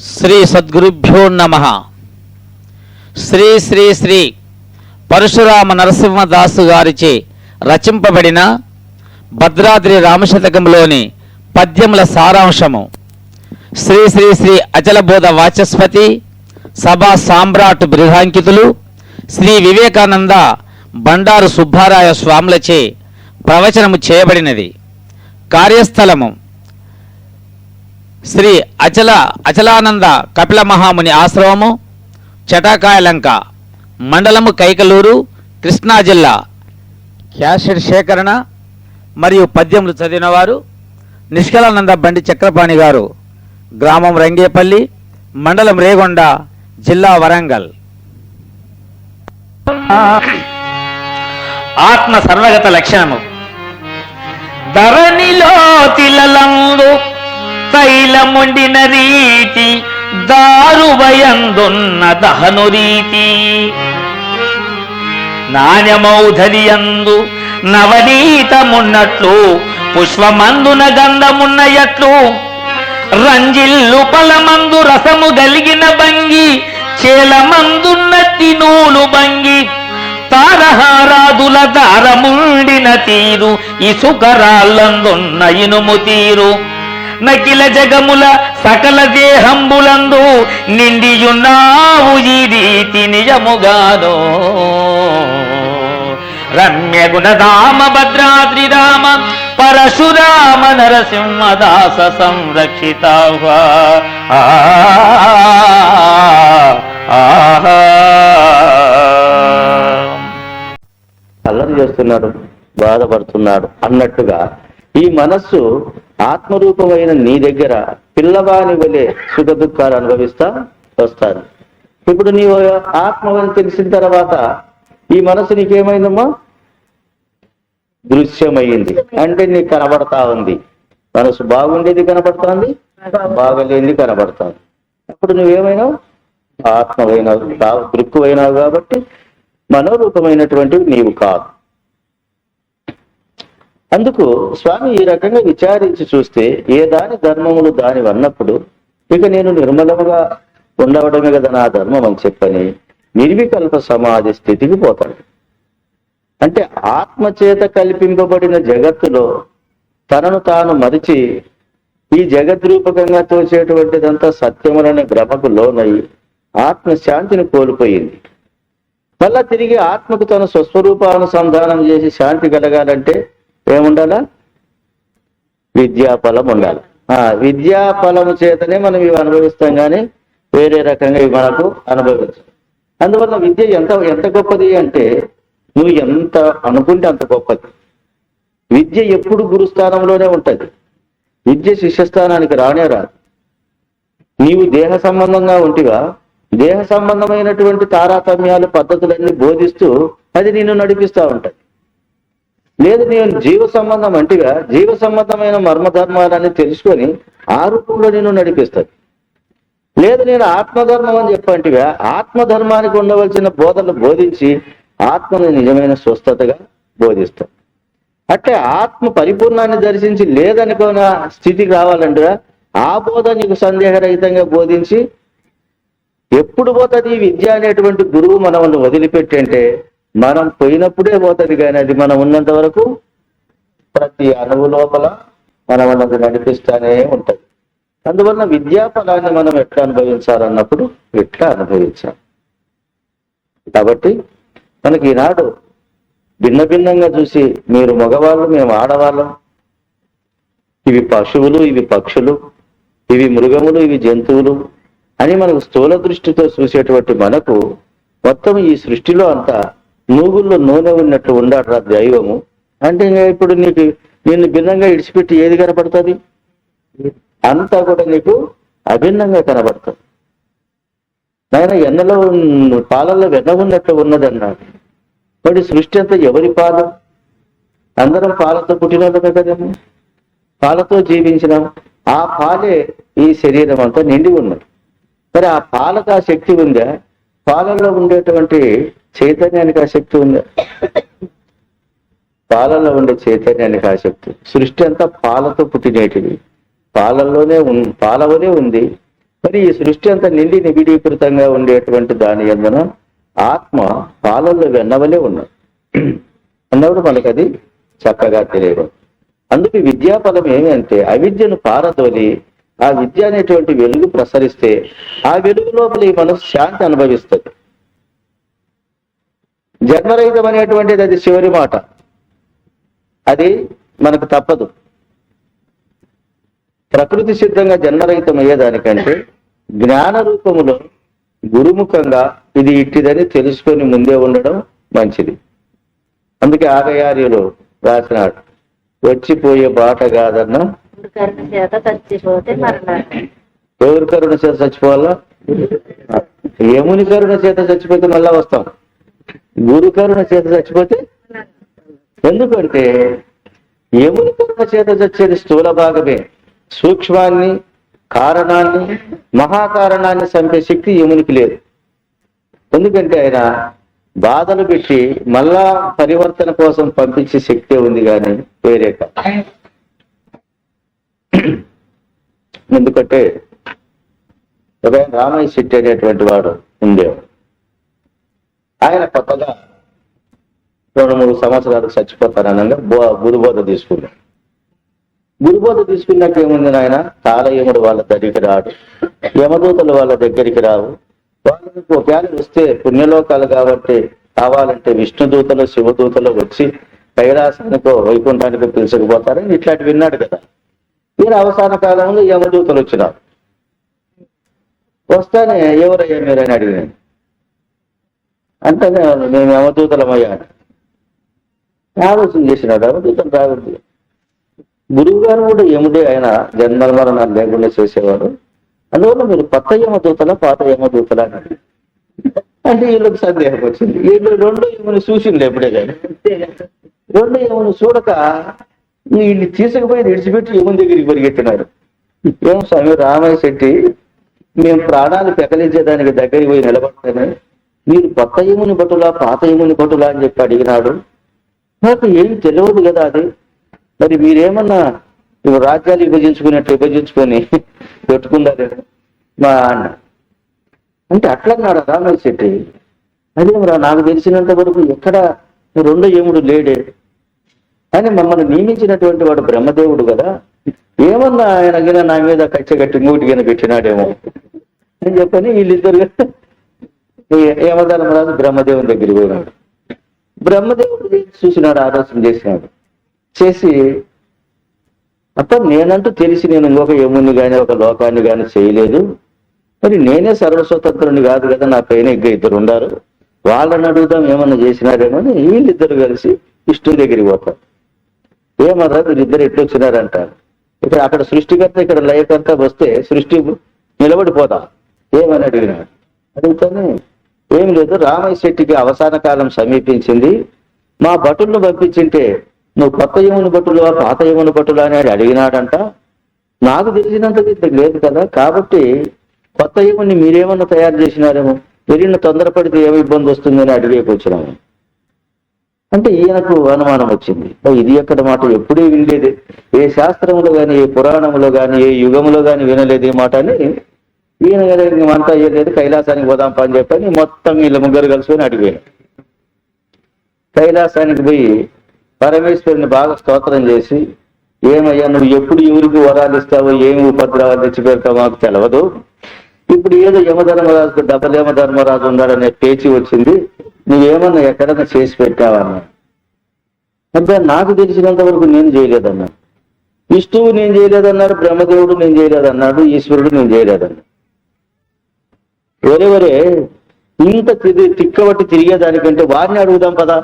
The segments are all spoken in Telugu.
శ్రీ సద్గురుభ్యో నమః. శ్రీ శ్రీ శ్రీ పరశురామ నరసింహదాసు గారిచే రచింపబడిన భద్రాద్రి రామశతకంలోని పద్యముల సారాంశము. శ్రీ శ్రీ శ్రీ అచలబోధ వాచస్పతి సభా సామ్రాట్ బిరుదాంకితులు శ్రీ వివేకానంద బండారు సుబ్బారాయ స్వాములచే ప్రవచనము చేయబడినది. కార్యస్థలము శ్రీ అచలానంద కపిల మహాముని ఆశ్రమము, చటాకాయలంక, మండలము కైకలూరు, కృష్ణా జిల్లా. క్యాసెట్ సేకరణ మరియు పద్యములు చదివినవారు నిష్కలానంద బండి చక్రపాణి గారు, గ్రామం రంగేపల్లి, మండలం రేగొండ, జిల్లా వరంగల్. ఆత్మ సర్వగత లక్షణము. ధరణిలో తిలలందు తైలముండిన రీతి, దారువయందున్న దహను రీతి, నాణ్యమౌధరియందు నవనీతమున్నట్లు, పుష్పమందున గంధమున్నయట్లు, రంజిల్లు పలమందు రసము గలిగిన భంగి, చేలమందున్న తినూలు భంగి, తారహారాదుల దారముండిన తీరు, ఇసుకరాళ్ళందున్న ఇనుము తీరు, నకిల జగముల సకల దేహంబులందు నిండియున్నావు ఈ రీతి నిజముగానో. రమ్య గుణధామ భద్రాద్రి రామ పరశురామ నరసింహదాస సంరక్షిత. అల్లరి చేస్తున్నాడు, బాధపడుతున్నాడు అన్నట్టుగా ఈ మనస్సు ఆత్మరూపమైన నీ దగ్గర పిల్లవాని వలె సుఖ దుఃఖాలు అనుభవిస్తా వస్తాను. ఇప్పుడు నీ ఆత్మవని తెలిసిన తర్వాత ఈ మనసు నీకేమైందమ్మా? దృశ్యమైంది. అంటే నీకు కనబడతా ఉంది. మనసు బాగుండేది కనబడుతోంది, బాగలేనిది కనబడుతోంది. అప్పుడు నువ్వేమైనావు? ఆత్మవైనావు, దృక్కువైనావు. కాబట్టి మనోరూపమైనటువంటివి నీవు కాదు. అందుకు స్వామి ఈ రకంగా విచారించి చూస్తే ఏ దాని ధర్మములు దాని అన్నప్పుడు ఇక నేను నిర్మలముగా ఉండవడమే కదా నా ధర్మం అని చెప్పని నిర్వికల్ప సమాధి స్థితికి పోతాడు. అంటే ఆత్మచేత కల్పింపబడిన జగత్తులో తనను తాను మరిచి ఈ జగద్రూపకంగా తోచేటువంటిదంతా సత్యములనే భ్రమకు లోనయి ఆత్మశాంతిని కోల్పోయింది. మళ్ళా తిరిగి ఆత్మకు తన స్వస్వరూపానుసంధానం చేసి శాంతి కలగాలంటే ఏముండాలా? విద్యాఫలం ఉండాలి. విద్యాఫలము చేతనే మనం ఇవి అనుభవిస్తాం, కానీ వేరే రకంగా ఇవి మనకు అనుభవించం. అందువల్ల విద్య ఎంత గొప్పది అంటే నువ్వు ఎంత అనుకుంటే అంత గొప్పది. విద్య ఎప్పుడు గురుస్థానంలోనే ఉంటుంది. విద్య శిష్యస్థానానికి రానే రాదు. నీవు దేహ సంబంధంగా ఉంటిగా దేహ సంబంధమైనటువంటి తారతమ్యాలు పద్ధతులన్నీ బోధిస్తూ అది నిన్ను నడిపిస్తూ ఉంటుంది. లేదు నేను జీవ సంబంధం అంటిగా జీవ సంబంధమైన మర్మధర్మాలని తెలుసుకొని ఆ రూపంలో నిన్ను నడిపిస్తుంది. లేదు నేను ఆత్మధర్మం అని చెప్పంటిగా ఆత్మధర్మానికి ఉండవలసిన బోధనలు బోధించి ఆత్మను నిజమైన స్వస్థతగా బోధిస్తాం. అంటే ఆత్మ పరిపూర్ణాన్ని దర్శించి లేదనుకున్న స్థితికి రావాలంటే ఆ బోధ నీకు సందేహరహితంగా బోధించి ఎప్పుడు పోతుంది ఈ విద్య అనేటువంటి గురువు మనల్ని వదిలిపెట్టి అంటే మనం పోయినప్పుడే పోతుంది. కానీ అది మనం ఉన్నంత వరకు ప్రతి అణువు లోపల మనల్ని నడిపిస్తానే ఉంటుంది. అందువల్ల విద్యాఫలాన్ని మనం ఎట్లా అనుభవించాలన్నప్పుడు ఎట్లా అనుభవించాలి. కాబట్టి మనకి ఈనాడు భిన్న భిన్నంగా చూసి మీరు మగవాళ్ళు, మేము ఆడవాళ్ళం, ఇవి పశువులు, ఇవి పక్షులు, ఇవి మృగములు, ఇవి జంతువులు అని మనకు స్థూల దృష్టితో చూసేటువంటి మనకు మొత్తం ఈ సృష్టిలో అంతా నూగుల్లో నూనె ఉన్నట్లు ఉండాడు దైవము. అంటే ఇప్పుడు నిన్ను భిన్నంగా ఇడిచిపెట్టి ఏది కనపడుతుంది? అంతా కూడా నీకు అభిన్నంగా కనబడుతుంది. ఆయన ఎన్నలో పాలల్లో వెన్న ఉన్నట్లు ఉన్నదన్నాడు. మరి సృష్టి అంతా ఎవరి పాలు? అందరం పాలతో పుట్టినోళ్ళమే కదమ్మా, పాలతో జీవించినాం. ఆ పాలే ఈ శరీరం అంతా నిండి ఉన్నది. మరి ఆ పాలకు ఆ శక్తి ఉందా? పాలల్లో ఉండేటువంటి చైతన్యానికి ఆ శక్తి ఉందా? పాలలో ఉండే చైతన్యానికి ఆ శక్తి. సృష్టి అంతా పాలతో పుట్టినేటివి, పాలలోనే పాలవనే ఉంది. మరి ఈ సృష్టి అంతా నిండి నిబిడీకృతంగా ఉండేటువంటి దాని యందున ఆత్మ పాలల్లో వెన్నవలే ఉన్నది అన్నప్పుడు మనకు అది చక్కగా తెలియదు. అందుకు విద్యాఫలం ఏమి అంటే అవిద్యను పారదోలి ఆ విద్య అనేటువంటి వెలుగు ప్రసరిస్తే ఆ వెలుగు లోపల ఈ మనసు శాంతి అనుభవిస్తుంది. జన్మరహితం అనేటువంటిది అది చివరి మాట, అది మనకు తప్పదు. ప్రకృతి సిద్ధంగా జన్మరహితం అయ్యేదానికంటే జ్ఞాన రూపములో గురుముఖంగా ఇది ఇట్టిదని తెలుసుకొని ముందే ఉండడం మంచిది. అందుకే ఆగయార్యులు రాసినాడు, వచ్చిపోయే బాట కాదన్నా చేత చచ్చిపోతే మరణం. ఎవరి కరుణ చేత చచ్చిపోవాలా? యముని కరుణ చేత చచ్చిపోతే మళ్ళా వస్తాం, గురు కరుణ చేత చచ్చిపోతే. ఎందుకంటే యముని కరుణ చేత చచ్చేది స్థూల భాగమే, సూక్ష్మాన్ని కారణాన్ని మహాకారణాన్ని చంపే శక్తి యమునికి లేదు. ఎందుకంటే ఆయన బాధలు పెట్టి మళ్ళా పరివర్తన కోసం పంపించే శక్తి ఉంది కానీ వేరే కాదు. ఎందుకంటే రామయ్య శెట్టి అనేటువంటి వాడు ఉండేవాడు. ఆయన కొత్తగా 2-3 సంవత్సరాలకు చచ్చిపోతారనగా గురుబోధ తీసుకున్నాడు. గురుబోధ తీసుకున్నాక ఏముంది నాయన, కాలయముడు వాళ్ళ దగ్గరికి రాడు, యమదూతలు వాళ్ళ దగ్గరికి రావు, వాళ్ళకి ఒకవేళ వస్తే పుణ్యలోకాలు కాబట్టి కావాలంటే విష్ణుదూతలు శివదూతలు వచ్చి కైలాసానికో వైకుంఠానికో పిలుచుకుపోతారని ఇట్లాంటి విన్నాడు కదా. ఈయన అవసాన కాలంలో యమదూతలు వచ్చినారు. వస్తానే ఎవరయ్యా మీరని అడిగినాను. అంటే మేము యమదూతలమయ్యా ఆలోచన చేసినాడు. యమదూతలు రావద్దు, గురువు గారు కూడా యముడే, ఆయన జన్మల మరణాలు లేకుండా చేసేవాడు, అందువల్ల మీరు కొత్త యమదూతల పాత యమదూతల అని. అంటే వీళ్ళకి సందేహం వచ్చింది. వీళ్ళు 2 యముని చూసింది ఎప్పుడే కానీ 2 యముని చూడక వీళ్ళు తీసుకుపోయి విడిచిపెట్టి యముని దగ్గరికి పరిగెత్తినారు. ఏం స్వామి రామయ్య శెట్టి, మేము ప్రాణాలు పెకలించేదానికి దగ్గరికి పోయి నిలబడతానే మీరు కొత్త యముని భటులా పాత యముని భటులా అని చెప్పి అడిగినాడు. నాకు ఏమి తెలియదు కదా అది. మరి మీరేమన్నా రాజ్యాలు విభజించుకొని పెట్టుకున్నారు మా అన్న అంటే అట్లా అన్నాడు రామయ్య శెట్టి. అదేమరా నాకు తెలిసినంత వరకు ఎక్కడ 2 యముడు లేడే అని మమ్మల్ని నియమించినటువంటి వాడు బ్రహ్మదేవుడు కదా, ఏమన్నా ఆయన నా మీద కట్టెగట్టి మూటిగిన పెట్టినాడేమో అని చెప్పని వీళ్ళిద్దరు యమధర్మరాజు బ్రహ్మదేవుని దగ్గరికి పోయినాడు. బ్రహ్మదేవుడు చూసినాడు, ఆలోచన చేసినాడు. చేసి అప్ప నేనంటూ తెలిసి నేను ఇంకొక యముని కానీ ఒక లోకాన్ని కానీ చేయలేదు, మరి నేనే సర్వస్వతంత్రుని కాదు కదా, నా పైన 2 ఉన్నారు, వాళ్ళని అడుగుదాం ఏమన్నా చేసినారేమో అని వీళ్ళిద్దరు కలిసి విష్ణువు దగ్గరికి పోతారు. ఏమన్నా వీళ్ళిద్దరు ఎట్లు వచ్చినారంటారు. ఇక్కడ అక్కడ సృష్టికర్త ఇక్కడ లయకర్త వస్తే సృష్టి నిలబడిపోతా ఏమని అడిగినాడు. అడుగుతానే ఏం లేదు, రామయ్య శెట్టికి అవసాన కాలం సమీపించింది, మా భటులను పంపించింటే నువ్వు కొత్త యముని భటులువా పాత యముని భటులు అని అడిగినాడంట, నాకు తెలిసినంత లేదు కదా, కాబట్టి కొత్త యముని మీరేమన్నా తయారు చేసినారేమో, వెళ్ళిన తొందరపడితే ఏమి ఇబ్బంది వస్తుందని అడిగేకొచ్చినాము అంటే ఈయనకు అనుమానం వచ్చింది. ఇది ఎక్కడ మాట, ఎప్పుడూ వినలేదు, ఏ శాస్త్రంలో కానీ ఏ పురాణంలో కానీ ఏ యుగంలో కానీ వినలేదు ఈ మాట అని ఈయన అంతా అయ్యేది, కైలాసానికి పోదాంపా అని చెప్పని మొత్తం వీళ్ళ ముగ్గురు కలుసుకొని అడిగాను. కైలాసానికి పోయి పరమేశ్వరుని బాగా స్తోత్రం చేసి, ఏమయ్యా నువ్వు ఎప్పుడు ఎవరికి వరాలు ఇస్తావో ఏమి ఉపద్రవాలు తెచ్చిపెడతావో మాకు తెలవదు, ఇప్పుడు ఏదో యమధర్మరాజుకు డబల్ యమధర్మరాజు ఉన్నాడనే పేచి వచ్చింది, నువ్వేమన్నా ఎక్కడన్నా చేసి పెట్టావన్నా అంటే నాకు తెలిసినంత వరకు నేను చేయలేదన్నా. విష్ణువు నేను చేయలేదన్నారు, బ్రహ్మదేవుడు నేను చేయలేదన్నాడు, ఈశ్వరుడు నేను చేయలేదన్నా. ఎవరెవరే ఇంత తిక్కబట్టి తిరిగేదానికంటే వారిని అడుగుదాం పదా,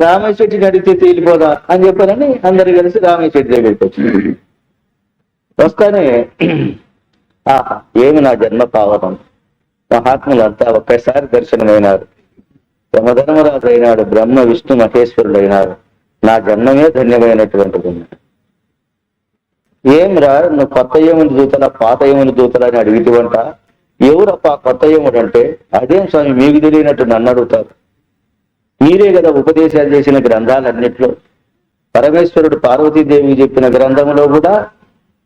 రామయ్య శెట్టిని అడిగితే తేలిపోదా అని చెప్పానని అందరు కలిసి రామయ్య శెట్టి దగ్గరికి వచ్చింది. వస్తానే ఆహా ఏమి నా జన్మ పావనం, మహాత్ములంతా ఒక్కసారి దర్శనమైనారు, యమధర్మరాజు అయినాడు, బ్రహ్మ విష్ణు మహేశ్వరుడు అయినారు, నా జన్మమే ధన్యమైనటువంటిది. ఏం రా నువ్వు కొత్త యముని దూతల పాత యముని దూతల అని అడిగితేవంట, ఎవరప్ప కొత్త యముడు అంటే, అదేం స్వామి మీకు తెలియనట్టు నన్ను అడుగుతారు, మీరే కదా ఉపదేశాలు చేసిన గ్రంథాలన్నిట్లో, పరమేశ్వరుడు పార్వతీదేవికి చెప్పిన గ్రంథంలో కూడా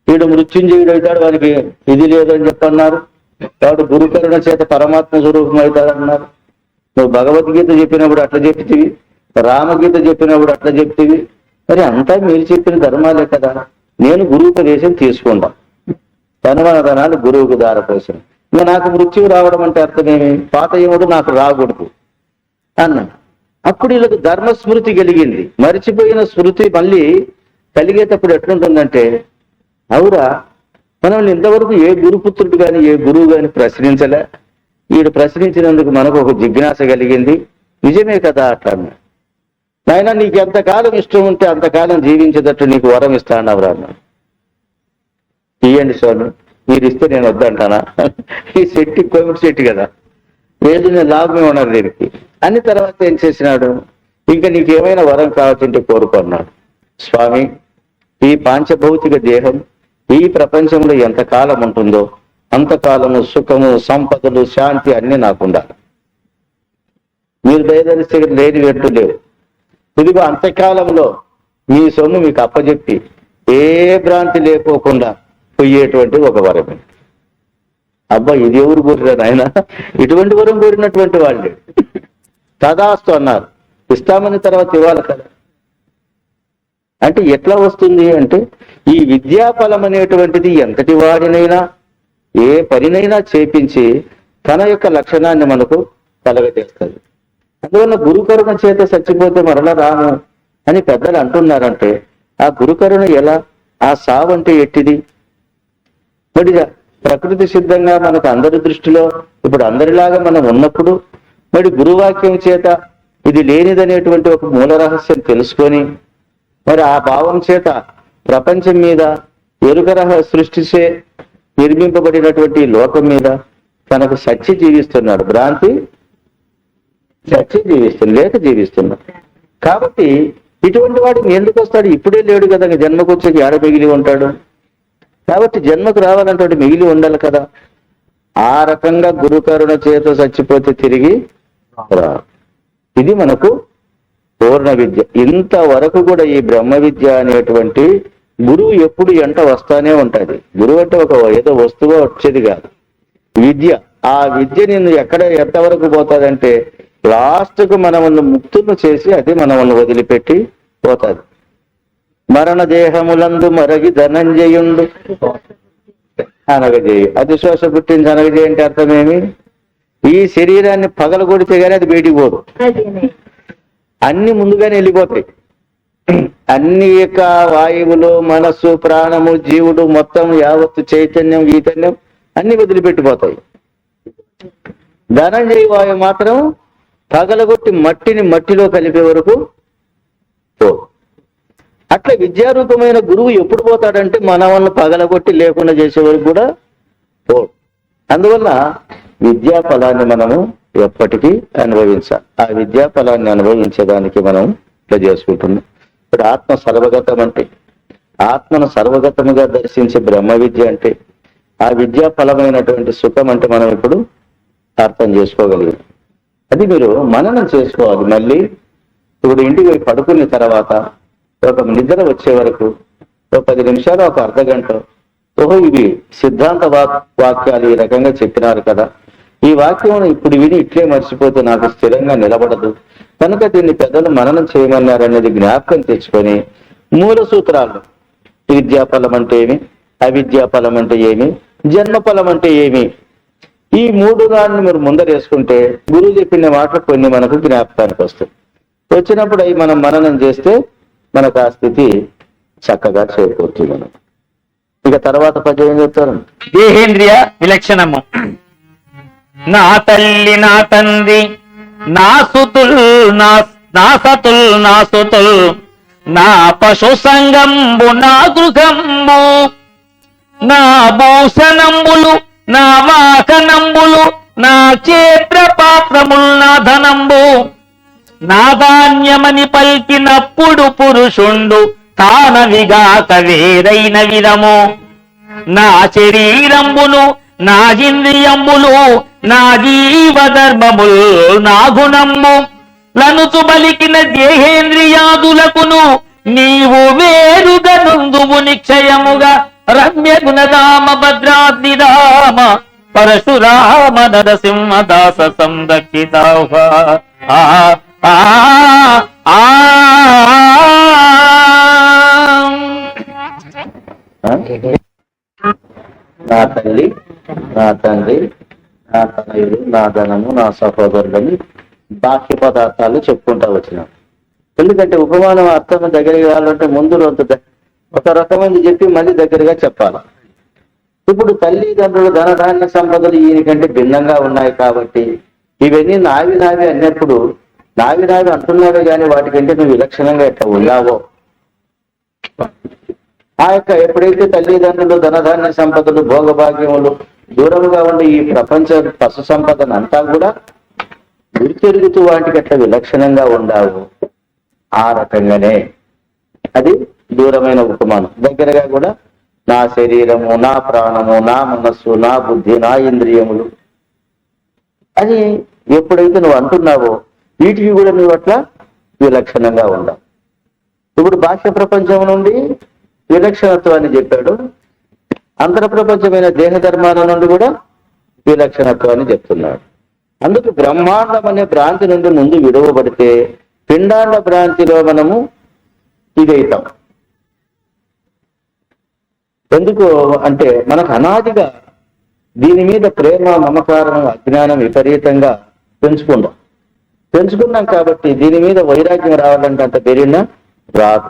వీడు మృత్యుంజయుడు అవుతాడు, వానికి ఇది లేదు అని చెప్పన్నారు. వాడు గురుకరుణ చేత పరమాత్మ స్వరూపం అవుతాడు అన్నారు. నువ్వు భగవద్గీత చెప్పినప్పుడు అట్లా చెప్తివి, రామగీత చెప్పినప్పుడు అట్లా చెప్తివి. మరి అంతా మీరు చెప్పిన ధర్మాలే కదా. నేను గురువుపదేశం తీసుకుంటా, ధనవనధనాలు గురువుకు దారపోసిన. ఇంకా నాకు మృత్యువు రావడం అంటే అర్థమేమి? పాత ఏముడు నాకు రాకూడదు అన్నా. అప్పుడు వీళ్ళకు ధర్మస్మృతి కలిగింది. మరిచిపోయిన స్మృతి మళ్ళీ కలిగేటప్పుడు ఎట్లుంటుందంటే, అవురా మనం ఇంతవరకు ఏ గురుపుత్రుడు కానీ ఏ గురువు కానీ ప్రశ్నించలే, వీడు ప్రశ్నించినందుకు మనకు ఒక జిజ్ఞాస కలిగింది, నిజమే కదా అట్లా. నాయన నీకు ఎంతకాలం ఇష్టం ఉంటే అంతకాలం జీవించేటట్టు నీకు వరం ఇస్తానవరా అన్నాడు. ఇయ్యండి స్వామి, మీరు ఇస్తే నేను వద్దంటానా? ఈ శెట్టి కోవిడ్ శెట్టి కదా, లేదు నేను లాభమే ఉన్నారు దీనికి అని. తర్వాత ఏం చేసినాడు, ఇంకా నీకేమైనా వరం కావాల్సింటే కోరుకున్నాడు. స్వామి, ఈ పాంచభౌతిక దేహం ఈ ప్రపంచంలో ఎంతకాలం ఉంటుందో అంతకాలము సుఖము, సంపదలు, శాంతి అన్ని నాకు ఉండాలి. మీరు దయదలిస్తే లేని వెట్టు లేవు. ఇదిగో అంతకాలంలో మీ సొమ్ము మీకు అప్పచెప్పి ఏ భ్రాంతి లేకోకుండా పోయేటువంటి ఒక వరమే. అబ్బా, ఇది ఎవరు కోరినారు ఆయన? ఇటువంటి వరం కోరినటువంటి వాళ్ళే. తదాస్తు అన్నారు, ఇస్తామని తర్వాత ఇవ్వాలి కదా. అంటే ఎట్లా వస్తుంది అంటే, ఈ విద్యాఫలం అనేటువంటిది ఎంతటి వాడినైనా ఏ పనినైనా చేపించి తన యొక్క లక్షణాన్ని మనకు కలగజేస్తుంది. అందువల్ల గురుకరుణ చేత చచ్చిపోతే మరలా రాము అని పెద్దలు అంటున్నారంటే, ఆ గురుకరుణ ఎలా? ఆ సావు అంటే ఎట్టిది? మరి ప్రకృతి సిద్ధంగా మనకు అందరి దృష్టిలో ఇప్పుడు అందరిలాగా మనం ఉన్నప్పుడు, మరి గురువాక్యం చేత ఇది లేనిదనేటువంటి ఒక మూల రహస్యం తెలుసుకొని, మరి ఆ భావం చేత ప్రపంచం మీద ఎరుక సృష్టిచే నిర్మింపబడినటువంటి లోకం మీద తనకు సచ్చి జీవిస్తున్నాడు. భ్రాంతి సచ్చి జీవిస్తున్నాడు, లేక జీవిస్తున్నాడు. కాబట్టి ఇటువంటి వాడికి ఎందుకు వస్తాడు? ఇప్పుడే లేడు కదా, జన్మకు వచ్చేకి ఆడ మిగిలి ఉంటాడు. కాబట్టి జన్మకు రావాలంటే మిగిలి ఉండాలి కదా. ఆ రకంగా గురుకరుణ చేత చచ్చిపోతే తిరిగి రా. ఇది మనకు పూర్ణ విద్య. ఇంతవరకు కూడా ఈ బ్రహ్మ విద్య అనేటువంటి గురువు ఎప్పుడు ఎంట వస్తానే ఉంటది. గురువు అంటే ఒక ఏదో వస్తువు వచ్చేది కాదు, విద్య. ఆ విద్య నిన్ను ఎక్కడ ఎంతవరకు పోతాదంటే, లాస్ట్కు మనల్ని ముక్తులను చేసి అది మనల్ని వదిలిపెట్టి పోతాది. మరణ దేహములందు మరగి ధనంజయుండు అనగజేయు. అతిశ్వాస పుట్టించి అనగజేయ అంటే అర్థమేమి? ఈ శరీరాన్ని పగలగొడితే గానీ అది బయటికి పోదు, అన్ని ముందుగానే వెళ్ళిపోతాయి. అన్ని యొక్క వాయువులు, మనస్సు, ప్రాణము, జీవుడు మొత్తం యావత్తు చైతన్యం, గీతన్యం అన్ని వదిలిపెట్టిపోతాయి. ధనంజయ వాయువు మాత్రం పగలగొట్టి మట్టిని మట్టిలో కలిపే వరకు పో. అట్లా విద్యారూపమైన గురువు ఎప్పుడు పోతాడంటే మనవల్ని పగలగొట్టి లేకుండా చేసే వరకు కూడా పో. అందువల్ల విద్యా ఫలాన్ని మనము ఎప్పటికీ అనుభవించాలి. ఆ విద్యా ఫలాన్ని అనుభవించడానికి మనం ఇట్లా చేసుకుంటున్నాం. ఇప్పుడు ఆత్మ సర్వగతం అంటే, ఆత్మను సర్వగతముగా దర్శించే బ్రహ్మ విద్య అంటే, ఆ విద్యా ఫలమైనటువంటి సుఖం అంటే మనం ఇప్పుడు అర్థం చేసుకోగలిగాం. అది మీరు మననం చేసుకోవాలి. మళ్ళీ ఇప్పుడు ఇంటికి పోయి పడుకున్న తర్వాత ఒక నిద్ర వచ్చే వరకు ఒక 10 నిమిషాలు, ఒక అర్ధ గంట, ఓహో ఇవి సిద్ధాంత వాక్యాలు ఈ రకంగా చెప్పినారు కదా, ఈ వాక్యం ఇప్పుడు విని ఇట్లే మర్చిపోతే నాకు స్థిరంగా నిలబడదు కనుక దీన్ని పెద్దలు మననం చేయమన్నారు అనేది జ్ఞాపకం తెచ్చుకొని, మూల సూత్రాలు విద్యాఫలం అంటే ఏమి, అవిద్యాఫలం అంటే ఏమి, జన్మఫలం అంటే ఏమి, ఈ 3 దాన్ని మీరు ముందరేసుకుంటే గురువు చెప్పిన మాటలు కొన్ని మనకు జ్ఞాపకానికి వస్తాయి. వచ్చినప్పుడు అవి మనం మననం చేస్తే మనకు ఆ స్థితి చక్కగా చేకూరుతుంది. మనం ఇక తర్వాత పద్యం ఏం చెప్తారు? దేహేంద్రియ విలక్షణము. నా తల్లి నా తండ్రి నా సుతుల్ నా సతుల్ నా సుతుల్ నా పశు సంగంబు నా గృహంబు నా భూషణంబులు నా వాకనంబులు నా క్షేత్ర పాత్రముల్ నా ధనంబు నా ధాన్యమని పల్కినప్పుడు పురుషుండు తానవిగాక వేరైన విధము నా శరీరంబును నా ఇంద్రియంబులు నా జీవధర్మముల్ నా గుణంబు లనుచు బలికిన దేహేంద్రియాదులకును నీవు వేరుగా నుందువు నిక్షయముగా రమ్య గుణధామ భద్రాద్రిరామ పరశురామ నరసింహ దాస సంరక్షితాహ ఆ ఆ ఆ నా తల్లి, నా తండ్రి, నా తనయుడు, నా ధనము, నా సహోదరులని బాహ్య పదార్థాలు చెప్పుకుంటా వచ్చినాం. ఎందుకంటే ఉపమానం అర్థం దగ్గరికి కావాలంటే ముందు ఒక రకమైన చెప్పి మళ్ళీ దగ్గరగా చెప్పాలి. ఇప్పుడు తల్లిదండ్రులు ధనధాన్య సంపదలు ఈయనకంటే భిన్నంగా ఉన్నాయి కాబట్టి ఇవన్నీ నావి నావి అన్నప్పుడు నావి నావి అంటున్నావే కానీ వాటికంటే నువ్వు విలక్షణంగా ఎట్లా ఉన్నావో, ఆ యొక్క ఎప్పుడైతే తల్లిదండ్రులు ధనధాన్య సంపదలు భోగభాగ్యములు దూరంగా ఉండి ఈ ప్రపంచ పశు సంపదను అంతా కూడా గుర్తెరుగుతూ వాటికి అట్లా విలక్షణంగా ఉండావు, ఆ రకంగానే అది దూరమైన ఉపమానం. దగ్గరగా కూడా నా శరీరము, నా ప్రాణము, నా మనస్సు, నా బుద్ధి, నా ఇంద్రియములు అని ఎప్పుడైతే నువ్వు అంటున్నావో వీటికి కూడా నువ్వు అట్లా విలక్షణంగా ఉండవు. ఇప్పుడు బాహ్య ప్రపంచం నుండి విలక్షణత్వాన్ని చెప్పాడు, అంతర ప్రపంచమైన దేహ ధర్మాల నుండి కూడా విలక్షణత్వాన్ని చెప్తున్నాడు. అందుకు బ్రహ్మాండం అనే భ్రాంతి నుండి ముందు విడవబడితే పిండాండ భ్రాంతిలో మనము ఇదైతాం. ఎందుకు అంటే మనకు అనాదిగా దీని మీద ప్రేమ, మమకారం, అజ్ఞానం విపరీతంగా పెంచుకున్నాం కాబట్టి దీని మీద వైరాగ్యం రావాలంటే అంత పెరిగిన రాదు.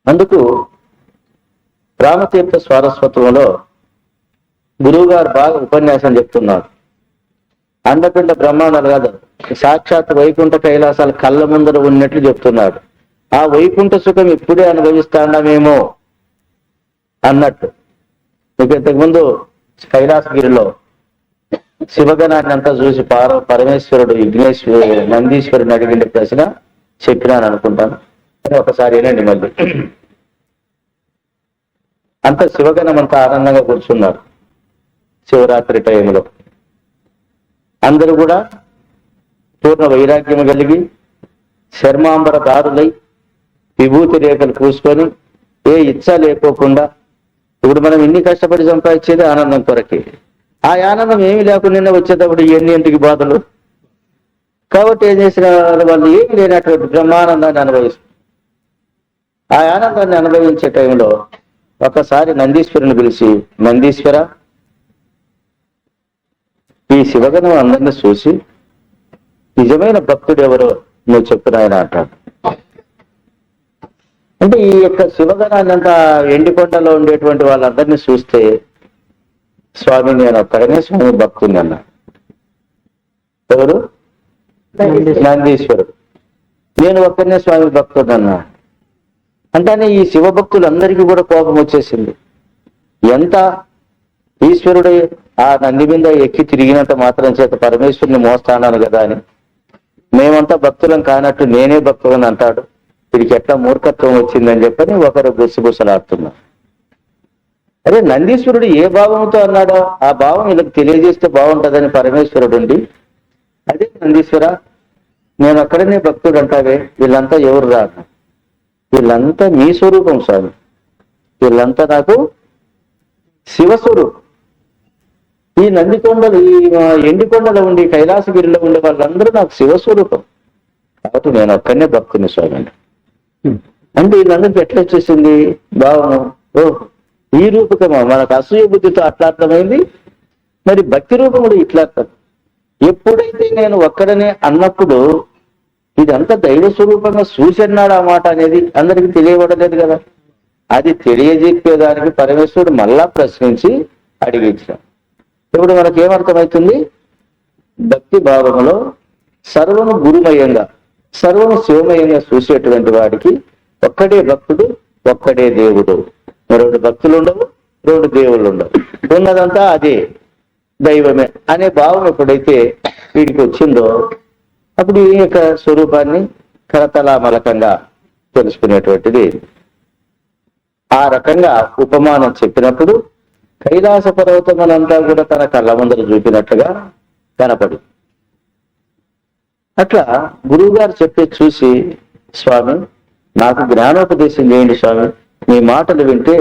అందుకు రామతీర్థ స్వారస్వతంలో గురువు గారు బాగా ఉపన్యాసం చెప్తున్నారు. అండపిండ బ్రహ్మాండాలు కాదు, సాక్షాత్ వైకుంఠ కైలాసాలు కళ్ళ ముందర ఉన్నట్లు చెప్తున్నాడు. ఆ వైకుంఠ సుఖం ఇప్పుడే అనుభవిస్తాండమేమో అన్నట్టు. మీకు ఇంతకుముందు కైలాసగిరిలో శివగణాన్ని అంతా చూసి పరమేశ్వరుడు నందీశ్వరుని అడిగిన ప్రశ్న చెప్పినాను అనుకుంటాను, ఒకసారి ఏనండి. మళ్ళీ అంత శివగణం అంతా ఆనందంగా కూర్చున్నారు. శివరాత్రి టైంలో అందరూ కూడా పూర్ణ వైరాగ్యం కలిగి శర్మాంబర దారులై విభూతి రేఖలు పూసుకొని ఏ ఇచ్చ లేకోకుండా, ఇప్పుడు మనం ఇన్ని కష్టపడి సంపాదించేది ఆనందం కొరకే. ఆ ఆనందం ఏమి లేకుండా వచ్చేటప్పుడు ఎన్నింటికి బాధలు. కాబట్టి ఏం చేసిన వాళ్ళు ఏమి లేనటువంటి బ్రహ్మానందాన్ని అనుభవిస్తారు. ఆ ఆనందాన్ని అనుభవించే టైంలో ఒకసారి నందీశ్వరుని పిలిచి, నందీశ్వర, ఈ శివగణం అందరినీ చూసి నిజమైన భక్తుడు ఎవరో నువ్వు చెప్పు నాయన అంటాడు. అంటే ఈ యొక్క శివగణాన్ని అంతా ఎండికొండలో ఉండేటువంటి వాళ్ళందరినీ చూస్తే స్వామి నేను ఒక్కడనే స్వామి భక్తుని అన్నా. ఎవరు? నందీశ్వరుడు. నేను ఒక్కడనే స్వామి భక్తుడు అన్నా. అంటేనే ఈ శివభక్తులందరికీ కూడా కోపం వచ్చేసింది. ఎంత ఈశ్వరుడు ఆ నంది మీద ఎక్కి తిరిగినంత మాత్రం చేత పరమేశ్వరుని మోస్తాను కదా అని, మేమంతా భక్తులం కానట్టు నేనే భక్తులని అంటాడు. వీడికి ఎట్లా మూర్ఖత్వం వచ్చిందని చెప్పని ఒకరు గుసగుసలాడుతున్నారు. అరే నందీశ్వరుడు ఏ భావంతో అన్నాడో ఆ భావం వీళ్ళకి తెలియజేస్తే బాగుంటుందని పరమేశ్వరుడు ఉండి, అదే నందీశ్వర నేను అక్కడనే భక్తుడు అంటావే, వీళ్ళంతా ఎవరు రాదు, వీళ్ళంతా మీ స్వరూపం స్వామి, వీళ్ళంతా నాకు శివస్వరూపం. ఈ నందికొండలు, ఈ ఎండికొండలో ఉండి కైలాసగిరిలో ఉండే వాళ్ళందరూ నాకు శివస్వరూపం, కాబట్టి నేను ఒక్కడనే భక్తుని స్వామి అండి. అంటే వీళ్ళందరికీ ఎట్లా వచ్చేసింది భావము, ఓ ఈ రూపకమా, మనకు అసూయ బుద్ధితో అట్లా అర్థమైంది, మరి భక్తి రూపముడు ఇట్లా అర్థం. ఎప్పుడైతే నేను ఒక్కడనే అన్నప్పుడు ఇదంతా దైవ స్వరూపంగా చూసన్నాడు ఆ మాట అనేది అందరికి తెలియబడలేదు కదా. అది తెలియజెప్పేదానికి పరమేశ్వరుడు మళ్ళా ప్రశ్నించి అడిగించాం. ఇప్పుడు మనకి ఏమర్థమవుతుంది? భక్తి భావములో సర్వము గురుమయంగా, సర్వము శివమయంగా చూసేటువంటి వాడికి ఒక్కడే భక్తుడు, ఒక్కడే దేవుడు. రెండు భక్తులు ఉండవు, రెండు దేవుళ్ళు ఉండవు, ఉన్నదంతా అదే దైవమే అనే భావం ఎప్పుడైతే వీడికి వచ్చిందో అప్పుడు ఈ యొక్క స్వరూపాన్ని కరతలామలకంగా తెలుసుకునేటువంటిది. ఆ రకంగా ఉపమానం చెప్పినప్పుడు కైలాస పర్వతమునంతా కూడా తన కళ్ళ ముందర చూపినట్లుగా కనపడి, అట్లా గురువు గారు చెప్పే చూసి, స్వామి నాకు జ్ఞానోపదేశం చేయండి స్వామి, మీ మాటలు వింటే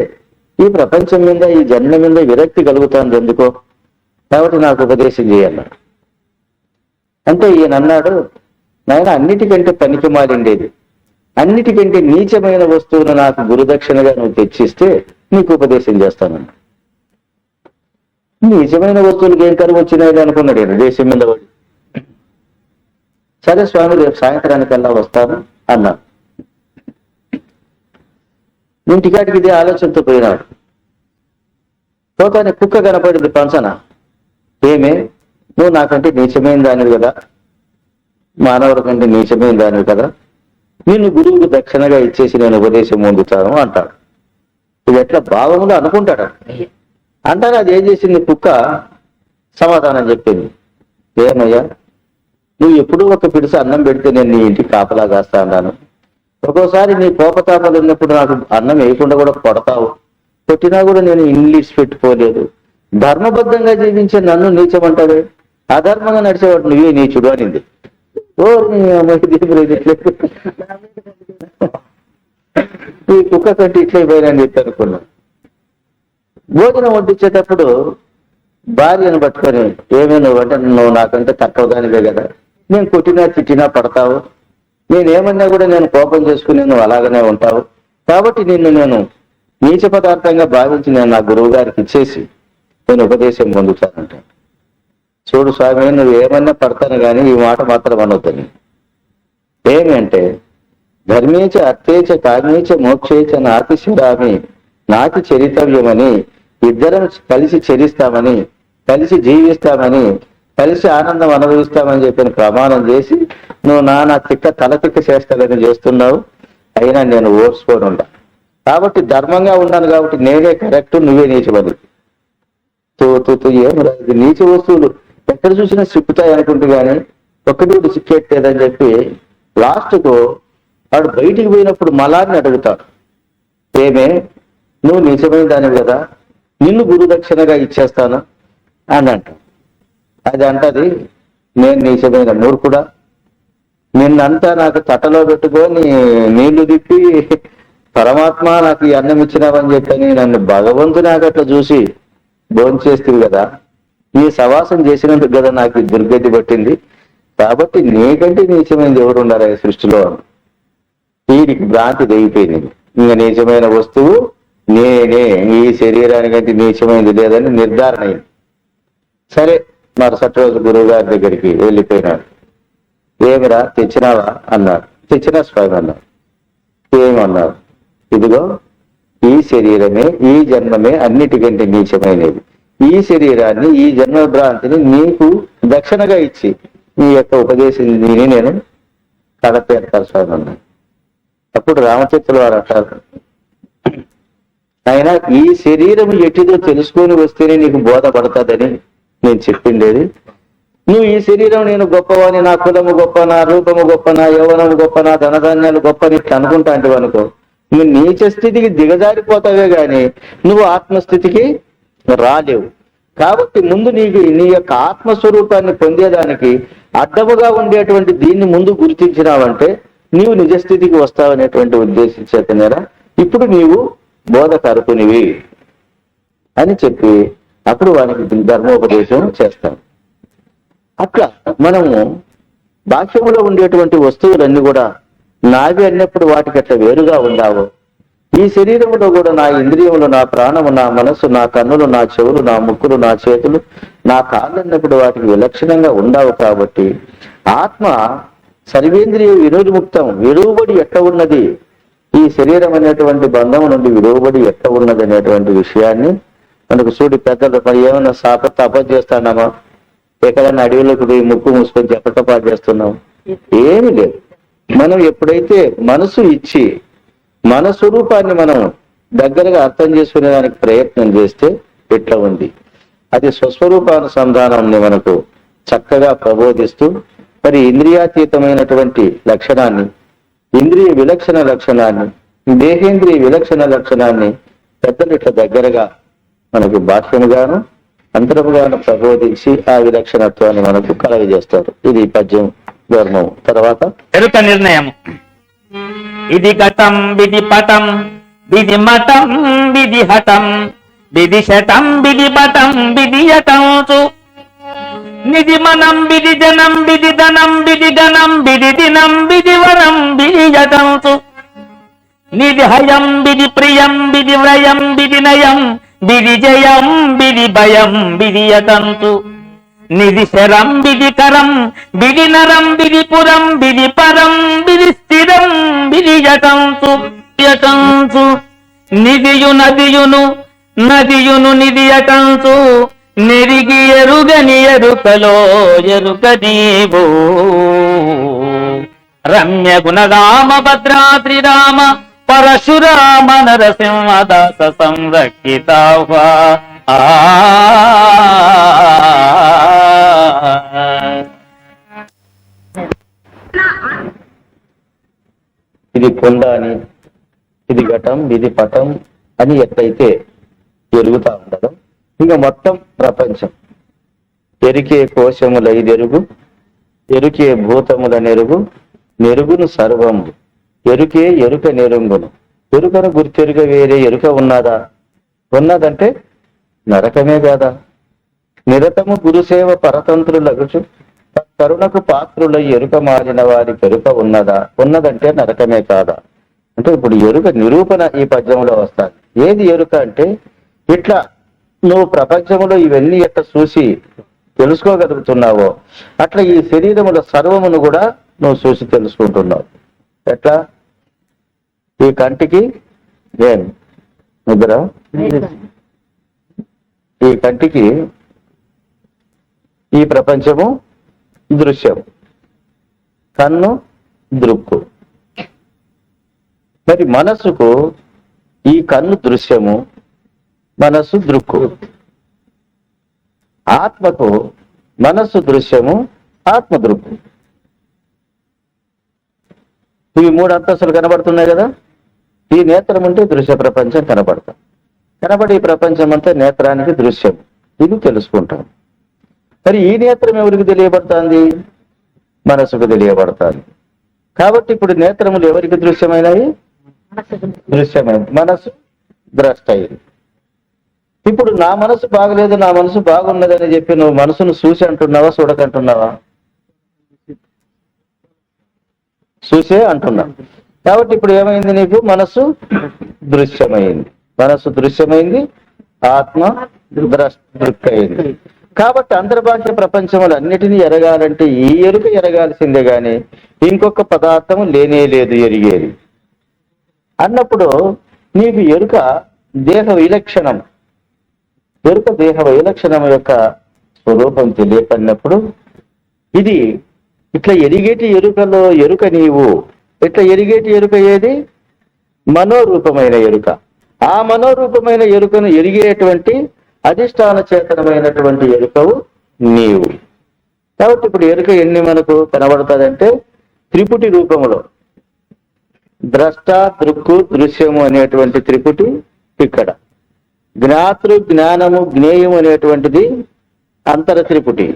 ఈ ప్రపంచం మీద ఈ జన్మ మీద విరక్తి కలుగుతాను ఎందుకో, కాబట్టి నాకు ఉపదేశం చేయాలన్నాడు. అంటే ఈయన అన్నాడు, నాయన అన్నిటికంటే పనికి మారిండేది, అన్నిటికంటే నీచమైన వస్తువును నాకు గురుదక్షిణగా నువ్వు తెచ్చిస్తే నీకు ఉపదేశం చేస్తానన్నా. నీచమైన వస్తువులకి ఏం కరువు వచ్చినాయి అనుకున్నాడు ఈయన దేశం మీద వాడు. సరే స్వామి రేపు సాయంత్రానికల్లా వస్తాను అన్నా. ఇంటికాటికి ఇదే ఆలోచనతో పోయినాడు. పోతానే కుక్క కనపడింది పంచన. ఏమే, నువ్వు నాకంటే నీచమైన దానివి కదా, మానవుల కంటే నీచమైన దానివి కదా, నిన్ను గురువుకు దక్షిణగా ఇచ్చేసి నేను ఉపదేశం పొందుతాను అంటాడు. ఇది ఎట్లా భావంలో అనుకుంటాడు. అంటారు అది ఏం చేసింది కుక్క సమాధానం చెప్పింది, ఏమయ్యా నువ్వు ఎప్పుడూ ఒక పిడిసి అన్నం పెడితే నేను నీ ఇంటికి కాపలా కాస్తా అన్నాను. ఒక్కోసారి నీ కోపతాపాలు ఉన్నప్పుడు నాకు అన్నం వేయకుండా కూడా కొడతావు, కొట్టినా కూడా నేను ఇంగ్లీష్ పెట్టుకోలేదు. ధర్మబద్ధంగా జీవించే నన్ను నీచమంటాడు, అధర్మంగా నడిచేవాడు నువ్వే నీచుడు అనింది. ఓ ఈ కుక్క కంటే ఇట్లయిపోయినని చెప్పి అనుకున్నా. భోజనం వడ్డించేటప్పుడు భార్యను పట్టుకొని, ఏమే నువ్వంటే నువ్వు నాకంటే తక్కువ దానివే కదా, నేను కొట్టినా తిట్టినా పడతావు, నేనేమన్నా కూడా నేను కోపం చేసుకుని నువ్వు అలాగనే ఉంటావు, కాబట్టి నిన్ను నేను నీచ పదార్థంగా భావించి నేను నా గురువు గారికి ఇచ్చేసి నేను ఉపదేశం పొందుతానంట. చూడు స్వామి, నువ్వు ఏమన్నా పడతాను కానీ ఈ మాట మాత్రం అనొద్దని. ఏమి అంటే, ధర్మేచ అర్థేచ కామేచ మోక్షేచ నాతి శిరామి నాతి చరితవ్యమని, ఇద్దరం కలిసి చరిస్తామని, కలిసి జీవిస్తామని, కలిసి ఆనందం అనుభవిస్తామని చెప్పిన ప్రమాణం చేసి నువ్వు నా తిక్క తల తిక్క చేస్తాలని చేస్తున్నావు. అయినా నేను ఓర్చుకొని ఉంటా, కాబట్టి ధర్మంగా ఉన్నాను కాబట్టి నేనే కరెక్ట్, నువ్వే నీచమని. ఏమి రాదు, నీచ వస్తువులు ఎక్కడ చూసినా సిక్కుతాయి అనుకుంటూ కానీ ఒక్కటి సిక్కెట్టేదని చెప్పి లాస్ట్కు వాడు బయటికి పోయినప్పుడు మలాన్ని అడుగుతాడు, ఏమే నువ్వు నీచమైన దానివి కదా, నిన్ను గురుదక్షిణగా ఇచ్చేస్తాను అని అంట. అది అంటది, నేను నీచమైన మూర్ఖుడా, నిన్నంతా నాకు తట్టలో పెట్టుకొని నీళ్లు తిప్పి పరమాత్మ నాకు ఈ అన్నం ఇచ్చినావని చెప్పని నన్ను భగవంతుని నాకు అట్లా చూసి భోంచేస్తుంది కదా, ఈ సవాసం చేసినందుకు కదా నాకు ఈ దుర్గతి పట్టింది, కాబట్టి నీకంటే నీచమైనది ఎవరు ఉండాలి ఈ సృష్టిలో. వీడికి భ్రాంతి దిగిపోయింది. ఇంకా నీచమైన వస్తువు నేనే, ఈ శరీరానికంటే నీచమైనది లేదని నిర్ధారణ అయింది. సరే మరుసటి రోజు గురువు గారి దగ్గరికి వెళ్ళిపోయినాడు. ఏమిరా తెచ్చినావా అన్నాడు. తెచ్చినా స్వామి అన్నాడు. ఏమన్నారు? ఇదిగో ఈ శరీరమే, ఈ జన్మమే అన్నిటికంటే నీచమైనది. ఈ శరీరాన్ని, ఈ జన్మ భ్రాంతిని నీకు దక్షిణగా ఇచ్చి నీ యొక్క ఉపదేశం దీని నేను కడపేస్తాను స్వామి అన్నాడు. అప్పుడు రామచంద్రులు వారు అంటారు, ఆయన ఈ శరీరం ఎట్టిదో తెలుసుకొని వస్తేనే నీకు బోధపడతాదని నేను చెప్పిండేది. నువ్వు ఈ శరీరం నేను గొప్పవాని, నా కులము గొప్ప, నా రూపము గొప్ప, నా యౌవనము గొప్ప, నా ధనధాన్యాలు గొప్ప అని అనుకుంటా అంటే అనుకో, నువ్వు నీచ స్థితికి దిగజారిపోతావే గాని నువ్వు ఆత్మస్థితికి రాలేవు. కాబట్టి ముందు నీకు నీ యొక్క ఆత్మస్వరూపాన్ని పొందేదానికి అడ్డముగా ఉండేటువంటి దీన్ని ముందు గుర్తించినావంటే నీవు నిజస్థితికి వస్తావనేటువంటి ఉద్దేశం చేతనేరా ఇప్పుడు నీవు బోధకరుకునివి అని చెప్పి అప్పుడు వానికి ధర్మోపదేశం చేస్తాం. అట్లా మనము బాహ్యములో ఉండేటువంటి వస్తువులన్నీ కూడా నావి అన్నప్పుడు వాటికి అట్లా వేరుగా ఉండావు. ఈ శరీరంలో కూడా నా ఇంద్రియములు, నా ప్రాణము, నా మనస్సు, నా కన్నులు, నా చెవులు, నా ముక్కులు, నా చేతులు, నా కాళ్ళు అన్నప్పుడు వాటికి విలక్షణంగా ఉండావు. కాబట్టి ఆత్మ సర్వేంద్రియ వినోద్ముక్తం, విడువబడి ఎట్ట ఉన్నది, ఈ శరీరం అనేటువంటి బంధం నుండి విడువబడి ఎట్ట ఉన్నది అనేటువంటి విషయాన్ని మనకు చూడి పెద్దలు మరి ఏమన్నా తపస్సు చేస్తాన్నామా, ఎక్కడన్నా అడవిలోకి పోయి ముక్కు మూసుకొని చెప్పటపాటు చేస్తున్నాం, ఏమి లేదు. మనం ఎప్పుడైతే మనసు ఇచ్చి మన స్వరూపాన్ని మనం దగ్గరగా అర్థం చేసుకునేదానికి ప్రయత్నం చేస్తే ఎట్లా ఉంది, అది స్వస్వరూపానుసంధానాన్ని మనకు చక్కగా ప్రబోధిస్తూ మరి ఇంద్రియాతీతమైనటువంటి లక్షణాన్ని, ఇంద్రియ విలక్షణ లక్షణాన్ని, దేహేంద్రియ విలక్షణ లక్షణాన్ని పెద్దలు ఇట్లా దగ్గరగా మనకు బాహ్యముగాను అంతరముగాను ప్రబోధించి ఆ విలక్షణత్వాన్ని మనకు కలగజేస్తారు. ఇది పద్యం ధర్మం. తర్వాత ఎరుక నిర్ణయం. ఇది గతం విధి పటం విధి మఠం విధి హఠం విధి శటం విధి పటం విధియటంచు నిధి మనం విధి జనం విధి ధనం విధి గణం విధి దినం విధి వరం విధియటంచు నిధి హయం విధి ప్రియం విధి వ్రయం విధి నయం విధి జయం విధి భయం విధియటంచు నిధి శరం విధి కరం విధి నరం విధి పురం విధి పరం విధి స్థిరం విధియటంచు యటంచు నిధియు నదియును నదియును నిధియటంచు నెరిగి ఎరుగని ఎరుకలో ఎరుక నీవు రమ్య గుణరామ భద్రాద్రి రామ పరశురామ నరసింహదాస సంరక్షితాహ ఇది కొండ అని, ఇది ఘటం, ఇది పటం అని ఎట్లయితే ఎరుగుతా ఉండదు, ఇంకా మొత్తం ప్రపంచం ఎరికే కోశముల ఇదెరుగు, ఎరుకే భూతముల నెరుగు, నెరుగును సర్వము ఎరుకే ఎరుక నెరుంగును. ఎరుకను గుర్తెరుక వేరే ఎరుక ఉన్నదా? ఉన్నదంటే నరకమే కాదా? నిరతము గురుసేవ పరతంత్రులగుచు కరుణకు పాత్రుల ఎరుక మారిన వారికి ఎరుక ఉన్నదా? ఉన్నదంటే నరకమే కాదా? అంటే ఇప్పుడు ఎరుక నిరూపణ ఈ పద్యంలో వస్తాది. ఏది ఎరుక అంటే, ఇట్లా నువ్వు ప్రపంచంలో ఇవన్నీ ఎట్లా చూసి తెలుసుకోగలుగుతున్నావో అట్లా ఈ శరీరముల సర్వమును కూడా నువ్వు చూసి తెలుసుకుంటున్నావు. ఎట్లా? ఈ కంటికి ఏం నిద్ర, ఈ కంటికి ఈ ప్రపంచము దృశ్యం, కన్ను దృక్కు. మరి మనస్సుకు ఈ కన్ను దృశ్యము, మనస్సు దృక్కు. ఆత్మకు మనస్సు దృశ్యము, ఆత్మ దృక్కు. ఇవి 3 అంతస్తులు కనబడుతున్నాయి కదా. ఈ నేత్రం ఉంటే దృశ్య ప్రపంచం కనబడతాం. కనబడి ఈ ప్రపంచం అంతా నేత్రానికి దృశ్యం, ఇది తెలుసుకుంటాం. మరి ఈ నేత్రం ఎవరికి తెలియబడుతుంది? మనసుకు తెలియబడుతుంది. కాబట్టి ఇప్పుడు నేత్రములు ఎవరికి దృశ్యమైనవి? దృశ్యమైనది. మనసు ద్రష్ట అయింది. ఇప్పుడు నా మనసు బాగలేదు, నా మనసు బాగున్నదని చెప్పి నువ్వు మనసును చూసి అంటున్నావా, చూడకంటున్నావా? చూసే అంటున్నా. కాబట్టి ఇప్పుడు ఏమైంది? నీకు మనసు దృశ్యమైంది. మనసు దృశ్యమైంది, ఆత్మ దృక్కయింది. కాబట్టి అంతర్బాహ్య ప్రపంచములు అన్నిటినీ ఎరగాలంటే ఈ ఎరుక ఎరగాల్సిందే గాని ఇంకొక పదార్థము లేనే లేదు ఎరిగేది అన్నప్పుడు నీకు ఎరుక దేహ విలక్షణం, ఎరుక దేహ విలక్షణం యొక్క స్వరూపం తెలియపడినప్పుడు ఇది ఇట్లా ఎరిగేటి ఎరుకలో ఎరుక నీవు. ఇట్లా ఎరిగేటి ఎరుక ఏది? మనోరూపమైన ఎరుక. ఆ మనోరూపమైన ఎరుకను ఎరిగేటువంటి అధిష్టాన చేతనమైనటువంటి ఎరుకవు నీవు. కాబట్టి ఇప్పుడు ఎరుక ఎన్ని మనకు కనబడుతుందంటే త్రిపుటి రూపములో ద్రష్ట, దృక్కు, దృశ్యము అనేటువంటి త్రిపుటి ఇక్కడ. జ్ఞాతృ, జ్ఞానము, జ్ఞేయము అనేటువంటిది అంతర త్రిపుటి.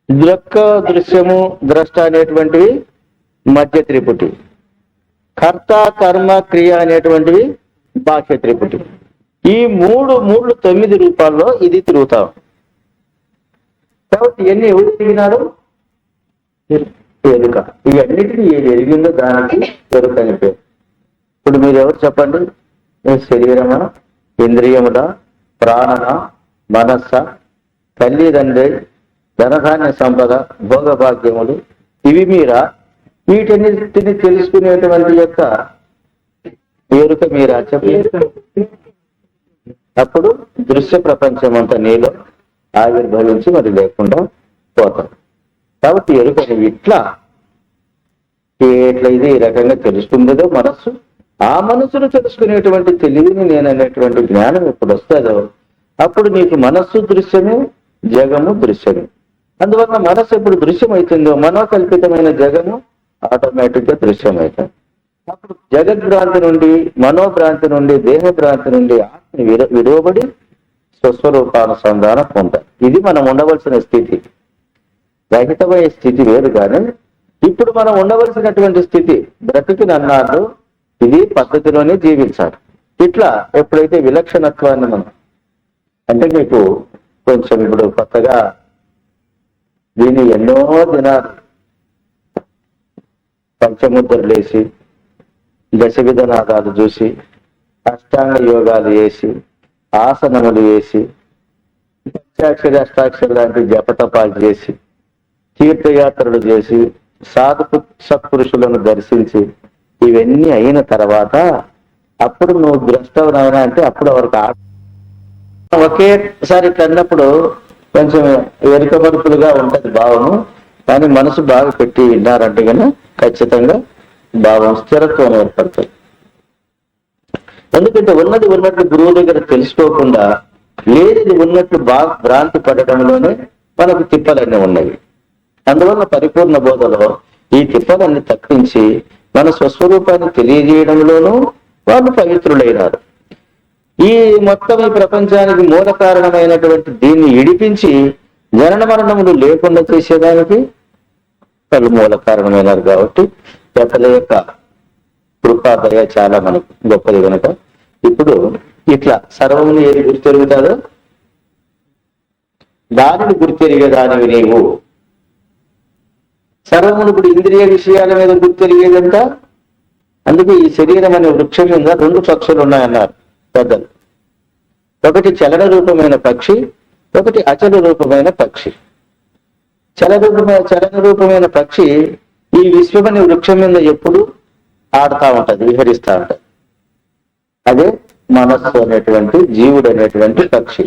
దృక్క, దృశ్యము, ద్రష్ట అనేటువంటివి మధ్య త్రిపుటి. కర్త, కర్మ, క్రియ అనేటువంటివి బాహ్య త్రిపుటి. ఈ మూడు 9 రూపాల్లో ఇది తిరుగుతాం. కాబట్టి ఎన్ని ఎవరు తిరిగినాడు? ఎరుక. ఇవన్నిటిని ఏది ఎరిగిందో దానికి ఎరుక అని పేరు. ఇప్పుడు మీరు ఎవరు చెప్పండి? శరీరమా, ఇంద్రియముల, ప్రాణన, మనస్స, తల్లిదండ్రి, ధనధాన్య సంపద, భోగభాగ్యములు, ఇవి మీరా? వీటన్నిటిని తెలుసుకునేటువంటి యొక్క ఎరుక మీరా? చెప్పలేదు. అప్పుడు దృశ్య ప్రపంచం అంతా నీలో ఆవిర్భవించి మరి లేకుండా పోతాం. కాబట్టి ఎరుకని ఇట్లా ఇది ఈ రకంగా తెలుసుకుందో మనస్సు, ఆ మనస్సును తెలుసుకునేటువంటి తెలివిని నేననేటువంటి జ్ఞానం ఎప్పుడు వస్తుందో అప్పుడు నీకు మనస్సు దృశ్యమే, జగము దృశ్యమే. అందువల్ల మనస్సు ఎప్పుడు దృశ్యమవుతుందో మనోకల్పితమైన జగము ఆటోమేటిక్ గా దృశ్యమవుతుంది. అప్పుడు జగద్భ్రాంతి నుండి, మనోభ్రాంతి నుండి, దేహభ్రాంతి నుండి ఆత్మ విడవబడి స్వస్వరూపానుసంధానం పొందాలి. ఇది మనం ఉండవలసిన స్థితి. రహితమయ్యే స్థితి వేరు. కానీ ఇప్పుడు మనం ఉండవలసినటువంటి స్థితి బ్రతికినన్నాళ్ళు ఇది పద్ధతిలోనే జీవించాలి. ఇట్లా ఎప్పుడైతే విలక్షణత్వాన్ని మనం అంటే మీకు కొంచెం ఇప్పుడు కొత్తగా దీన్ని ఎన్నో దినాలు పంచముద్రలేసి దశ విధానాలు చూసి అష్టాంగ యోగాలు వేసి ఆసనములు వేసి పంచాక్షరి అష్టాక్షరి లాంటి జపతపాలు చేసి తీర్థయాత్రలు చేసి సత్పురుషులను దర్శించి ఇవన్నీ అయిన తర్వాత అప్పుడు నువ్వు ద్రష్టవునైనా అంటే అప్పుడు ఎవరికి ఒకేసారి ఇట్లా అన్నప్పుడు కొంచెం వెనుకబడుపులుగా ఉంటది భావము. కానీ మనసు బాగా పెట్టి విన్నారంటే కనుక ఖచ్చితంగా భావం స్థిరత్వం ఏర్పడుతుంది. ఎందుకంటే ఉన్నది ఉన్నట్లు గురువు దగ్గర తెలుసుకోకుండా లేనిది ఉన్నట్లు బాగా భ్రాంతి పడటంలోనే మనకు తిప్పలన్నీ ఉన్నవి. అందువల్ల పరిపూర్ణ బోధలో ఈ తిప్పలన్నీ తప్పించి మన స్వస్వరూపాన్ని తెలియజేయడంలోనూ వాళ్ళు పవిత్రులైనారు. ఈ మొత్తం ఈ ప్రపంచానికి మూల కారణమైనటువంటి దీన్ని ఇడిపించి జనన మరణములు లేకుండా చేసేదానికి వాళ్ళు మూల కారణమైనారు. కాబట్టి పెద్దల యొక్క కృపాదయ చాలా మనకు గొప్పది కనుక ఇప్పుడు ఇట్లా సర్వమును ఏది గుర్తెరుగుతారో దానిని గుర్తెరిగేదానివి నీవు. సర్వమును ఇప్పుడు ఇంద్రియ విషయాల మీద గుర్తెరిగేదంట. అందుకే ఈ శరీరం అనే వృక్షం మీద 2 పక్షులు ఉన్నాయన్నారు పెద్దలు. ఒకటి చలన రూపమైన పక్షి, ఒకటి అచల రూపమైన పక్షి. చలన రూపమైన పక్షి ఈ విశ్వమనే వృక్షం మీద ఎప్పుడు ఆడుతూ ఉంటది, విహరిస్తూ ఉంటది. అదే మనస్సు అనేటువంటి జీవుడు అనేటువంటి పక్షి.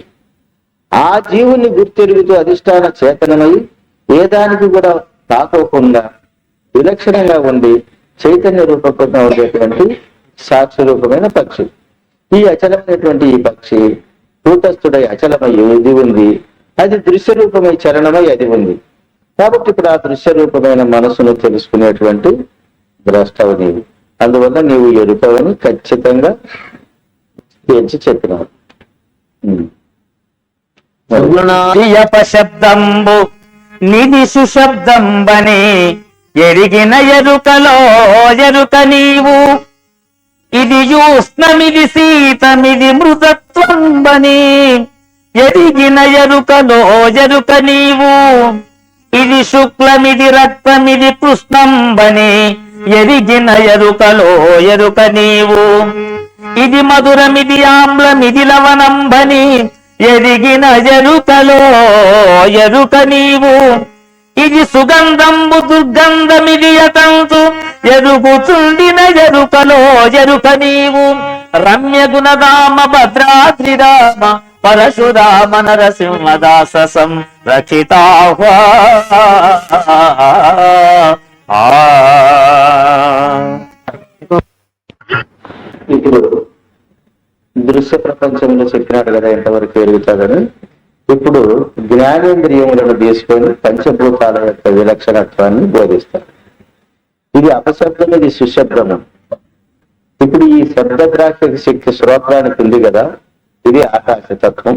ఆ జీవుని గుర్తెరుగుతూ అధిష్టాన చేతనమై ఏ దానికి కూడా తాకోకుండా విలక్షణంగా ఉండి చైతన్య రూపంగా ఉండేటువంటి సాక్షి రూపమైన పక్షి. ఈ అచలమైనటువంటి ఈ పక్షి కూటస్థుడై అచలమై ఇది ఉంది, అది దృశ్య రూపమై చలనమై అది ఉంది. కాబట్టి ఇప్పుడు ఆ దృశ్య రూపమైన మనసును తెలుసుకునేటువంటి ద్రష్టవు నీవు. అందువల్ల నీవు ఎరుకవని ఖచ్చితంగా తేల్చి చెప్పినావు. శబ్దంబు నిధి సుశబ్దంబని ఎరిగిన ఎరుకలో ఎరుక నీవు. ఇది ఉష్ణమిది శీతమిది మృతత్వంబని ఎరిగిన ఎరుకలో ఎరుక నీవు. ఇది శుక్లమిది రక్తమిది కృష్ణంబని ఎరిగిన ఎరుకలో ఎరుక నీవు. ఇది మధురమిది ఆమ్లమిది లవణంబని ఎరిగిన ఎరుకలో ఎరుక నీవు. ఇది సుగంధంబు దుర్గంధమిది అతంతు ఎరుగుచుండిన ఎరుకలో ఎరుక నీవు. రమ్య గుణరామ భద్రాద్రి రామ పరశురామ నరసింహదాస సంరక్షితాహ్వా. ఇప్పుడు దృశ్య ప్రపంచంలో చెప్పినాడు కదా ఎంతవరకు ఎరుగుతుందని. ఇప్పుడు జ్ఞానేంద్రియములను తీసుకొని పంచభూతాల యొక్క విలక్షణత్వాన్ని బోధిస్తారు. ఇది అపశబ్దం, ఇది సుశబ్దము. ఇప్పుడు ఈ శబ్దగ్రాహ్య శక్తి శ్రోత్రానికి ఉంది కదా, ఇది ఆకాశతత్వం.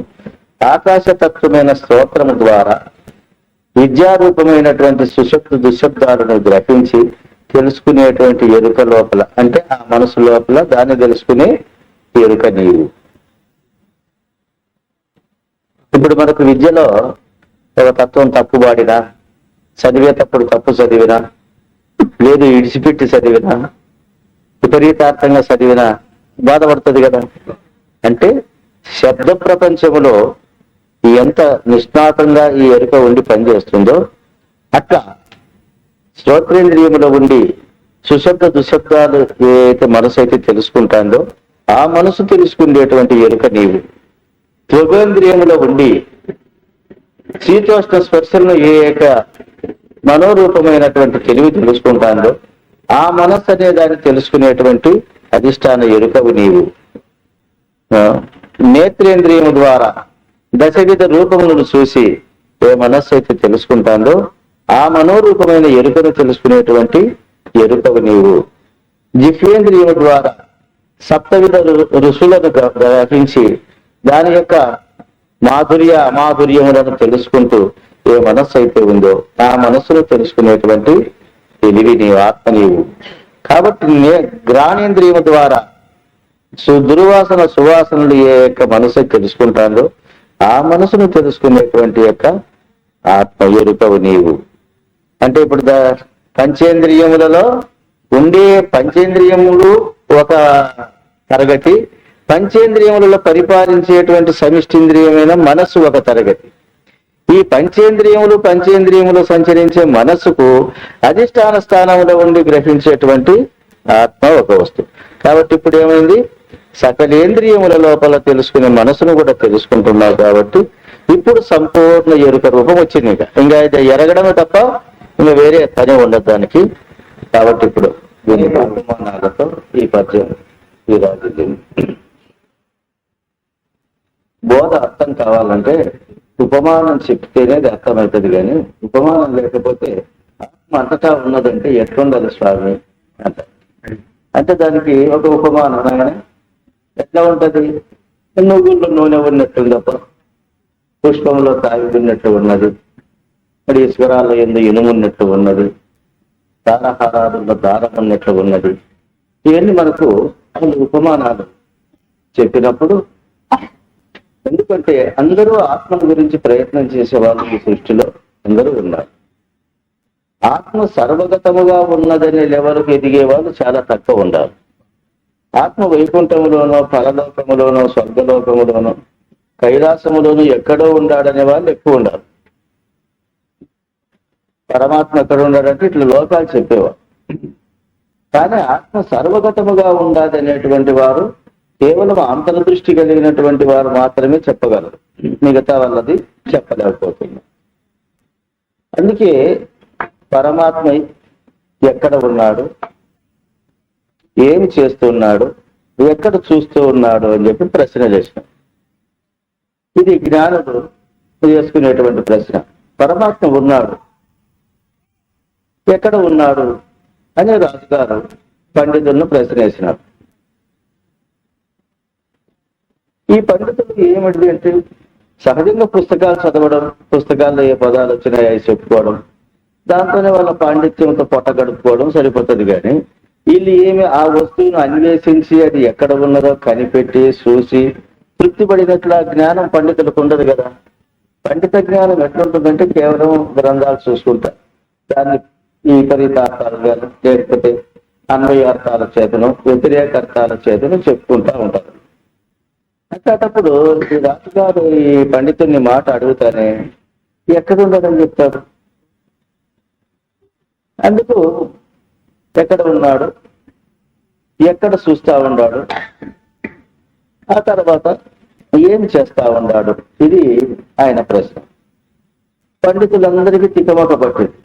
ఆకాశతత్వమైన స్తోత్రము ద్వారా విద్యారూపమైనటువంటి సుశబ్ద దుశబ్దాలను గ్రహించి తెలుసుకునేటువంటి ఎరుక లోపల అంటే ఆ మనసు లోపల దాన్ని తెలుసుకునే ఎరుక నీవు. ఇప్పుడు మనకు విద్యలో ఒక తత్వం తప్పుబాడినా, చదివేటప్పుడు తప్పు చదివినా, లేదు ఇడిచిపెట్టి చదివినా, విపరీతార్థంగా చదివినా బాధపడుతుంది కదా. అంటే శబ్ద ప్రపంచములో ఎంత నిష్ణాతంగా ఈ ఎరుక ఉండి పనిచేస్తుందో అట్లా శ్రోత్రేంద్రియములో ఉండి సుశబ్ద దుశబ్దాలు ఏదైతే మనసు అయితే తెలుసుకుంటాందో ఆ మనసు తెలుసుకునేటువంటి ఎరుక నీవు. త్వగేంద్రియములో ఉండి శీతోష్ణ స్పర్శలను ఏ యొక్క మనోరూపమైనటువంటి తెలివి తెలుసుకుంటాందో ఆ మనస్సు అనే దాన్ని తెలుసుకునేటువంటి అధిష్టాన ఎరుకవు నీవు. నేత్రేంద్రియము ద్వారా దశవిధ రూపములను చూసి ఏ మనస్సు అయితే తెలుసుకుంటాందో ఆ మనోరూపమైన ఎరుకను తెలుసుకునేటువంటి ఎరుకవు నీవు. జిహ్వేంద్రియము ద్వారా సప్తవిధ ఋషులను గ్రహించి దాని యొక్క మాధుర్య అమాధుర్యములను తెలుసుకుంటూ ఏ మనస్సు అయితే ఉందో ఆ మనస్సును తెలుసుకునేటువంటి తెలివి నీవు, ఆత్మ నీవు. కాబట్టి ఘ్రాణేంద్రియము ద్వారా దుర్వాసన సువాసనలు ఏ యొక్క మనసు తెలుసుకుంటారో ఆ మనసును తెలుసుకునేటువంటి యొక్క ఆత్మ ఎరుకవు నీవు. అంటే ఇప్పుడు పంచేంద్రియములలో ఉండే పంచేంద్రియములు ఒక తరగతి, పంచేంద్రియములలో పరిపాలించేటువంటి సమిష్టింద్రియమైన మనస్సు ఒక తరగతి. ఈ పంచేంద్రియములు సంచరించే మనస్సుకు అధిష్టాన స్థానంలో ఉండి గ్రహించేటువంటి ఆత్మ ఒక వస్తువు. కాబట్టి ఇప్పుడు ఏమైంది, సకలేంద్రియముల లోపల తెలుసుకునే మనసును కూడా తెలుసుకుంటున్నావు. కాబట్టి ఇప్పుడు సంపూర్ణ ఎరుక రూపం వచ్చింది. ఇంకా ఇది ఎరగడమే తప్ప ఇంకా వేరే పని ఉండదు దానికి. కాబట్టి ఇప్పుడు దీని ఉపమానాలతో ఈ పద్యం ఈ రాజు బోధ అర్థం కావాలంటే ఉపమానం చెప్తేనే అది అర్థమవుతుంది. కానీ ఉపమానం లేకపోతే ఆత్మ అంతటా ఉన్నదంటే ఎట్లుండదు స్వామి అంట. అంటే దానికి ఒక ఉపమానం అనగానే ఎట్లా ఉంటది, నువ్వుల్లో నూనె ఉన్నట్టుంది తప్ప పుష్పంలో తావి ఉన్నట్టు ఉన్నది, మరి ఈశ్వరాల్లో ఎందు ఇనుము ఉన్నట్టు ఉన్నది, దారహారాలలో దారం ఉన్నట్లు ఉన్నది. ఇవన్నీ మనకు ఉపమానాలు చెప్పినప్పుడు, ఎందుకంటే అందరూ ఆత్మ గురించి ప్రయత్నం చేసేవాళ్ళు ఈ సృష్టిలో అందరూ ఉన్నారు. ఆత్మ సర్వగతముగా ఉన్నదనే లెవెల్కి ఎదిగే వాళ్ళు చాలా తక్కువ ఉండాలి. ఆత్మ వైకుంఠములోనో పరలోకములోనో స్వర్గలోకములోనో కైలాసములోనూ ఎక్కడో ఉన్నాడనే వాళ్ళు ఎక్కువ ఉండాలి. పరమాత్మ ఎక్కడ ఉన్నాడంటే ఇట్లా లోకాలు చెప్పేవారు. కానీ ఆత్మ సర్వగతముగా ఉండాలనేటువంటి వారు కేవలం అంతర్దృష్టి కలిగినటువంటి వారు మాత్రమే చెప్పగలరు, మిగతా వాళ్ళది చెప్పలేకపోతున్నారు. అందుకే పరమాత్మ ఎక్కడ ఉన్నాడు, ఏమి చేస్తున్నాడు, ఎక్కడ చూస్తూ ఉన్నాడు అని చెప్పి ప్రశ్న చేసిన. ఇది జ్ఞానుడు చేసుకునేటువంటి ప్రశ్న. పరమాత్మ ఉన్నాడు, ఎక్కడ ఉన్నాడు అని రాజుగారు పండితులను ప్రశ్న వేసినారు. ఈ పండితులు ఏమిటి అంటే సహజంగా పుస్తకాలు చదవడం, పుస్తకాల్లో ఏ పదాలు వచ్చినాయో అవి చెప్పుకోవడం, దాంతోనే వాళ్ళ పాండిత్యంతో పొట్ట గడుపుకోవడం సరిపోతుంది. కానీ వీళ్ళు ఏమి ఆ వస్తువును అన్వేషించి అది ఎక్కడ ఉన్నదో కనిపెట్టి చూసి తృప్తి పడినట్లు ఆ జ్ఞానం పండితులకు ఉండదు కదా. పండిత జ్ఞానం ఎట్లుంటుందంటే కేవలం గ్రంథాలు చూసుకుంటారు, దాన్ని ఈ విపరీతార్థాలు కానీ లేకపోతే అన్వయార్థాల చేతను వ్యతిరేక అర్థాల చేతను చెప్పుకుంటా ఉంటారు. అట్లాంటప్పుడు ఈ రాజుగారు ఈ పండితుని మాట అడుగుతానే ఎక్కడ ఉండదని చెప్తాడు. అందుకు ఎక్కడ ఉన్నాడు, ఎక్కడ చూస్తా ఉన్నాడు, ఆ తర్వాత ఏం చేస్తా ఉన్నాడు, ఇది ఆయన ప్రశ్న. పండితులందరికీ తికమక పట్టింది.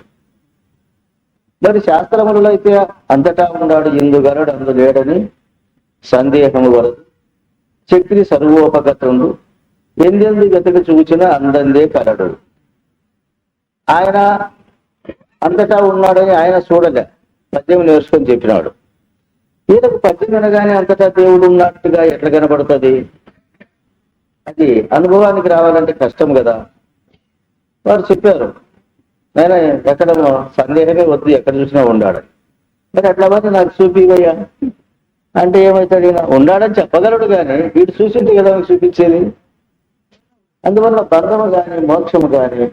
మరి శాస్త్రములలో అయితే అంతటా ఉన్నాడు, ఇందుగలడు అందు లేడని సందేహము వలదు, చక్రి సర్వోపగతుండు, ఎందెందు గతకు చూచిన అందందే కలడు. ఆయన అంతటా ఉన్నాడని ఆయన చూడలే, పద్యం నేర్చుకొని చెప్పినాడు. ఈయనకు పద్యం వినగానే అంతటా దేవుడు ఉన్నట్టుగా ఎట్లా కనబడుతుంది? అది అనుభవానికి రావాలంటే కష్టం కదా. వారు చెప్పారు, నేను ఎక్కడ సందేహమే వద్దు, ఎక్కడ చూసినా ఉన్నాడు. మరి అట్లా పోతే నాకు చూపివయ్యా అంటే ఏమవుతాడు? ఈయన ఉన్నాడని చెప్పగలడు కానీ వీడు చూసింటే కదా చూపించేది. అందువల్ల బంధము కానీ మోక్షము కానీ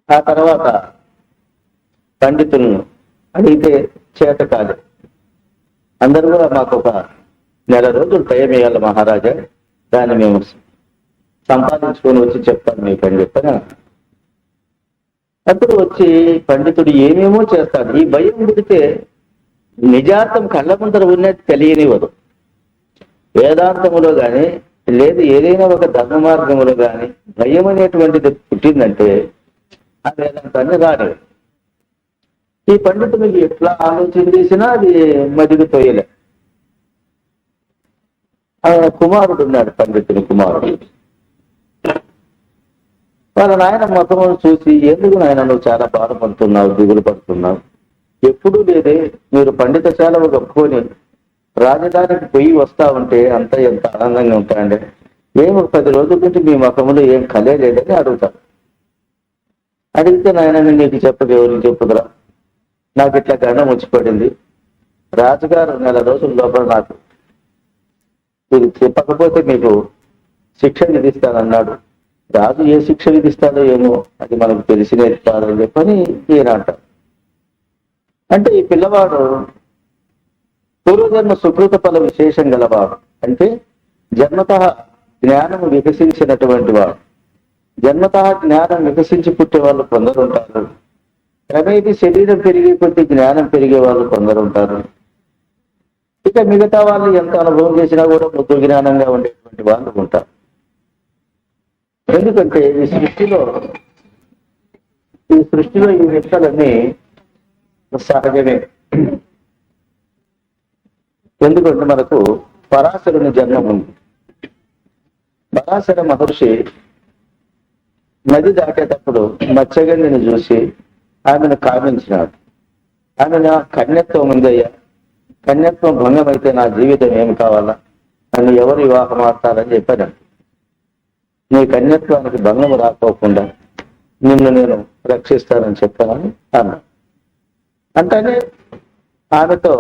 ఆ తర్వాత పండితులను అడిగితే చేత కాదు. అందరూ కూడా మాకు ఒక నెల రోజులు టైం ఇవ్వాలి మహారాజా, దాన్ని మేము సంపాదించుకొని వచ్చి చెప్తాను మీకు అని చెప్పాను. అప్పుడు వచ్చి పండితుడు ఏమేమో చేస్తాడు. ఈ భయం పుడితే నిజార్థం కళ్ళ ముందర ఉన్నట్టు తెలియనివ్వదు. వేదాంతములో కానీ లేదు ఏదైనా ఒక ధర్మ మార్గములో కానీ భయం అనేటువంటిది పుట్టిందంటే ఆ వేదాంతాన్ని రానివ్వదు. ఈ పండితులు ఎట్లా ఆలోచన చేసినా అది మదికి తోయలే. ఆయన కుమారుడు ఉన్నాడు, పండితుని కుమారుడు. వాళ్ళ నాయన మొత్తం చూసి, ఎందుకు నాయన నువ్వు చాలా బాధపడుతున్నావు, దిగులు పడుతున్నావు, ఎప్పుడూ లేదే మీరు పండితశాల కప్పుకొని రాజధానికి పోయి వస్తా ఉంటే అంత ఎంత ఆనందంగా ఉంటాయండి. ఏమో 10 రోజుల నుంచి మీ ముఖంలో ఏం కలే లేదని అడుగుతాడు. అడిగితే నాయన నీకు చెప్పదు, ఎవరికి చెప్పుదురా, నాకు ఇట్లా గండం వచ్చి పడింది, రాజుగారు 4 రోజుల లోపల నాకు మీరు చెప్పకపోతే మీకు శిక్ష విధిస్తానన్నాడు. రాజు ఏ శిక్ష విధిస్తాడో ఏమో అది మనకు తెలిసినది కాదని చెప్పని ఈయన అంటారు. అంటే ఈ పిల్లవాడు పూర్వజన్మ సుకృత ఫల విశేషం గలవాడు, అంటే జన్మతః జ్ఞానం వికసించినటువంటి వాడు. జన్మతః జ్ఞానం వికసించి పుట్టే వాళ్ళు కొందరుంటారు, క్రమేపీ శరీరం పెరిగే కొద్ది జ్ఞానం పెరిగే వాళ్ళు కొందరుంటారు. ఇక మిగతా వాళ్ళు ఎంత అనుభవం చేసినా కూడా ముద్దు జ్ఞానంగా ఉండేటువంటి వాళ్ళు ఉంటారు. ఎందుకంటే ఈ సృష్టిలో ఈ వ్యక్తులన్నీ సహజమే. ఎందుకంటే మనకు పరాశరుని జన్మం ఉంది. పరాశర మహర్షి నది దాటేటప్పుడు మత్స్యగంధిని చూసి ఆమెను కామించినాడు. ఆమె నా కన్యత్వం ఉందయ్యా, కన్యత్వం భంగం అయితే నా జీవితం ఏమి కావాలా, నన్ను ఎవరు వివాహం ఆడతారని చెప్పాను. నీ కన్యత్వానికి భంగం రాకోకుండా నిన్ను నేను రక్షిస్తానని చెప్పానని అన్నాడు. అంటేనే ఆమెతో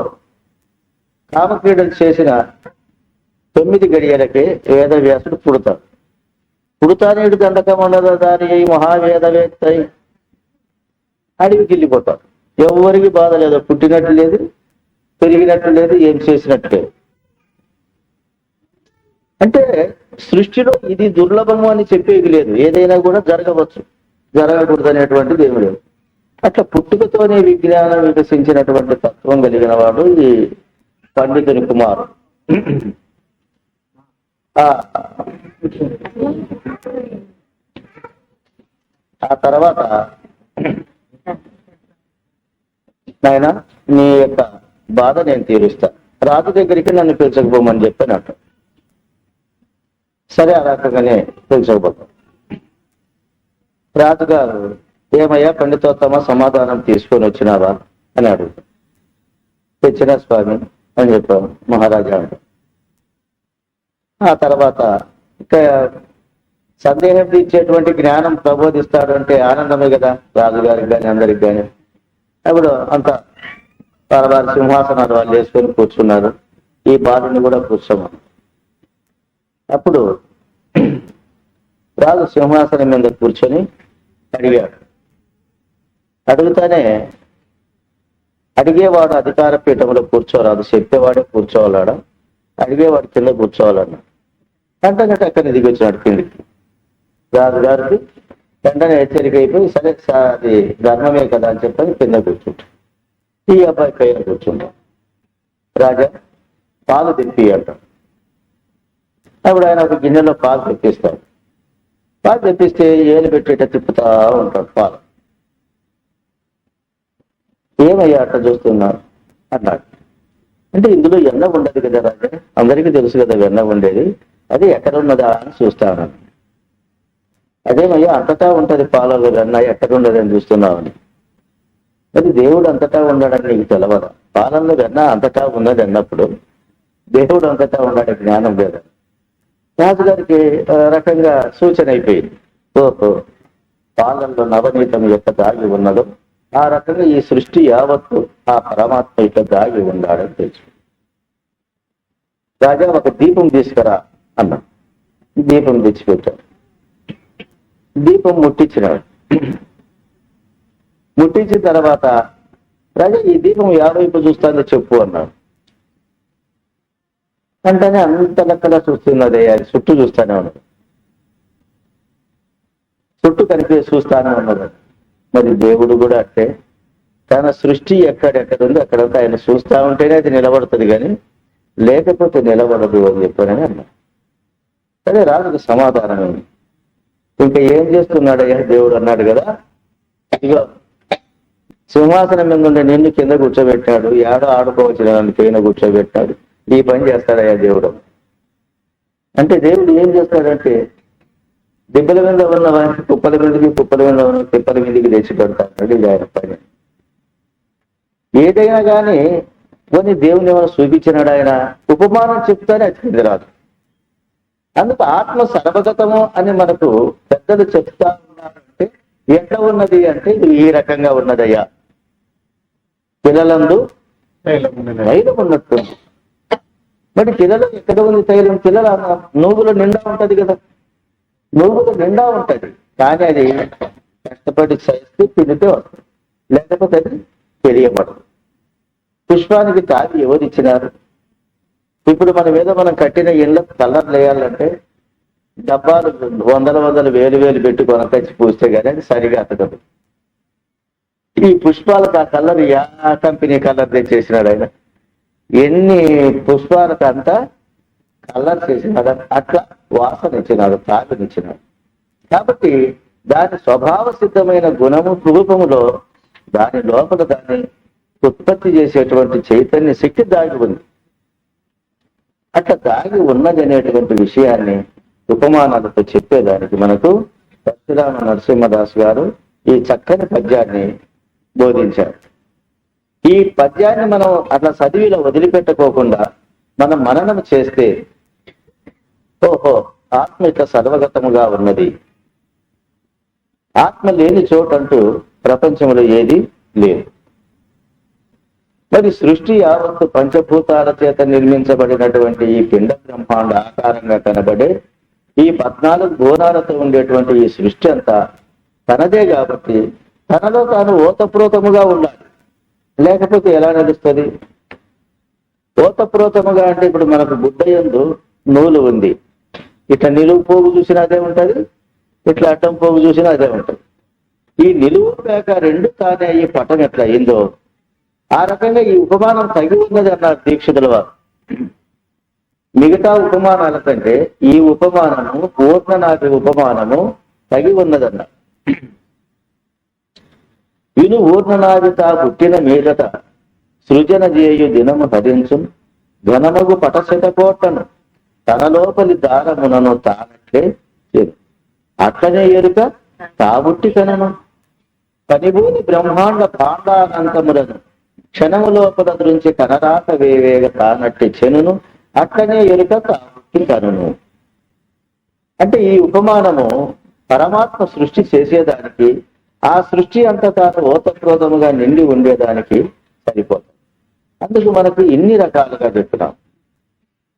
కామక్రీడలు చేసిన 9 గడియలకే వేదవ్యాసుడు పుడతాడు. పుడతానేడు దండకం ఉండదు దాని అయి మహావేదవేత్త అడవికి వెళ్ళిపోతాడు. ఎవరికి బాధ లేదు, పుట్టినట్టు లేదు, పెరిగినట్టు లేదు, ఏం చేసినట్టు లేదు. అంటే సృష్టిలో ఇది దుర్లభము అని చెప్పేది లేదు, ఏదైనా కూడా జరగవచ్చు, జరగకూడదు అనేటువంటిది ఏమి లేదు. అట్లా పుట్టుకతోనే విజ్ఞానం వికసించినటువంటి తత్వం కలిగిన వాడు ఈ పండితుని కుమారుడు. ఆ తర్వాత నాయన నీ యొక్క బాధ నేను తీరుస్తా, రాజు దగ్గరికి నన్ను పిలిచకపోమని చెప్పానట. సరే ఆ రకంగానే పిలిచకపోతాం. రాజుగారు ఏమయ్యా పండితోత్తమ సమాధానం తీసుకొని వచ్చినావా అని అడుగుతాం. తెచ్చిన స్వామి అని చెప్పాము మహారాజా అంటే. ఆ తర్వాత ఇక సందేహం తీర్చేటువంటి జ్ఞానం ప్రబోధిస్తాడు అంటే ఆనందమే కదా రాజుగారికి కానీ అందరికి కానీ. అప్పుడు అంత వారి సింహాసనాలు వాళ్ళు వేసుకొని కూర్చున్నారు. ఈ బాలుని కూడా కూర్చోమని. అప్పుడు రాజు సింహాసనం మీద కూర్చొని అడిగాడు. అడుగుతానే అడిగేవాడు అధికార పీఠంలో కూర్చోరాదు, చెప్పేవాడే కూర్చోవాలాడ, అడిగేవాడు కింద కూర్చోవాలన్నా. వెంటనే అక్కడిని దిగి వచ్చినాడు కిందికి. రాజుగారికి వెంటనే హెచ్చరిక అయిపోయి సరే అది ధర్మమే కదా అని చెప్పని కింద కూర్చుంటాడు. ఈ అబ్బాయి పైన కూర్చుంటాడు. రాజా పాలు తెప్పి అంటాడు. అప్పుడు ఆయన ఒక గిన్నెలో పాలు తెప్పిస్తాడు. పాలు తెప్పిస్తే ఏలు పెట్టేట తిప్పుతా ఉంటాడు పాలు. ఏమయ్యా అట్లా చూస్తున్నాడు అన్నాడు. అంటే ఇందులో వెన్న ఉండదు కదా రాజా, అందరికీ తెలుసు కదా వెన్న ఉండేది, అది ఎక్కడ ఉన్నదా అని చూస్తాను. అదేమయ్యా అంతటా ఉంటది పాలలో వెన్న, ఎక్కడ ఉండదని చూస్తున్నామని. అది దేవుడు అంతటా ఉండడని నీకు తెలవదా? పాలనలో వెన్న అంతటా ఉన్నది అన్నప్పుడు దేవుడు అంతటా ఉన్నాడు జ్ఞానం లేదా? రాజుగారికి రకంగా సూచన అయిపోయింది. ఓహో, పాలనలో నవనీతం యొక్క దాగి ఉన్నదో ఆ రకంగా ఈ సృష్టి యావత్తు ఆ పరమాత్మ యొక్క దాగి ఉన్నాడని తెలుసు. రాజా ఒక దీపం తీసుకురా అన్నా. దీపం తెచ్చిపెట్టాడు. దీపం ముట్టించినాడు. ముట్టించిన తర్వాత రాజా ఈ దీపం యావైపు చూస్తానో చెప్పు అన్నాడు. అంటేనే అంత లెక్కలా చూస్తున్నదే, అది చుట్టూ చూస్తానే ఉన్నది, చుట్టూ కనిపి చూస్తానే ఉన్నది. మరి దేవుడు కూడా అంటే తన సృష్టి ఎక్కడెక్కడుందో అక్కడంతా ఆయన చూస్తా ఉంటేనే అది నిలబడుతుంది, కానీ లేకపోతే నిలబడదు అని చెప్పానని అన్నాడు. సరే రాజుకు సమాధానం ఉంది. ఇంకా ఏం చేస్తున్నాడయ్యా దేవుడు అన్నాడు కదా, ఇగో సింహాసనం మీద ఉండే నిన్ను కింద కూర్చోబెట్టాడు, ఏడో ఆడుకోవచ్చిన నన్ను పైన కూర్చోబెట్టాడు, ఈ పని చేస్తాడయ్యా దేవుడు అంటే. దేవుడు ఏం చేస్తాడంటే దెబ్బల మీద ఉన్న వారికి కుప్పల మీదకి, కుప్పల మీద ఉన్న తిప్పల మీదకి తెచ్చి పెడతాడు. ఇది ఆయన పని. ఏదైనా కానీ కొన్ని దేవుని ఏమైనా చూపించినాడు ఆయన, ఉపమానం చెప్తానే అది రాదు. అందుకు ఆత్మ సర్వగతము అని మనకు పెద్దలు చెప్తా ఉన్నారంటే ఎట్లా ఉన్నది అంటే ఇది ఈ రకంగా ఉన్నదయ్యా. పిల్లలందు తైలం ఉన్నట్టు. మరి పిల్లలు ఎక్కడ ఉంది తైలం? పిల్లల నువ్వులు నిండా ఉంటది కదా, నువ్వులు నిండా ఉంటది, కానీ అది కష్టపడి చేస్తే పిండితే వస్తుంది, లేకపోతే అది తెలియబడదు. పుష్పానికి తాగి ఎవరిచ్చినారు? ఇప్పుడు మనం కట్టిన ఇళ్ళకు కలర్ వేయాలంటే డబ్బాలు వందల వేలు పెట్టి కొనకొచ్చి పూస్తే కానీ అది సరిగా అతగదు. ఈ పుష్పాలకు ఆ కలర్ యా కంపెనీ కలర్ తెచ్చేసినాడు ఆయన, ఎన్ని పుష్పాలకు అంతా కలర్ చేసినాడు, అట్లా వాసన ఇచ్చినాడు, తాగునిచ్చినాడు. కాబట్టి దాని స్వభావ సిద్ధమైన గుణము రూపములో దాని లోపల దాన్ని ఉత్పత్తి చేసేటువంటి చైతన్య శక్తి దాగి ఉంది. అట్లా దాగి ఉన్నది అనేటువంటి విషయాన్ని ఉపమానాలతో చెప్పేదానికి మనకు పరశురామ నరసింహదాస్ గారు ఈ చక్కని పద్యాన్ని బోధించారు. ఈ పద్యాన్ని మనం అట్లా చదివిలో వదిలిపెట్టుకోకుండా మనం మననం చేస్తే, ఓహో ఆత్మ ఇట్లా సర్వగతముగా ఉన్నది, ఆత్మ లేని చోటంటూ ప్రపంచంలో ఏది లేదు. మరి సృష్టి యావత్తు పంచభూతాల చేత నిర్మించబడినటువంటి ఈ పిండ బ్రహ్మాండ ఆకారంగా కనబడే ఈ 14 గుణాలతో ఉండేటువంటి ఈ సృష్టి అంతా తనదే కాబట్టి తనలో తాను ఓతప్రోతముగా ఉండాలి, లేకపోతే ఎలా నడుస్తుంది? ఓతప్రోతముగా అంటే ఇప్పుడు మనకు గుడ్డయందు నూలు ఉంది, ఇట్లా నిలువు పోగు చూసినా అదే ఉంటది, ఇట్లా అడ్డం పోగు చూసినా అదే ఉంటది. ఈ నిలువు పేక రెండు తానే ఈ పటం ఎట్లా అయిందో ఆ రకంగా ఈ ఉపమానం తగి ఉన్నది అన్నారు దీక్షితుల వారు. మిగతా ఉపమానాల కంటే ఈ ఉపమానము పూర్ణనాభి ఉపమానము తగి ఉన్నదన్నారు. విను ఊర్ణనాభిత పుట్టిన మీదట సృజన చేయు దినము హరించు ఘనమగు పటశతకోటను తన లోపలి దారమునను తానట్లే చేరు. అట్లనే ఎరుక తాబుట్టి కనను పనిభూని బ్రహ్మాండ భాండానంతములను క్షణము లోపల నుంచి కనరాక వేవేగ తానట్టి చెనును అట్లనే ఎరుక తాబుట్టి కనును. అంటే ఈ ఉపమానము పరమాత్మ సృష్టి చేసేదానికి, ఆ సృష్టి అంతా తాను ఓతప్రోతముగా నిండి ఉండేదానికి సరిపోతుంది. అందుకు మనకు ఇన్ని రకాలుగా చెప్పినాం.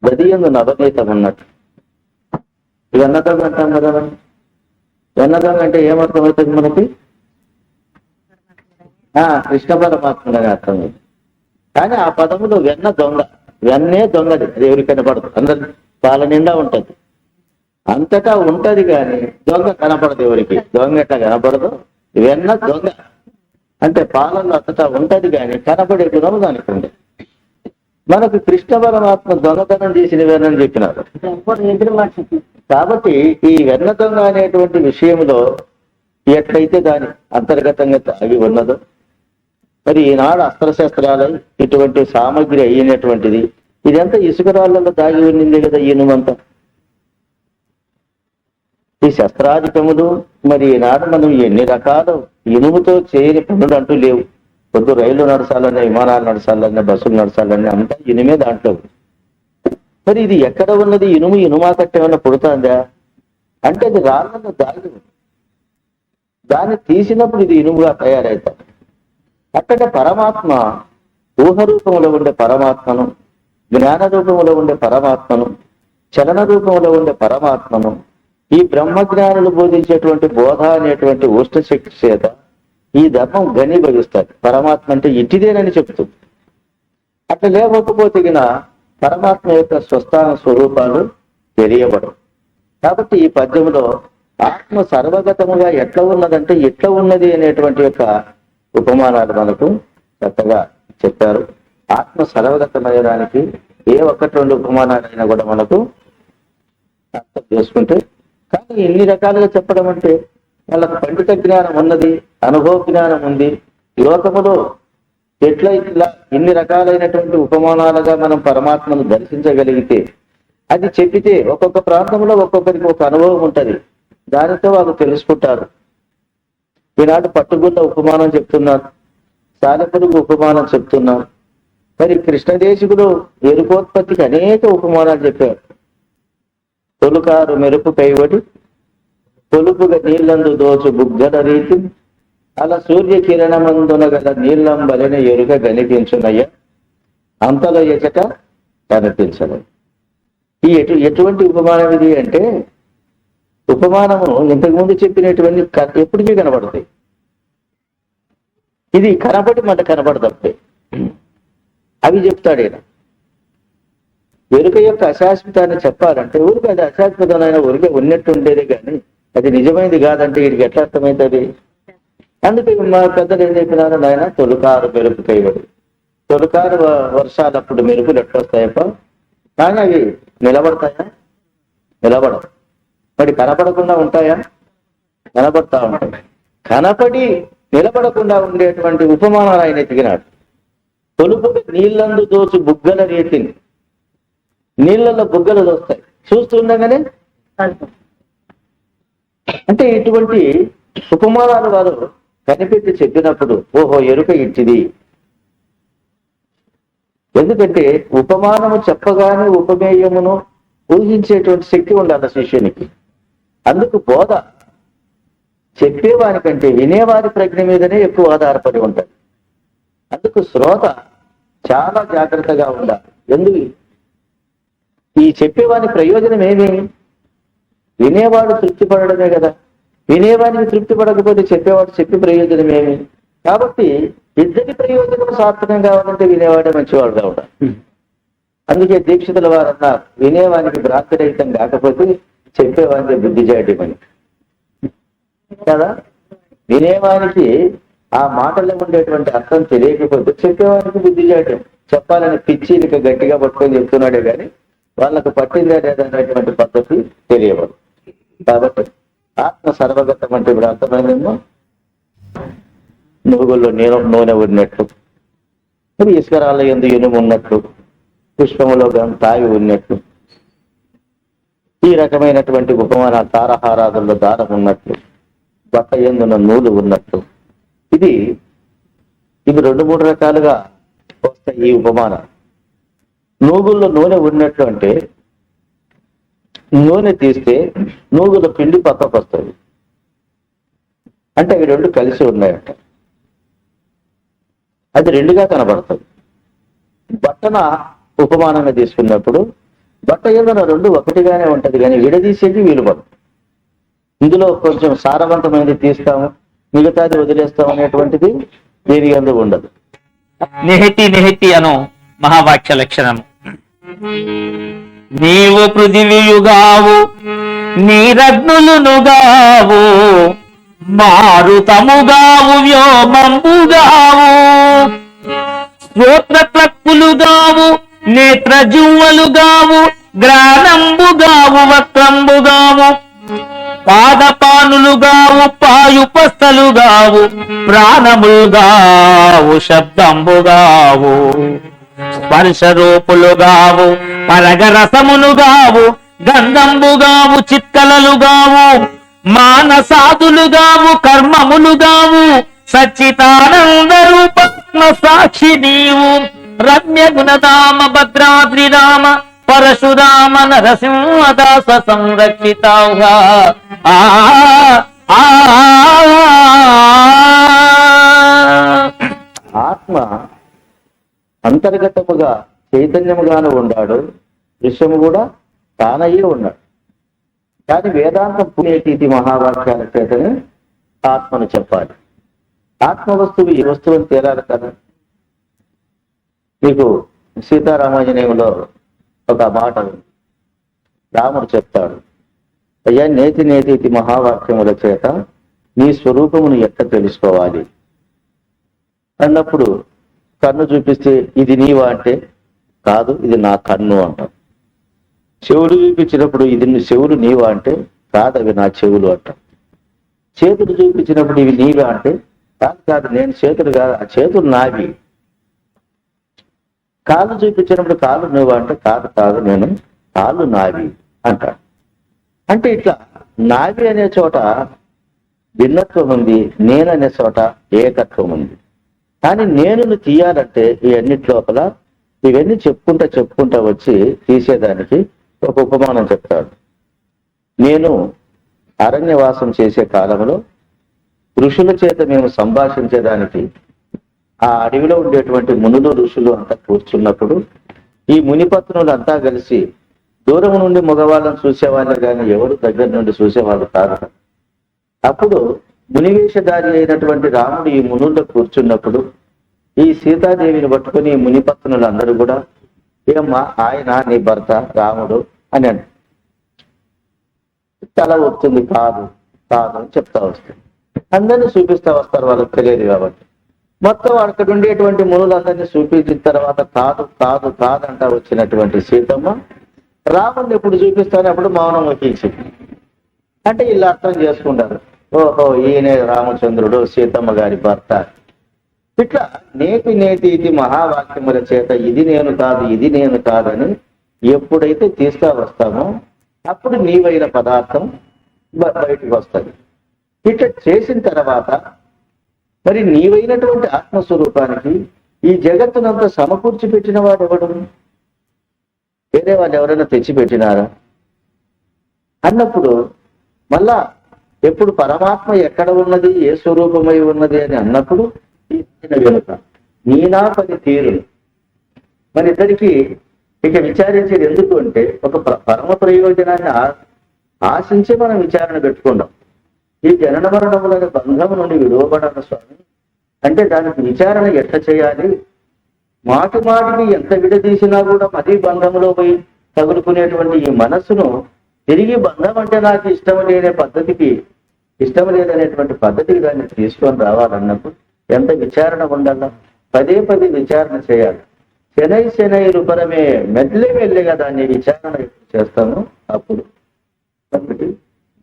గదియందు నవనీతం ఉన్నట్టు వెన్నదొంగ అంటాం కదా. వెన్నదొంగ అంటే ఏమర్థమవుతుంది మనకి? కృష్ణ పరమాత్మగా అర్థమైంది. కానీ ఆ పదములో వెన్న దొంగ, వెన్నే దొంగది, అది ఎవరికి కనపడదు. అందరి పాల నిండా ఉంటది, అంతటా ఉంటది, కానీ దొంగ కనపడదు ఎవరికి. దొంగ ఎట్లా కనపడదు, వెన్న దొంగ అంటే పాలల్లో అంతటా ఉంటది, కానీ కనపడే గుణము దానికి ఉంది. మనకు కృష్ణ పరమాత్మ దొంగతనం చేసిన వెన్నని చెప్పినారు. కాబట్టి ఈ వెన్న దొంగ అనేటువంటి విషయంలో ఎట్లయితే దాని అంతర్గతంగా తాగి ఉన్నదో, మరి ఈనాడు అస్త్రశస్త్రాలు ఇటువంటి సామగ్రి అయినటువంటిది ఇదంతా ఇసుక రాళ్లలో దాగి ఉన్నింది కదా. ఇనుమంతా ఈ శస్త్రాధికములు, మరి ఈనాడు మనం ఎన్ని రకాల ఇనుముతో చేయని పనులు అంటూ లేవు. పొద్దు రైళ్లు నడచాలన్నా, విమానాలు నడచాలన్నా, బస్సులు నడచాలన్నా అంతా ఇనుమే దాంట్లో. మరి ఇది ఎక్కడ ఉన్నది? ఇనుమా కట్టేమన్నా పుడుతుందా అంటే అది రాళ్ళలో దాగి ఉంది. దాన్ని తీసినప్పుడు ఇది ఇనుముగా తయారవుతాం. అక్కడ పరమాత్మ ఊహ రూపంలో ఉండే పరమాత్మను, జ్ఞాన రూపంలో ఉండే పరమాత్మను, చలన రూపంలో ఉండే పరమాత్మను, ఈ బ్రహ్మజ్ఞానులు బోధించేటువంటి బోధ అనేటువంటి ఉష్ణశక్తి చేత ఈ ధర్మం ఘనీభవిస్తారు. పరమాత్మ అంటే ఇటిదేనని చెప్తుంది. అట్లా లేకపోతే పరమాత్మ యొక్క స్వస్థాన స్వరూపాలు తెలియబడవు. కాబట్టి ఈ పద్యంలో ఆత్మ సర్వగతముగా ఎట్లా ఉన్నదంటే ఎట్లా ఉన్నది అనేటువంటి యొక్క ఉపమానాలు మనకు చక్కగా చెప్పారు. ఆత్మ సర్వగతమయ్యడానికి ఏ ఒక్కటి రెండు ఉపమానాలైనా కూడా మనకు అర్థం చేసుకుంటే, కానీ ఎన్ని రకాలుగా చెప్పడం అంటే వాళ్ళకు పండిత జ్ఞానం ఉన్నది, అనుభవ జ్ఞానం ఉంది. లోకములో ఎట్లా ఇట్లా ఇన్ని రకాలైనటువంటి ఉపమానాలుగా మనం పరమాత్మను దర్శించగలిగితే, అది చెప్పితే ఒక్కొక్క ప్రాంతంలో ఒక్కొక్కరికి ఒక అనుభవం ఉంటది, దానితో వాళ్ళు తెలుసుకుంటారు. ఈనాడు పట్టుగుల్ల ఉపమానం చెప్తున్నారు, సాలెపురుగు ఉపమానం చెప్తున్నారు. మరి కృష్ణదేశికుడు ఎరుకోత్పత్తికి అనేక ఉపమానాలు చెప్పారు. తొలుకారు మెరుపు కైవడి పొలుపుగా నీళ్లందు దోచు బుగ్గల రీతి అలా సూర్యకిరణమందున గల నీళ్లం బలిన ఎరుక కనిపించునయ్య అంతలో ఎచట కనిపించను. ఈ ఎటువంటి ఉపమానం ఇది అంటే, ఉపమానము ఇంతకుముందు చెప్పినటువంటి ఎప్పటికీ కనబడతాయి. ఇది కనబడి మన కనబడదప్పుడే అవి చెప్తాడు ఈయన. ఎరుక యొక్క అశాశ్వతాన్ని చెప్పాలంటే ఊరికి అది అశాశ్వతమైన ఊరికే ఉన్నట్టు ఉండేది కానీ అది నిజమైనది కాదంటే వీడికి ఎట్లా అర్థమవుతుంది? అందుకే మా పెద్దలు ఏం చెప్పినారు, నాయన తొలుకారు మెరుపు కైవడి. తొలుకారు వర్షాలప్పుడు మెరుపులు ఎట్లొస్తాయప్ప, కానీ అవి నిలబడతాయా? నిలబడవు. మరి కనపడకుండా ఉంటాయా? కనపడతా ఉంటాయి. కనపడి నిలబడకుండా ఉండేటువంటి ఉపమానాలు ఆయన ఎతికినాడు. పొలుపుగా నీళ్లందు దోచు బుగ్గల రీతిని, నీళ్లలో బుగ్గలు దోస్తాయి చూస్తుండగానే. అంటే ఇటువంటి ఉపమానాలు వారు కనిపెట్టి చెప్పినప్పుడు ఓహో ఎరుక ఇట్టిది. ఎందుకంటే ఉపమానము చెప్పగానే ఉపమేయమును ఊహించేటువంటి శక్తి ఉండాలి శిష్యునికి. అందుకు బోధ చెప్పేవానికంటే వినేవారి ప్రజ్ఞ మీదనే ఎక్కువ ఆధారపడి ఉంటుంది. అందుకు శ్రోత చాలా జాగ్రత్తగా ఉండాలి. ఎందుకు ఈ చెప్పేవాని ప్రయోజనం ఏమి? వినేవాడు తృప్తి పడడమే కదా. వినేవానికి తృప్తి పడకపోతే చెప్పేవాడు చెప్పి ప్రయోజనం ఏమి? కాబట్టి ఇద్దరి ప్రయోజనం సార్థకం కావాలంటే వినేవాడే మంచివాడుగా ఉండాలి. అందుకే దీక్షితుల వారు అన్నారు, వినేవానికి భ్రాంతిరహితం కాకపోతే చెప్పేవానికి బుద్ధి చేయటమని కదా. వినేవానికి ఆ మాటల్లో ఉండేటువంటి అర్థం తెలియకపోతే చెప్పేవానికి బుద్ధి చేయటం. చెప్పాలని పిచ్చి ఇక గట్టిగా పట్టుకొని చెప్తున్నాడే కానీ వాళ్ళకు పట్టిందా లేదనేటువంటి పద్ధతి తెలియదు. కాబట్టి ఆత్మ సర్వగతం అంటే ఇప్పుడు అర్థమైందేమో. నువ్వుల్లో నూనె ఉన్నట్టు, మరి ఇసుకరాళ్ళ ఎందు ఇనుము ఉన్నట్లు, పుష్పములో తావి ఉన్నట్లు, ఈ రకమైనటువంటి ఉపమానాలు తారహారాదుల్లో దారం ఉన్నట్లు, బట్ట ఎందున్న నూలు ఉన్నట్లు, ఇది 2-3 రకాలుగా వస్తాయి ఈ ఉపమానం. నూగుల్లో నూనె ఉన్నట్లు అంటే నూనె తీస్తే నూగుల పిండి పక్కకు వస్తుంది అంటే అవి రెండు కలిసి ఉన్నాయంట. అది రెండుగా కనబడుతుంది. బట్టన ఉపమానంగా తీసుకున్నప్పుడు బట్ట ఏదైనా రెండు ఒకటిగానే ఉంటది కానీ విడదీసేది వీలుపడదు. ఇందులో కొంచెం సారవంతమైనది తీస్తాము, మిగతాది వదిలేస్తాం అనేటువంటిది దేని ఎందుకు ఉండదు. నిహతి నిహతి అను మహావాక్య లక్షణము. నీవు పృథివియుగావు, నీరగ్నులునుగావు, మారుతముగావు, వ్యోమంబుగావు, శ్రోత్రక్లక్కులుగావు, నేత్రజువ్వలుగావు, గ్రానంబుగావు, వక్రంబుగావు, పాదపానులుగావు, పాయుపస్థలుగావు, ప్రాణములుగావు, శబ్దంబుగావు, స్పర్శరూపులుగావు, పరగరసములుగావు, గంధంబుగావు, చిత్కలలుగావు, మానసాదులుగావు, కర్మములుగావు, సచ్చితానంద రూపత్మ సాక్షి నీవు, రమ్య గుణధామ భద్రాద్రిరామ పరశురామ నరసింహదాస సంరక్షితావుగా. ఆత్మ అంతర్గతముగా చైతన్యముగాను ఉన్నాడు, దృశ్యము కూడా తానయ్యే ఉన్నాడు. కానీ వేదాంతం పుణ్యతీతి మహావాక్యాల చేతనే ఆత్మను చెప్పాలి. ఆత్మ వస్తువు ఈ వస్తువుని తేలాలి కదా. మీకు సీతారామాంజనేయంలో ఒక మాట రాముడు చెప్తాడు, అయ్యా నేతి నేతి మహావాక్యముల చేత నీ స్వరూపమును ఎట్లా తెలుసుకోవాలి అన్నప్పుడు కన్ను చూపిస్తే ఇది నీవా అంటే కాదు, ఇది నా కన్ను అంటాం. చెవులు చూపించినప్పుడు ఇది చెవులు నీవా అంటే కాదు, అవి నా చెవులు అంటాం. చేతులు చూపించినప్పుడు ఇవి నీవా అంటే కాదు కాదు, నేను చేతులు కాదు, ఆ చేతులు నావి. కాళ్ళు చూపించినప్పుడు కాళ్ళు నువ్వు అంటే కాదు కాదు, నేను కాళ్ళు నావి అంటాడు. అంటే ఇట్లా నావి అనే చోట భిన్నత్వం ఉంది, నేను అనే చోట ఏకత్వం ఉంది. కానీ నేను తీయాలంటే ఈ అన్నిటి లోపల ఇవన్నీ చెప్పుకుంటా వచ్చి తీసేదానికి ఒక ఉపమానం చెప్తాడు. నేను అరణ్యవాసం చేసే కాలంలో ఋషుల చేత మేము సంభాషించడానికి ఆ అడవిలో ఉండేటువంటి మునులు ఋషులు అంతా కూర్చున్నప్పుడు ఈ మునిపత్నులు అంతా కలిసి దూరం నుండి మగవాళ్ళని చూసేవాళ్ళే కానీ ఎవరు దగ్గర నుండి చూసేవాళ్ళు కాదు. అప్పుడు మునివేషధారి అయినటువంటి రాముడు ఈ మునుల్లో కూర్చున్నప్పుడు ఈ సీతాదేవిని పట్టుకుని ఈ మునిపత్నులు అందరూ కూడా ఏమ్మా ఆయన నీ భర్త రాముడు అని అంట తల వస్తుంది, కాదు కాదు అని చెప్తా వస్తుంది. అందరినీ చూపిస్తా వస్తారు, వాళ్ళకి తెలియదు కాబట్టి. మొత్తం అక్కడ ఉండేటువంటి మునులందరినీ చూపించిన తర్వాత కాదు కాదు కాదంటా వచ్చినటువంటి సీతమ్మ రాముడిని ఎప్పుడు చూపిస్తాను అప్పుడు మౌనం వహించింది. అంటే వీళ్ళు అర్థం చేసుకుంటారు, ఓహో ఈయనే రామచంద్రుడు సీతమ్మ గారి భర్త. ఇట్లా నేతి నేతి ఇది మహావాక్యముల చేత ఇది నేను కాదు ఇది నేను కాదని ఎప్పుడైతే తీసుకా వస్తామో అప్పుడు నీవైన పదార్థం బయటకు వస్తుంది. ఇట్లా చేసిన తర్వాత మరి నీవైనటువంటి ఆత్మస్వరూపానికి ఈ జగత్తునంతా సమకూర్చి పెట్టిన వాడు ఎవడు? వేరే వాళ్ళు ఎవరైనా తెచ్చి పెట్టినారా అన్నప్పుడు మళ్ళా ఎప్పుడు పరమాత్మ ఎక్కడ ఉన్నది ఏ స్వరూపమై ఉన్నది అని అన్నప్పుడు వెనుక నీనా పని తీరు మన ఇద్దరికి ఇక విచారించేది ఎందుకు అంటే ఒక పరమ ప్రయోజనాన్ని ఆశించి మనం విచారణ పెట్టుకున్నాం. ఈ జనన మరణములైన బంధము నుండి విలువబడాల స్వామి అంటే దానికి విచారణ ఎట్లా చేయాలి? మాటి మాటికి ఎంత విడదీసినా కూడా మరీ బంధంలో పోయి తగులుకునేటువంటి ఈ మనస్సును తిరిగి బంధం అంటే నాకు ఇష్టం లేనే పద్ధతికి ఇష్టం లేదనేటువంటి పద్ధతికి దాన్ని తీసుకొని రావాలన్నప్పుడు ఎంత విచారణ ఉండాలా? పదే పదే విచారణ చేయాలి. శనై శనై రూపరమే మెల్లె మెల్లెగా దాన్ని విచారణ చేస్తాము. అప్పుడు ఒకటి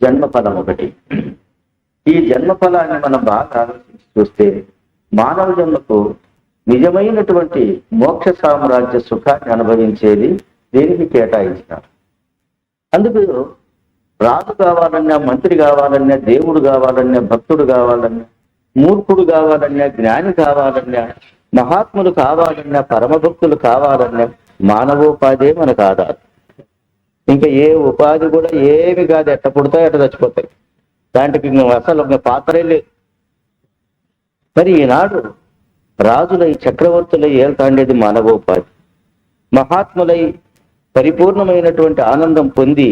జన్మఫలం ఒకటి. ఈ జన్మఫలాన్ని మనం బాగా ఆలోచించి చూస్తే మానవ జన్మకు నిజమైనటువంటి మోక్ష సామ్రాజ్య సుఖాన్ని అనుభవించేది దేనికి కేటాయించినారు. అందుకు రాజు కావాలన్నా, మంత్రి కావాలన్నా, దేవుడు కావాలన్నా, భక్తుడు కావాలన్నా, మూర్ఖుడు కావాలన్నా, జ్ఞాని కావాలన్నా, మహాత్ములు కావాలన్నా, పరమభక్తులు కావాలన్నా మానవోపాధే మనకు ఆధారం. ఇంకా ఏ ఉపాధి కూడా ఏమి కాదు, ఎట్ట పుడతాయి ఎట్ట చచ్చిపోతాయి, దాంట్కి అసలు ఒక పాత్రే లేదు. మరి ఈనాడు రాజులై చక్రవర్తులై ఏల్తాండేది మానవోపాధి. మహాత్ములై పరిపూర్ణమైనటువంటి ఆనందం పొంది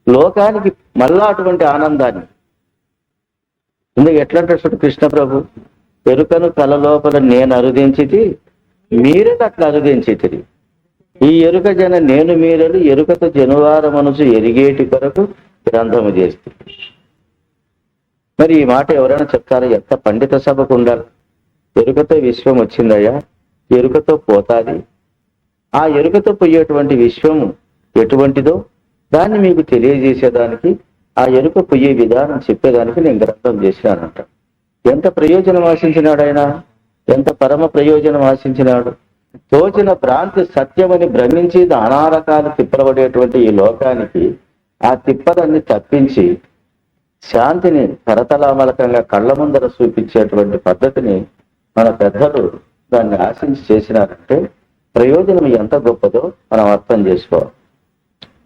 లోకానికి మళ్ళా అటువంటి ఆనందాన్ని ఇందుకు ఎట్లంటే కృష్ణ ప్రభు ఎరుకను కల లోపల నేను అరుదించితి మీరే అట్లా అరుదించితిరి. ఈ ఎరుక జన నేను మీరలు ఎరుకతో జనువార మనసు ఎరిగేటి కొరకు గ్రంథము చేస్తే. మరి ఈ మాట ఎవరైనా చెప్తారా? ఎంత పండిత సభకు ఉండాలి. ఎరుకతో విశ్వం వచ్చిందయ్యా, ఎరుకతో పోతాది. ఆ ఎరుకతో పోయేటువంటి విశ్వము ఎటువంటిదో దాన్ని మీకు తెలియజేసేదానికి, ఆ ఎరుక పోయే విధానం చెప్పేదానికి నేను గ్రంథం చేసినానంట. ఎంత ప్రయోజనం ఆశించినాడు ఆయన, ఎంత పరమ ప్రయోజనం ఆశించినాడు. తోచిన భ్రాంతి సత్యమని భ్రమించి నానారకాలు తిప్పబడేటువంటి ఈ లోకానికి ఆ తిప్పలన్నీ తప్పించి శాంతిని కరతలామలకంగా కళ్ళ ముందర చూపించేటువంటి పద్ధతిని మన పెద్దలు దాన్ని ఆశించి చేసినారంటే ప్రయోజనం ఎంత గొప్పదో మనం అర్థం చేసుకోవాలి.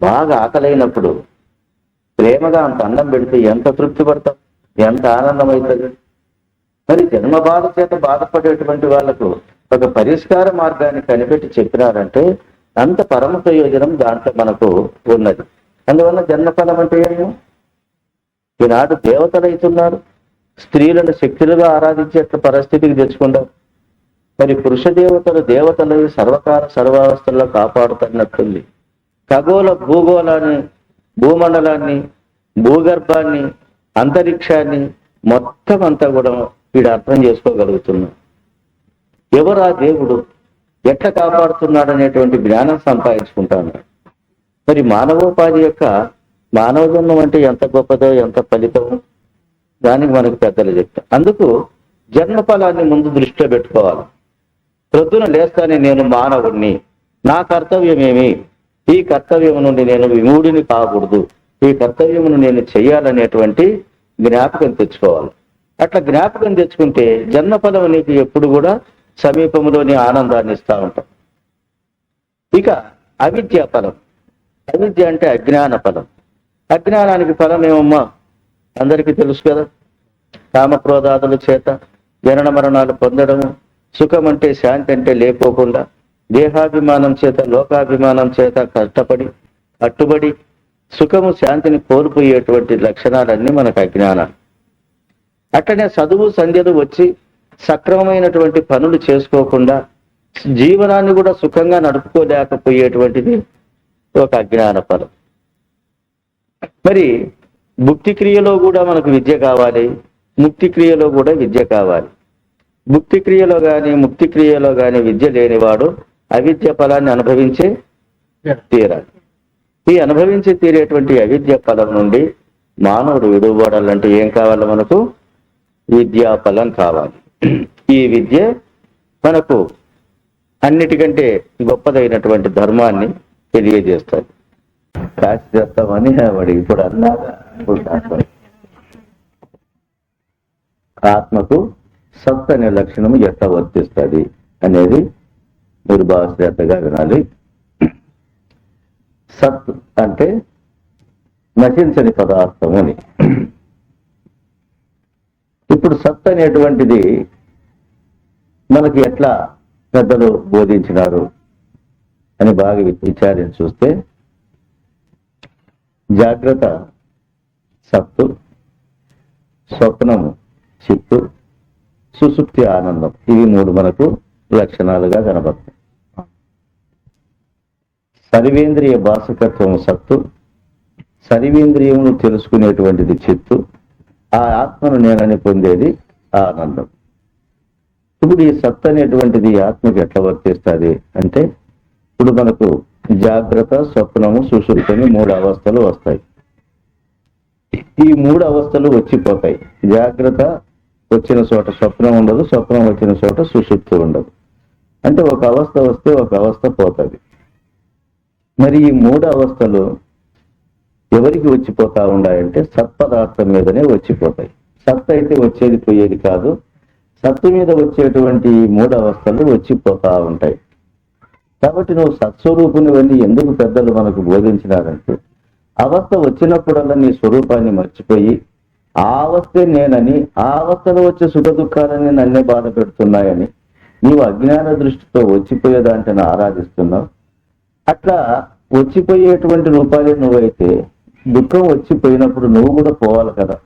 బాగా ఆకలైనప్పుడు ప్రేమగా అంత అన్నం పెడితే ఎంత తృప్తి పడతాం, ఎంత ఆనందం అవుతుంది. మరి జన్మ బాధ చేత బాధపడేటువంటి వాళ్లకు ఒక పరిష్కార మార్గాన్ని కనిపెట్టి చెప్పినారంటే అంత పరమ ప్రయోజనం దాంట్లో మనకు ఉన్నది. అందువల్ల జన్మఫలం అంటే ఏమో ఈనాడు దేవతలు అవుతున్నారు, స్త్రీలను శక్తులుగా ఆరాధించే పరిస్థితికి తెచ్చుకుంటాం. మరి పురుష దేవతలు సర్వకాల సర్వావస్థల్లో కాపాడుతున్నట్టుంది. ఖగోళ భూగోళాన్ని, భూమండలాన్ని, భూగర్భాన్ని, అంతరిక్షాన్ని మొత్తం అంతా కూడా వీడు అర్థం చేసుకోగలుగుతున్నాం. ఎవరు ఆ దేవుడు, ఎట్లా కాపాడుతున్నాడు అనేటువంటి జ్ఞానం సంపాదించుకుంటాను. మరి మానవోపాధి యొక్క మానవ జన్మం అంటే ఎంత గొప్పదో, ఎంత ఫలితమో దానికి మనకు పెద్దలు చెప్తారు. అందుకు జన్మఫలాన్ని ముందు దృష్టిలో పెట్టుకోవాలి. ప్రొద్దున లేస్తానే నేను మానవుణ్ణి, నా కర్తవ్యం ఏమి, ఈ కర్తవ్యం నుండి నేను విమూఢిని కాకూడదు, ఈ కర్తవ్యమును నేను చెయ్యాలనేటువంటి జ్ఞాపకం తెచ్చుకోవాలి. అట్లా జ్ఞాపకం తెచ్చుకుంటే జన్మఫలం నీకు ఎప్పుడు కూడా సమీపంలోని ఆనందాన్ని ఇస్తా ఉంటాం. ఇక అవిద్యా ఫలం. అవిద్య అంటే అజ్ఞాన ఫలం. అజ్ఞానానికి ఫలం ఏమమ్మా? అందరికీ తెలుసు కదా. కామక్రోధాదుల చేత జనన మరణాలు పొందడము, సుఖం అంటే శాంతి అంటే లేకోకుండా, దేహాభిమానం చేత లోకాభిమానం చేత కట్టుబడి సుఖము శాంతిని కోల్పోయేటువంటి లక్షణాలన్నీ మనకు అజ్ఞానాలు. అట్లనే చదువు సంధ్యలు వచ్చి సక్రమమైనటువంటి పనులు చేసుకోకుండా జీవనాన్ని కూడా సుఖంగా నడుపుకోలేకపోయేటువంటిది ఒక అజ్ఞాన ఫలం. మరి భుక్తి క్రియలో కూడా మనకు విద్య కావాలి, ముక్తి క్రియలో కూడా విద్య కావాలి. భుక్తి క్రియలో గాని ముక్తి క్రియలో గాని విద్య లేనివాడు అవిద్య ఫలాన్ని అనుభవించే తీరాలి. ఈ అనుభవించి తీరేటువంటి అవిద్య ఫలం నుండి మానవుడు విడువడాలంటే ఏం కావాలి? మనకు విద్యా ఫలం కావాలి. ఈ విద్య మనకు అన్నిటికంటే గొప్పదైనటువంటి ధర్మాన్ని తెలియజేస్తుంది. కాశీ చేస్తామని వాడు ఇప్పుడు అన్నాగా ఆత్మకు సత్ అనే లక్షణము ఎట్లా వర్తిస్తుంది అనేది మీరు బాగా శ్రద్ధగా వినాలి. సత్ అంటే నశించని పదార్థం అని. ఇప్పుడు సత్ అనేటువంటిది మనకి ఎట్లా పెద్దలు బోధించినారు అని బాగా విచారించి చూస్తే, జాగ్రత్త సత్తు, స్వప్నము చిత్తు, సుషుప్తి ఆనందం, ఇవి మూడు మనకు లక్షణాలుగా కనబడతాయి. సర్వేంద్రియ భాషకత్వం సత్తు, సర్వేంద్రియమును తెలుసుకునేటువంటిది చిత్తు, ఆ ఆత్మను నేనని పొందేది ఆనందం. ఇప్పుడు ఈ సత్ అనేటువంటిది ఆత్మకి ఎట్లా వర్తిస్తుంది అంటే, ఇప్పుడు మనకు జాగ్రత్త, స్వప్నము, సుషుప్తి అని మూడు అవస్థలు వస్తాయి. ఈ మూడు అవస్థలు వచ్చిపోతాయి. జాగ్రత్త వచ్చిన చోట స్వప్నం ఉండదు, స్వప్నం వచ్చిన చోట సుషుప్తి ఉండదు. అంటే ఒక అవస్థ వస్తే ఒక అవస్థ పోతుంది. మరి ఈ మూడు అవస్థలు ఎవరికి వచ్చిపోతా ఉన్నాయంటే సత్పదార్థం మీదనే వచ్చిపోతాయి. సత్ అయితే వచ్చేది పోయేది కాదు. సత్తు మీద వచ్చేటువంటి మూడు అవస్థలు వచ్చిపోతా ఉంటాయి. కాబట్టి నువ్వు సత్స్వరూపునివన్నీ ఎందుకు పెద్దలు మనకు బోధించినారంటే, అవస్థ వచ్చినప్పుడల్లా నీ స్వరూపాన్ని మర్చిపోయి ఆ అవస్థే నేనని, ఆ అవస్థలో వచ్చే సుఖ దుఃఖాలని నన్నే బాధ పెడుతున్నాయని నీవు అజ్ఞాన దృష్టితో వచ్చిపోయేదాంటిని ఆరాధిస్తున్నావు. అట్లా వచ్చిపోయేటువంటి రూపాలే నువ్వైతే, దుఃఖం వచ్చిపోయినప్పుడు నువ్వు కూడా పోవాలి కదా.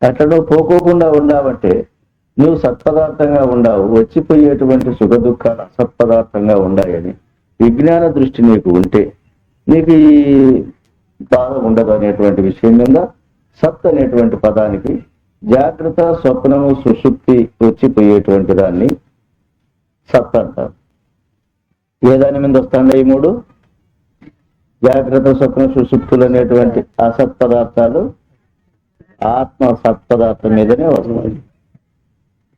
అట్లా నువ్వు పోకోకుండా ఉండావంటే నువ్వు సత్పదార్థంగా ఉండావు, వచ్చిపోయేటువంటి సుఖ దుఃఖాలు అసత్పదార్థంగా ఉండాయని విజ్ఞాన దృష్టి నీకు ఉంటే నీకు ఈ బాధ ఉండదు అనేటువంటి విషయం మీద సత్ అనేటువంటి పదానికి జాగ్రత్త, స్వప్నము, సుషుప్తి వచ్చిపోయేటువంటి దాన్ని సత్ అంటారు. ఏ దాని మీద వస్తాయి? ఈ మూడు జాగ్రత్త, స్వప్న, సుషుప్తులు అనేటువంటి అసత్పదార్థాలు ఆత్మ సత్పదార్థం మీదనే వస్తాయి.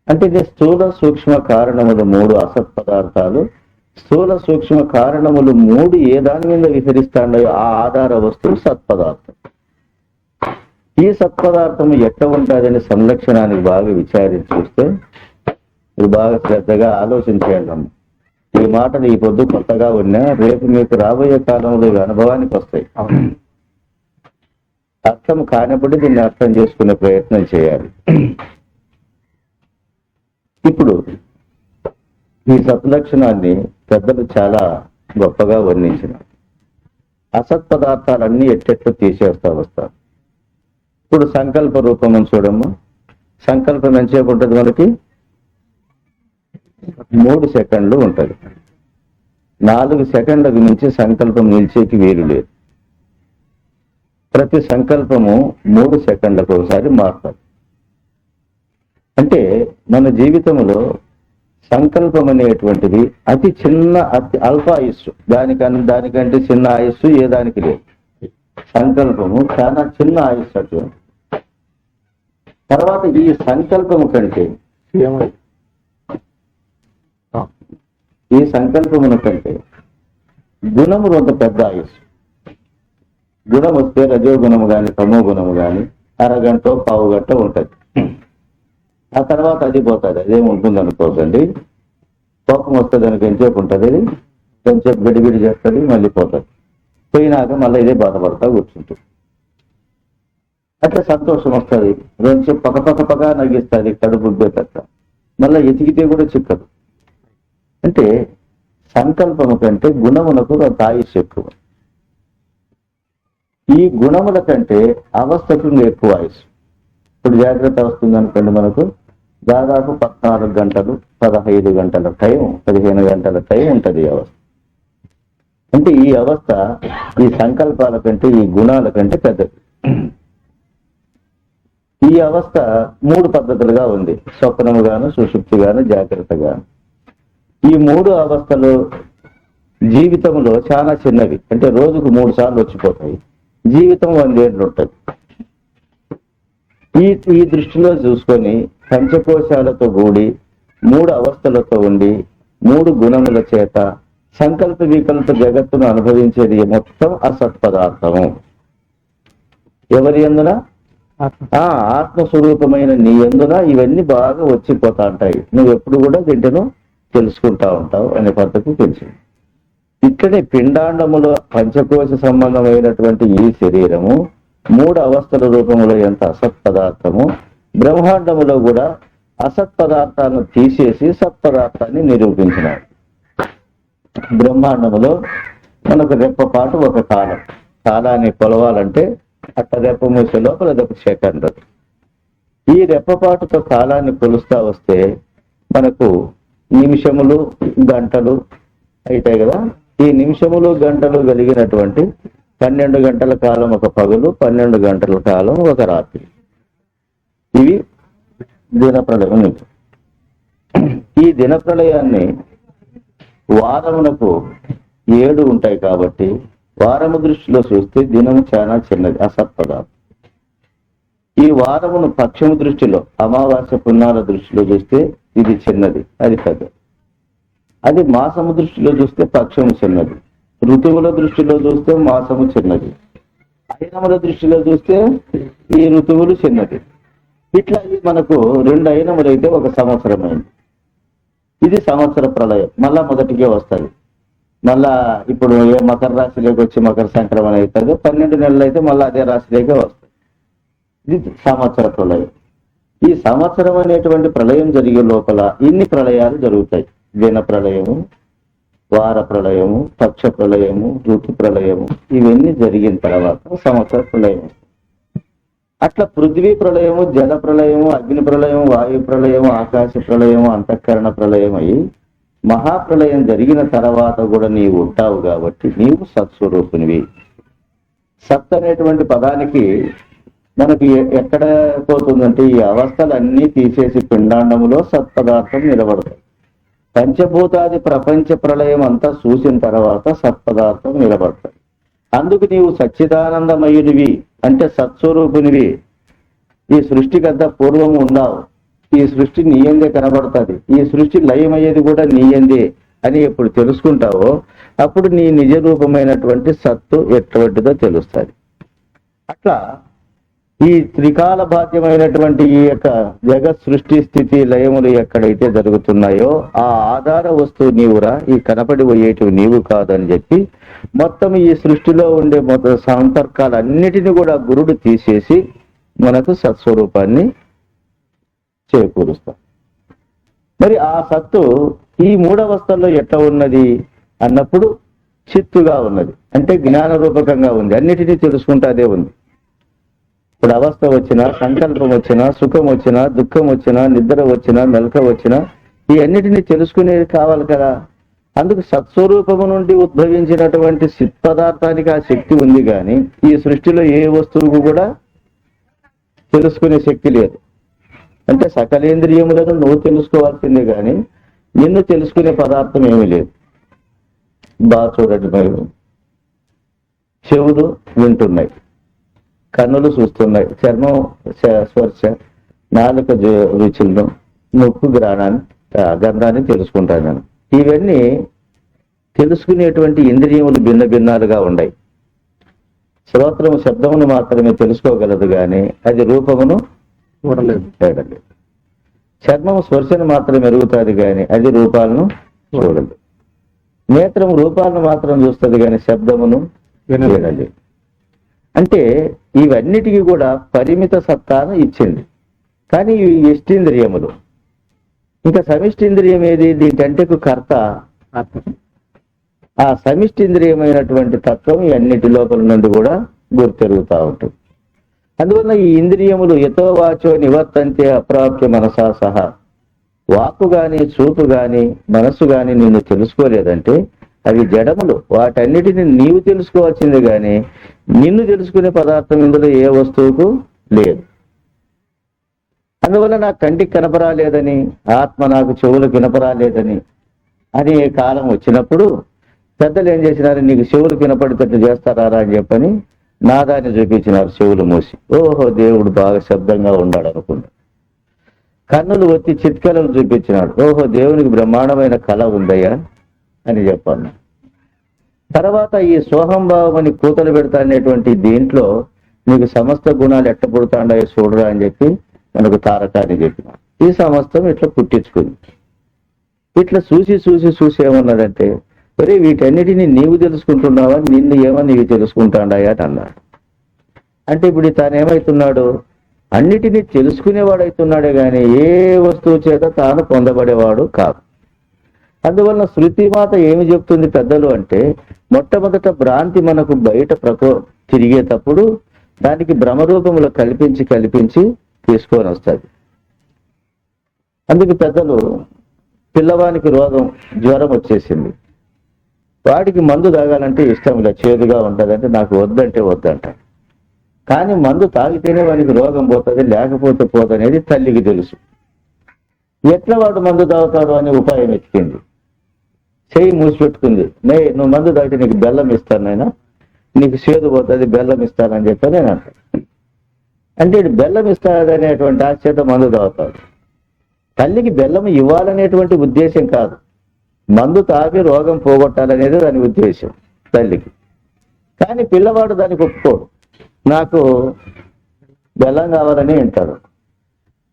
అంటే ఇది స్థూల సూక్ష్మ కారణములు మూడు అసత్పదార్థాలు, స్థూల సూక్ష్మ కారణములు మూడు ఏ దాని మీద విహరిస్తాయో ఆ ఆధార వస్తువు సత్పదార్థం. ఈ సత్పదార్థం ఎట్లా ఉంటుందని సంరక్షణానికి బాగా విచారించి చూస్తే మీరు బాగా శ్రద్ధగా ఆలోచించేయండి. ఈ మాటలు ఈ పొద్దు కొత్తగా ఉన్నా రేపు మీకు రాబోయే కాలంలో ఇవి అనుభవానికి వస్తాయి. అర్థం కానప్పుడు దీన్ని అర్థం చేసుకునే ప్రయత్నం చేయాలి. ఇప్పుడు ఈ సత్లక్షణాన్ని పెద్దలు చాలా గొప్పగా వర్ణించినారు. అసత్పదార్థాలన్నీ ఎట్టెట్లు తీసేస్తా వస్తారు. ఇప్పుడు సంకల్ప రూపం చూడమ్మా. సంకల్పం ఎంతసేపు ఉంటుంది? మనకి 3 సెకండ్లు ఉంటుంది. 4 సెకండ్లకు మించి సంకల్పం నిలిచేకి వీలు లేదు. ప్రతి సంకల్పము 3 సెకండ్లకు ఒకసారి మారుతుంది. అంటే మన జీవితంలో సంకల్పం అనేటువంటిది అతి చిన్న, అతి అల్ప ఆయుస్సు. దానికంటే చిన్న ఆయుస్సు ఏ దానికి లేదు. సంకల్పము చాలా చిన్న ఆయుస్సు అటువంటి. తర్వాత ఈ సంకల్పము కంటే ఈ సంకల్పమున కంటే గుణము కొంత పెద్ద ఆయుస్సు. గుణం వస్తే రజోగుణము కానీ తమో గుణము కానీ అరగంట పావుగంట ఉంటుంది. ఆ తర్వాత అది పోతుంది. అదేముంటుంది అనుకోకండి. కోపం వస్తే దానికి ఎంతసేపు ఉంటుంది, కొంచెంసేపు గడిబిడి చేస్తుంది, మళ్ళీ పోతుంది. పోయినాక మళ్ళీ ఇదే బాధపడతా కూర్చుంటుంది. అట్లా సంతోషం వస్తుంది, కొంచెం పక్క నగిస్తుంది కడుపు తక్క, మళ్ళీ ఎతికితే కూడా చిక్కదు. అంటే సంకల్పము కంటే గుణములకు ఒక ఆయుష్ ఎక్కువ. ఈ గుణముల కంటే అవస్థకు ఎక్కువ ఆయుష్. ఇప్పుడు జాగ్రత్త వస్తుంది అనుకోండి, మనకు దాదాపు 14 గంటలు 15 గంటల టైం 15 గంటల టైం ఉంటుంది ఈ అవస్థ. అంటే ఈ అవస్థ ఈ సంకల్పాల కంటే ఈ గుణాల కంటే పెద్దది. ఈ అవస్థ 3 పద్ధతులుగా ఉంది, స్వప్నము గాను, సుషుప్తి గాను, జాగ్రత్త గాను. ఈ 3 అవస్థలు జీవితంలో చాలా చిన్నవి, అంటే రోజుకు 3 సార్లు వచ్చిపోతాయి. జీవితం 100 ఏళ్ళు ఉంటుంది. ఈ దృష్టిలో చూసుకొని పంచకోశాలతో కూడి 3 అవస్థలతో ఉండి 3 గుణముల చేత సంకల్ప వికల్ప జగత్తును అనుభవించేది మొత్తం అసత్పదార్థము. ఎవరి యందున? ఆత్మస్వరూపమైన నీ యందున ఇవన్నీ బాగా వచ్చిపోతా ఉంటాయి. నువ్వు ఎప్పుడు కూడా వీటిను తెలుసుకుంటా ఉంటావు అనే పద్ధతి తెలుసు. ఇక్కడే పిండాండములో పంచకోశ సంబంధమైనటువంటి ఈ శరీరము 3 అవస్థల రూపంలో ఎంత అసత్పదార్థము, బ్రహ్మాండములో కూడా అసత్పదార్థాలను తీసేసి సత్పదార్థాన్ని నిరూపించినాడు. బ్రహ్మాండములో మనకు రెప్పపాటు ఒక కాలం, కాలాన్ని కొలవాలంటే అట్ట రెప్ప మూసే లోపల అదొక సెకండ్. ఈ రెప్పపాటుతో కాలాన్ని కొలుస్తా వస్తే మనకు నిమిషములు గంటలు అవుతాయి కదా. ఈ నిమిషములు గంటలు కలిగినటువంటి 12 గంటల కాలం ఒక పగలు, 12 గంటల కాలం ఒక రాత్రి. ఇవి దినప్రళయం. ఈ దినప్రళయాన్ని వారమునకు 7 ఉంటాయి కాబట్టి వారము దృష్టిలో చూస్తే దినము చాలా చిన్నది, అసత్పదార్థం. ఈ వారమును పక్షము దృష్టిలో, అమావాస్య పుణ్యాల దృష్టిలో చూస్తే ఇది చిన్నది, అది పెద్దది. అది మాసము దృష్టిలో చూస్తే పక్షము చిన్నది, ఋతువుల దృష్టిలో చూస్తే మాసము చిన్నది, అయినముల దృష్టిలో చూస్తే ఈ ఋతువులు చిన్నది. ఇట్లా మనకు 2 అయినములు అయితే 1 సంవత్సరం అయింది. ఇది సంవత్సర ప్రళయం, మళ్ళా మొదటికే వస్తుంది. మళ్ళా ఇప్పుడు ఏ మకర రాశిలోకి వచ్చి మకర సంక్రమణ అవుతుంది, 12 నెలలు అయితే మళ్ళీ అదే రాశిలోకే వస్తుంది. ఇది సంవత్సర ప్రళయం. ఈ సంవత్సరం అనేటువంటి ప్రళయం జరిగే లోపల ఇన్ని ప్రళయాలు జరుగుతాయి. దిన ప్రళయము, వార ప్రళయము, పక్ష ప్రళయము, ఋతు ప్రళయము, ఇవన్నీ జరిగిన తర్వాత సంవత్సర ప్రళయం. అట్లా పృథ్వీ ప్రళయము, జల ప్రళయము, అగ్ని ప్రళయం, వాయు ప్రళయము, ఆకాశ ప్రళయము, అంతఃకరణ ప్రళయం అయి మహాప్రళయం జరిగిన తర్వాత కూడా నీవు ఉంటావు కాబట్టి నీవు సత్స్వరూపునివి. సత్ అనేటువంటి పదానికి మనకి ఎక్కడ పోతుందంటే ఈ అవస్థలన్నీ తీసేసి పిండాండములో సత్పదార్థం నిలబడతాయి. పంచభూతాది ప్రపంచ ప్రళయం అంతా చూసిన తర్వాత సత్పదార్థం నిలబడతాయి. అందుకు నీవు సచ్చిదానందమయునివి, అంటే సత్స్వరూపునివి. ఈ సృష్టికంతా పూర్వము ఉన్నావు, ఈ సృష్టి నీయందే కనబడుతుంది, ఈ సృష్టి లయమయ్యేది కూడా నీయందే అని ఎప్పుడు తెలుసుకుంటావో అప్పుడు నీ నిజ రూపమైనటువంటి సత్తు ఎటువంటిదో తెలుస్తుంది. అట్లా ఈ త్రికాల బాధ్యమైనటువంటి ఈ యొక్క జగత్ సృష్టి స్థితి లయములు ఎక్కడైతే జరుగుతున్నాయో ఆ ఆధార వస్తువు నీవురా, ఈ కనపడి పోయేటివి నీవు కాదని చెప్పి మొత్తం ఈ సృష్టిలో ఉండే మొత్తం సంపర్కాలన్నిటిని కూడా గురుడు తీసేసి మనకు సత్స్వరూపాన్ని చేకూరుస్తాం. మరి ఆ సత్తు ఈ 3 అవస్థల్లో ఎట్లా ఉన్నది అన్నప్పుడు చిత్తుగా ఉన్నది, అంటే జ్ఞాన రూపకంగా ఉంది, అన్నిటినీ తెలుసుకుంటా అదే ఉంది. ఇప్పుడు అవస్థ వచ్చినా, సంకల్పం వచ్చినా, సుఖం వచ్చినా, దుఃఖం వచ్చినా, నిద్ర వచ్చినా, మెలక వచ్చినా ఈ అన్నిటినీ తెలుసుకునేది కావాలి కదా. అందుకు సత్స్వరూపము నుండి ఉద్భవించినటువంటి చిత్ పదార్థానికి ఆ శక్తి ఉంది, కానీ ఈ సృష్టిలో ఏ వస్తువుకు కూడా తెలుసుకునే శక్తి లేదు. అంటే సకలేంద్రియములను నువ్వు తెలుసుకోవాల్సిందే కానీ నిన్ను తెలుసుకునే పదార్థం ఏమీ లేదు. బాగా చూడండి, మీరు చెవులు వింటున్నాయి, కన్నులు చూస్తున్నాయి, చర్మం స్పర్శ, నాలుక రుచులను, ముక్కు గంధాన్ని తెలుసుకుంటాను నేను. ఇవన్నీ తెలుసుకునేటువంటి ఇంద్రియములు భిన్న భిన్నాలుగా ఉన్నాయి. శ్రోత్రము శబ్దమును మాత్రమే తెలుసుకోగలదు కానీ అది రూపమును చూడలేదు. చర్మము స్పర్శను మాత్రం ఎరుగుతుంది కానీ అది రూపాలను చూడలేదు. నేత్రం రూపాలను మాత్రం చూస్తుంది కానీ శబ్దమును వినలేదు. అంటే ఇవన్నిటికీ కూడా పరిమిత సత్తాను ఇచ్చింది. కానీ ఇవి ఇష్టింద్రియములు. ఇంకా సమిష్టింద్రియం ఏది? దీనికంటే కర్త ఆత్మ. ఆ సమిష్టింద్రియమైనటువంటి తత్వం ఈ అన్నిటి లోపల నుండి కూడా గుర్తెరుగుతూ ఉంటుంది. అందువల్ల ఈ ఇంద్రియములు యతో వాచో నివర్తంతే అప్రాప్య మనసా సహా. వాక్కు గాని, చూపు గాని, మనస్సు గాని నిన్ను తెలుసుకోలేదంటే అవి జడములు. వాటన్నిటిని నీవు తెలుసుకోవాల్సిందే గాని నిన్ను తెలుసుకునే పదార్థం ఇందులో ఏ వస్తువుకు లేదు. అందువల్ల నాకు కంటికి కనపరాలేదని, ఆత్మ నాకు చెవులకు వినపరాలేదని అనే కాలం వచ్చినప్పుడు పెద్దలు ఏం చేసినారు? నీకు చెవులు వినపడేటట్టు చేస్తారా అని చెప్పని నాదాన్ని చూపించినారు చెవులు మూసి. ఓహో, దేవుడు బాగా శబ్దంగా ఉన్నాడు అనుకున్నాడు. కన్నులు ఒత్తి చిత్కలలు చూపించినాడు. ఓహో, దేవునికి బ్రహ్మాండమైన కళ ఉందయ్యా అని చెప్పాను. తర్వాత ఈ సోహంభావం అని కూతలు పెడతా అనేటువంటి దీంట్లో నీకు సమస్త గుణాలు ఎట్ట పుడతాండాయో చూడరా అని చెప్పి మనకు తారకాన్ని చెప్పిన. ఈ సమస్తం ఇట్లా పుట్టించుకుంది. ఇట్లా చూసి ఏమన్నదంటే, మరి వీటన్నిటిని నీవు తెలుసుకుంటున్నావా, నిన్ను ఏమని నీవు తెలుసుకుంటాండాయా అని అన్నాడు. అంటే ఇప్పుడు తానేమవుతున్నాడు? అన్నిటినీ తెలుసుకునేవాడవుతున్నాడే గాని ఏ వస్తువు చేత తాను పొందబడేవాడు కాదు. అందువలన శృతి మాత ఏమి చెప్తుంది పెద్దలు అంటే, మొట్టమొదట భ్రాంతి మనకు బయట తిరిగేటప్పుడు దానికి భ్రమరూపములు కల్పించి తీసుకొని వస్తుంది. అందుకు పెద్దలు పిల్లవానికి రోగం, జ్వరం వచ్చేసింది, వాడికి మందు తాగాలంటే ఇష్టం ఇలా, చేదుగా ఉంటుందంటే నాకు వద్దంటే వద్దంట. కానీ మందు తాగితేనే వానికి రోగం పోతుంది, లేకపోతే పోదనేది తల్లికి తెలుసు. ఎట్లా వాడు మందు తాగుతాడు అని ఉపాయం ఎత్తికింది. చెయ్యి మూసిపెట్టుకుంది. నువ్వు మందు తాగితే నీకు బెల్లం ఇస్తాను నాయనా, నీకు చేదు పోతుంది, బెల్లం ఇస్తానని చెప్పి నేను అంటాను. అంటే ఇటు బెల్లం ఇస్తాడనేటువంటి ఆశతో మందు తాగుతాడు. తల్లికి బెల్లం ఇవ్వాలనేటువంటి ఉద్దేశం కాదు, మందు తాగి రోగం పోగొట్టాలనేది దాని ఉద్దేశం తల్లికి. కానీ పిల్లవాడు దానికి ఒప్పుకోడు. నాకు బెల్లం కావాలని అంటాడు.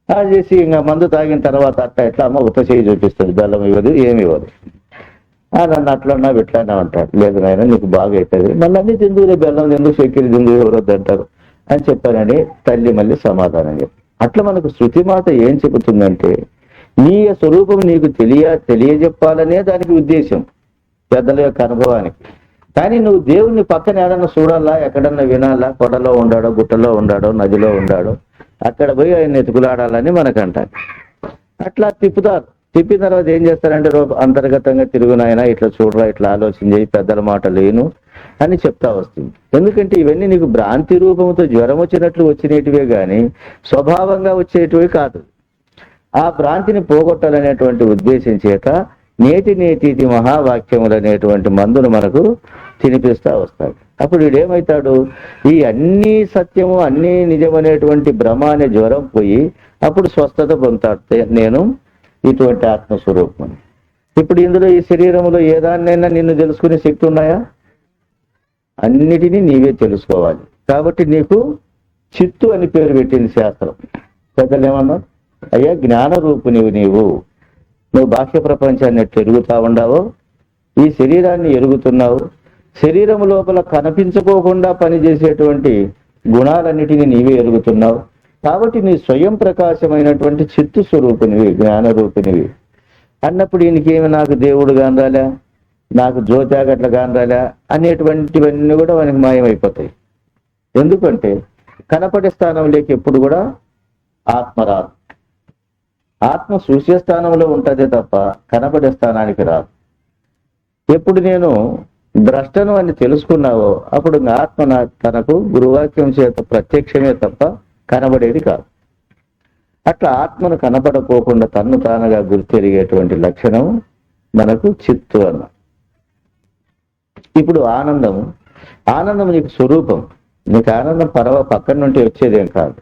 అది చేసి ఇంకా మందు తాగిన తర్వాత అట్లా ఎట్లా అమ్మ ఉత్త చేయి చూపిస్తుంది, బెల్లం ఇవ్వదు, ఏమి ఇవ్వదు. నన్ను అట్లన్నా ఇట్లానే అంటాడు. లేదు నాయన నీకు బాగా అవుతుంది, మళ్ళీ అన్ని తిందులే, బెల్లం తిందు, చక్కెర తిందు, ఎవరొద్దు అంటారు అని చెప్పానని తల్లి మళ్ళీ సమాధానం చెప్పి. అట్లా మనకు శృతి మాత ఏం చెబుతుందంటే, నీ స్వరూపం నీకు తెలియజెప్పాలనే దానికి ఉద్దేశం, పెద్దల యొక్క అనుభవానికి. కానీ నువ్వు దేవుణ్ణి పక్కన ఏడన్నా చూడాలా, ఎక్కడన్నా వినాలా, కొండలో ఉండాడో, గుట్టలో ఉండాడో, నదిలో ఉండాడో, అక్కడ పోయి ఆయన ఎతుకులాడాలని మనకంటారు. అట్లా తిప్పుతారు. తిప్పిన తర్వాత ఏం చేస్తారంటే, అంతర్గతంగా తిరుగునాయన ఇట్లా చూడరా, ఇట్లా ఆలోచన చేయి, పెద్దల మాట లేను అని చెప్తా వస్తుంది. ఎందుకంటే ఇవన్నీ నీకు భ్రాంతి రూపంతో జ్వరం వచ్చినట్లు వచ్చినటివే గాని స్వభావంగా వచ్చేటివే కాదు. ఆ భ్రాంతిని పోగొట్టాలనేటువంటి ఉద్దేశం చేత నేటి మహావాక్యములు అనేటువంటి మందును మనకు తినిపిస్తా వస్తాడు. అప్పుడు వీడేమవుతాడు? ఈ అన్ని సత్యము, అన్ని నిజమనేటువంటి భ్రమ అనే జ్వరం పోయి అప్పుడు స్వస్థత పొందుతాడు. నేను ఇటువంటి ఆత్మస్వరూపం. ఇప్పుడు ఇందులో ఈ శరీరంలో ఏదాన్నైనా నిన్ను తెలుసుకునే శక్తి ఉన్నాయా? అన్నిటినీ నీవే తెలుసుకోవాలి. కాబట్టి నీకు చిత్తు అని పేరు పెట్టింది శాస్త్రం. పెద్దలు ఏమన్నారు? అయ్యా జ్ఞాన రూపునివి నువ్వు బాహ్య ప్రపంచాన్ని ఎట్లా ఎరుగుతా ఉన్నావో ఈ శరీరాన్ని ఎరుగుతున్నావు. శరీరం లోపల కనిపించుకోకుండా పనిచేసేటువంటి గుణాలన్నిటినీ నీవే ఎరుగుతున్నావు. కాబట్టి నీ స్వయం ప్రకాశమైనటువంటి చిత్తు స్వరూపునివి, జ్ఞాన రూపినివి అన్నప్పుడు ఈయనకేమి నాకు దేవుడు కానరాలా, నాకు జ్యోతాగట్ల కానరాలా అనేటువంటివన్నీ కూడా మనకి మాయమైపోతాయి. ఎందుకంటే కనపడే స్థానంలోకి ఎప్పుడు కూడా ఆత్మ రాదు. ఆత్మ సూచ్య స్థానంలో ఉంటుందే తప్ప కనపడే స్థానానికి రాదు. ఎప్పుడు నేను ద్రష్టను అని తెలుసుకున్నావో అప్పుడు ఆత్మ తనకు గురువాక్యం చేత ప్రత్యక్షమే తప్ప కనబడేది కాదు. అట్లా ఆత్మను కనపడకోకుండా తన్ను తానుగా గుర్తెరిగేటువంటి లక్షణం మనకు చిత్తు అన్న. ఇప్పుడు ఆనందం నీకు స్వరూపం. నీకు ఆనందం పక్కన నుండి వచ్చేదేం కాదు.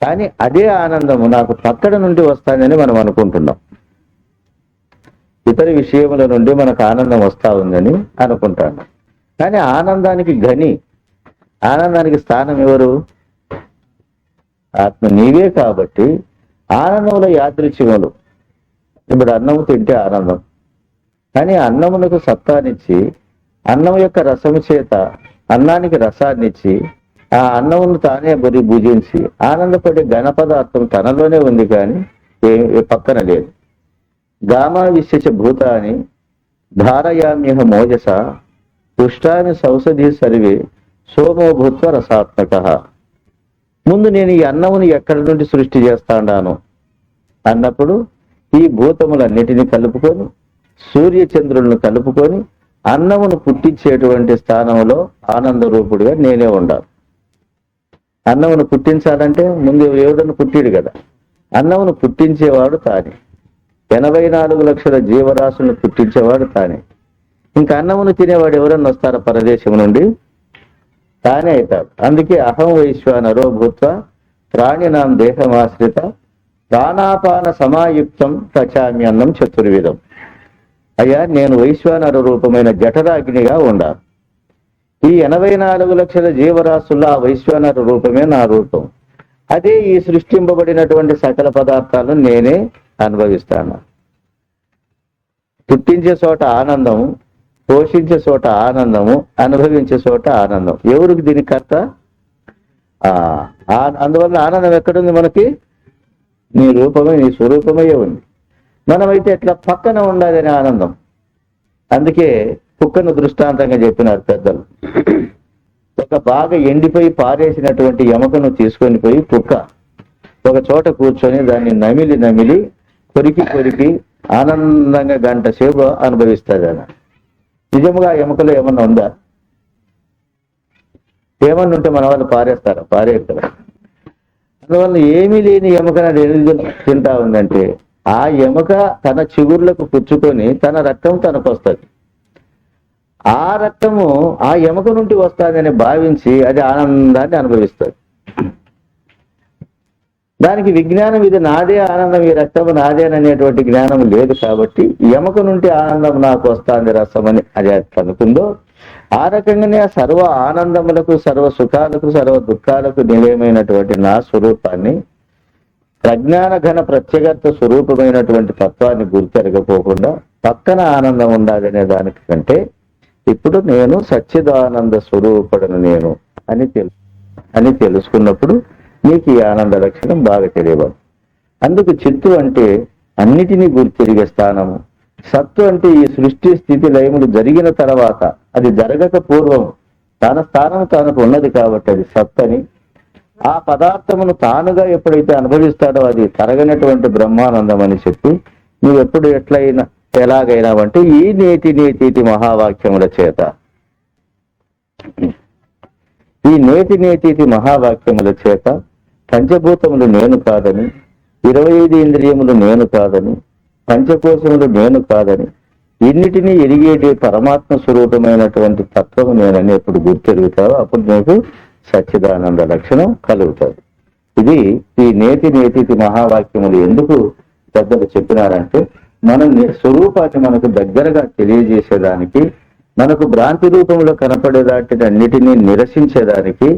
కానీ అదే ఆనందము నాకు పక్కన నుండి వస్తుందని మనం అనుకుంటున్నాం. ఇతర విషయముల నుండి మనకు ఆనందం వస్తా ఉందని అనుకుంటాను. కానీ ఆనందానికి ఆనందానికి స్థానం ఎవరు? ఆత్మ నీవే. కాబట్టి ఆనందంలో యాదృచ్ఛికములు. ఇప్పుడు అన్నము తింటే ఆనందం, కానీ అన్నమునకు సత్తాన్నిచ్చి అన్నం యొక్క రసము చేత అన్నానికి రసాన్నిచ్చి ఆ అన్నమును తానే భుజించి ఆనందపడే ఘన పదార్థం తనలోనే ఉంది కానీ పక్కన లేదు. గామా విశేష భూతాన్ని ధారయామ్యహ మోజస పుష్టాన్ని సౌషధి సర్వే సోమో భూత్వ రసాత్మక. ముందు నేను ఈ అన్నమును ఎక్కడి నుండి సృష్టి చేస్తాను అన్నప్పుడు ఈ భూతములన్నిటినీ కలుపుకొని సూర్యచంద్రులను కలుపుకొని అన్నమును పుట్టించేటువంటి స్థానంలో ఆనంద రూపుడిగా నేనే ఉండాలి. అన్నమును పుట్టించాలంటే ముందు ఎవడను పుట్టిడు కదా, అన్నమును పుట్టించేవాడు తానే. 84 లక్షల జీవరాశులను పుట్టించేవాడు తానే. ఇంకా అన్నమును తినేవాడు ఎవరన్నా వస్తారా పరదేశం నుండి? తానే అవుతాడు. అందుకే అహం వైశ్వానరో భూత్వ ప్రాణినాం దేహమాశ్రిత ప్రాణాపాన సమాయుక్తం పచామ్యన్నం చతుర్విధం. అయ్యా, నేను వైశ్వానర రూపమైన జఠరాగ్నిగా ఉండాలి. ఈ 84 లక్షల జీవరాశుల్లో ఆ వైశ్వానర రూపమే నా రూపం. అదే ఈ సృష్టింపబడినటువంటి సకల పదార్థాలను నేనే అనుభవిస్తాను. పుట్టించే చోట ఆనందము, పోషించే చోట ఆనందము, అనుభవించే చోట ఆనందం. ఎవరికి దీని కర్త? అందువల్ల ఆనందం ఎక్కడుంది మనకి? నీ రూపమే, నీ స్వరూపమే ఉంది. మనమైతే ఎట్లా పక్కన ఉండాలని ఆనందం. అందుకే కుక్కను దృష్టాంతంగా చెప్పినారు పెద్దలు. ఒక బాగా ఎండిపోయి పారేసినటువంటి ఎముకను తీసుకొని పోయి కుక్క ఒక చోట కూర్చొని దాన్ని నమిలి నమిలి కొరికి కొరికి ఆనందంగా గంట సేపు అనుభవిస్తుంది. అన్న నిజముగా ఎముకలో ఏమన్నా ఉందా? ఏమన్నా ఉంటే మన వాళ్ళు పారేస్తారా? పారేరు కదా. అందువల్ల ఏమీ లేని ఎముకను తింటా ఉందంటే ఆ ఎముక తన చిగుర్లకు పుచ్చుకొని తన రక్తం తనకు వస్తుంది. ఆ రక్తము ఆ ఎముక నుండి వస్తుందని భావించి అది ఆనందాన్ని అనుభవిస్తుంది. దానికి విజ్ఞానం ఇది నాదే ఆనందం, ఈ రక్తము నాదేననేటువంటి జ్ఞానం లేదు. కాబట్టి ఎముక నుండి ఆనందం నాకు వస్తుంది రసమని అది అనుకుందో, ఆ రకంగానే సర్వ ఆనందములకు, సర్వ సుఖాలకు, సర్వ దుఃఖాలకు నిలయమైనటువంటి నా స్వరూపాన్ని, ప్రజ్ఞాన ఘన ప్రత్యేకత స్వరూపమైనటువంటి తత్వాన్ని గుర్తెరగపోకుండా పక్కన ఆనందం ఉండాలనే దానికి కంటే ఇప్పుడు నేను సచ్చిదానంద స్వరూపుడను నేను అని తెలుసుకున్నప్పుడు నీకు ఈ ఆనంద లక్షణం బాగా తెలియదు. అందుకు చిత్తు అంటే అన్నిటినీ గుర్తిరిగే స్థానము. సత్తు అంటే ఈ సృష్టి స్థితి లయములు జరిగిన తర్వాత, అది జరగక పూర్వం తన స్థానం తనకు ఉన్నది కాబట్టి అది సత్తని. ఆ పదార్థమును తానుగా ఎప్పుడైతే అనుభవిస్తాడో అది తరగనటువంటి బ్రహ్మానందం అని చెప్పి నువ్వు ఎప్పుడు ఎలాగైనావంటే ఈ నేతి మహావాక్యముల చేత, ఈ నేతి మహావాక్యముల చేత పంచభూతములు నేను కాదని, 25 ఇంద్రియములు నేను కాదని, పంచకోశములు నేను కాదని, ఇన్నిటినీ ఎరిగేటి పరమాత్మ స్వరూపమైనటువంటి తత్వము నేనని ఎప్పుడు గుర్తెరుగుతావో అప్పుడు నీకు సచ్చిదానంద లక్షణం కలుగుతుంది. ఇది ఈ నేతి మహావాక్యములు ఎందుకు పెద్దలు చెప్పినారంటే, మన స్వరూపాన్ని మనకు దగ్గరగా తెలియజేసేదానికి, మనకు భ్రాంతి రూపంలో కనపడేదాటి అన్నిటినీ నిరసించేదానికి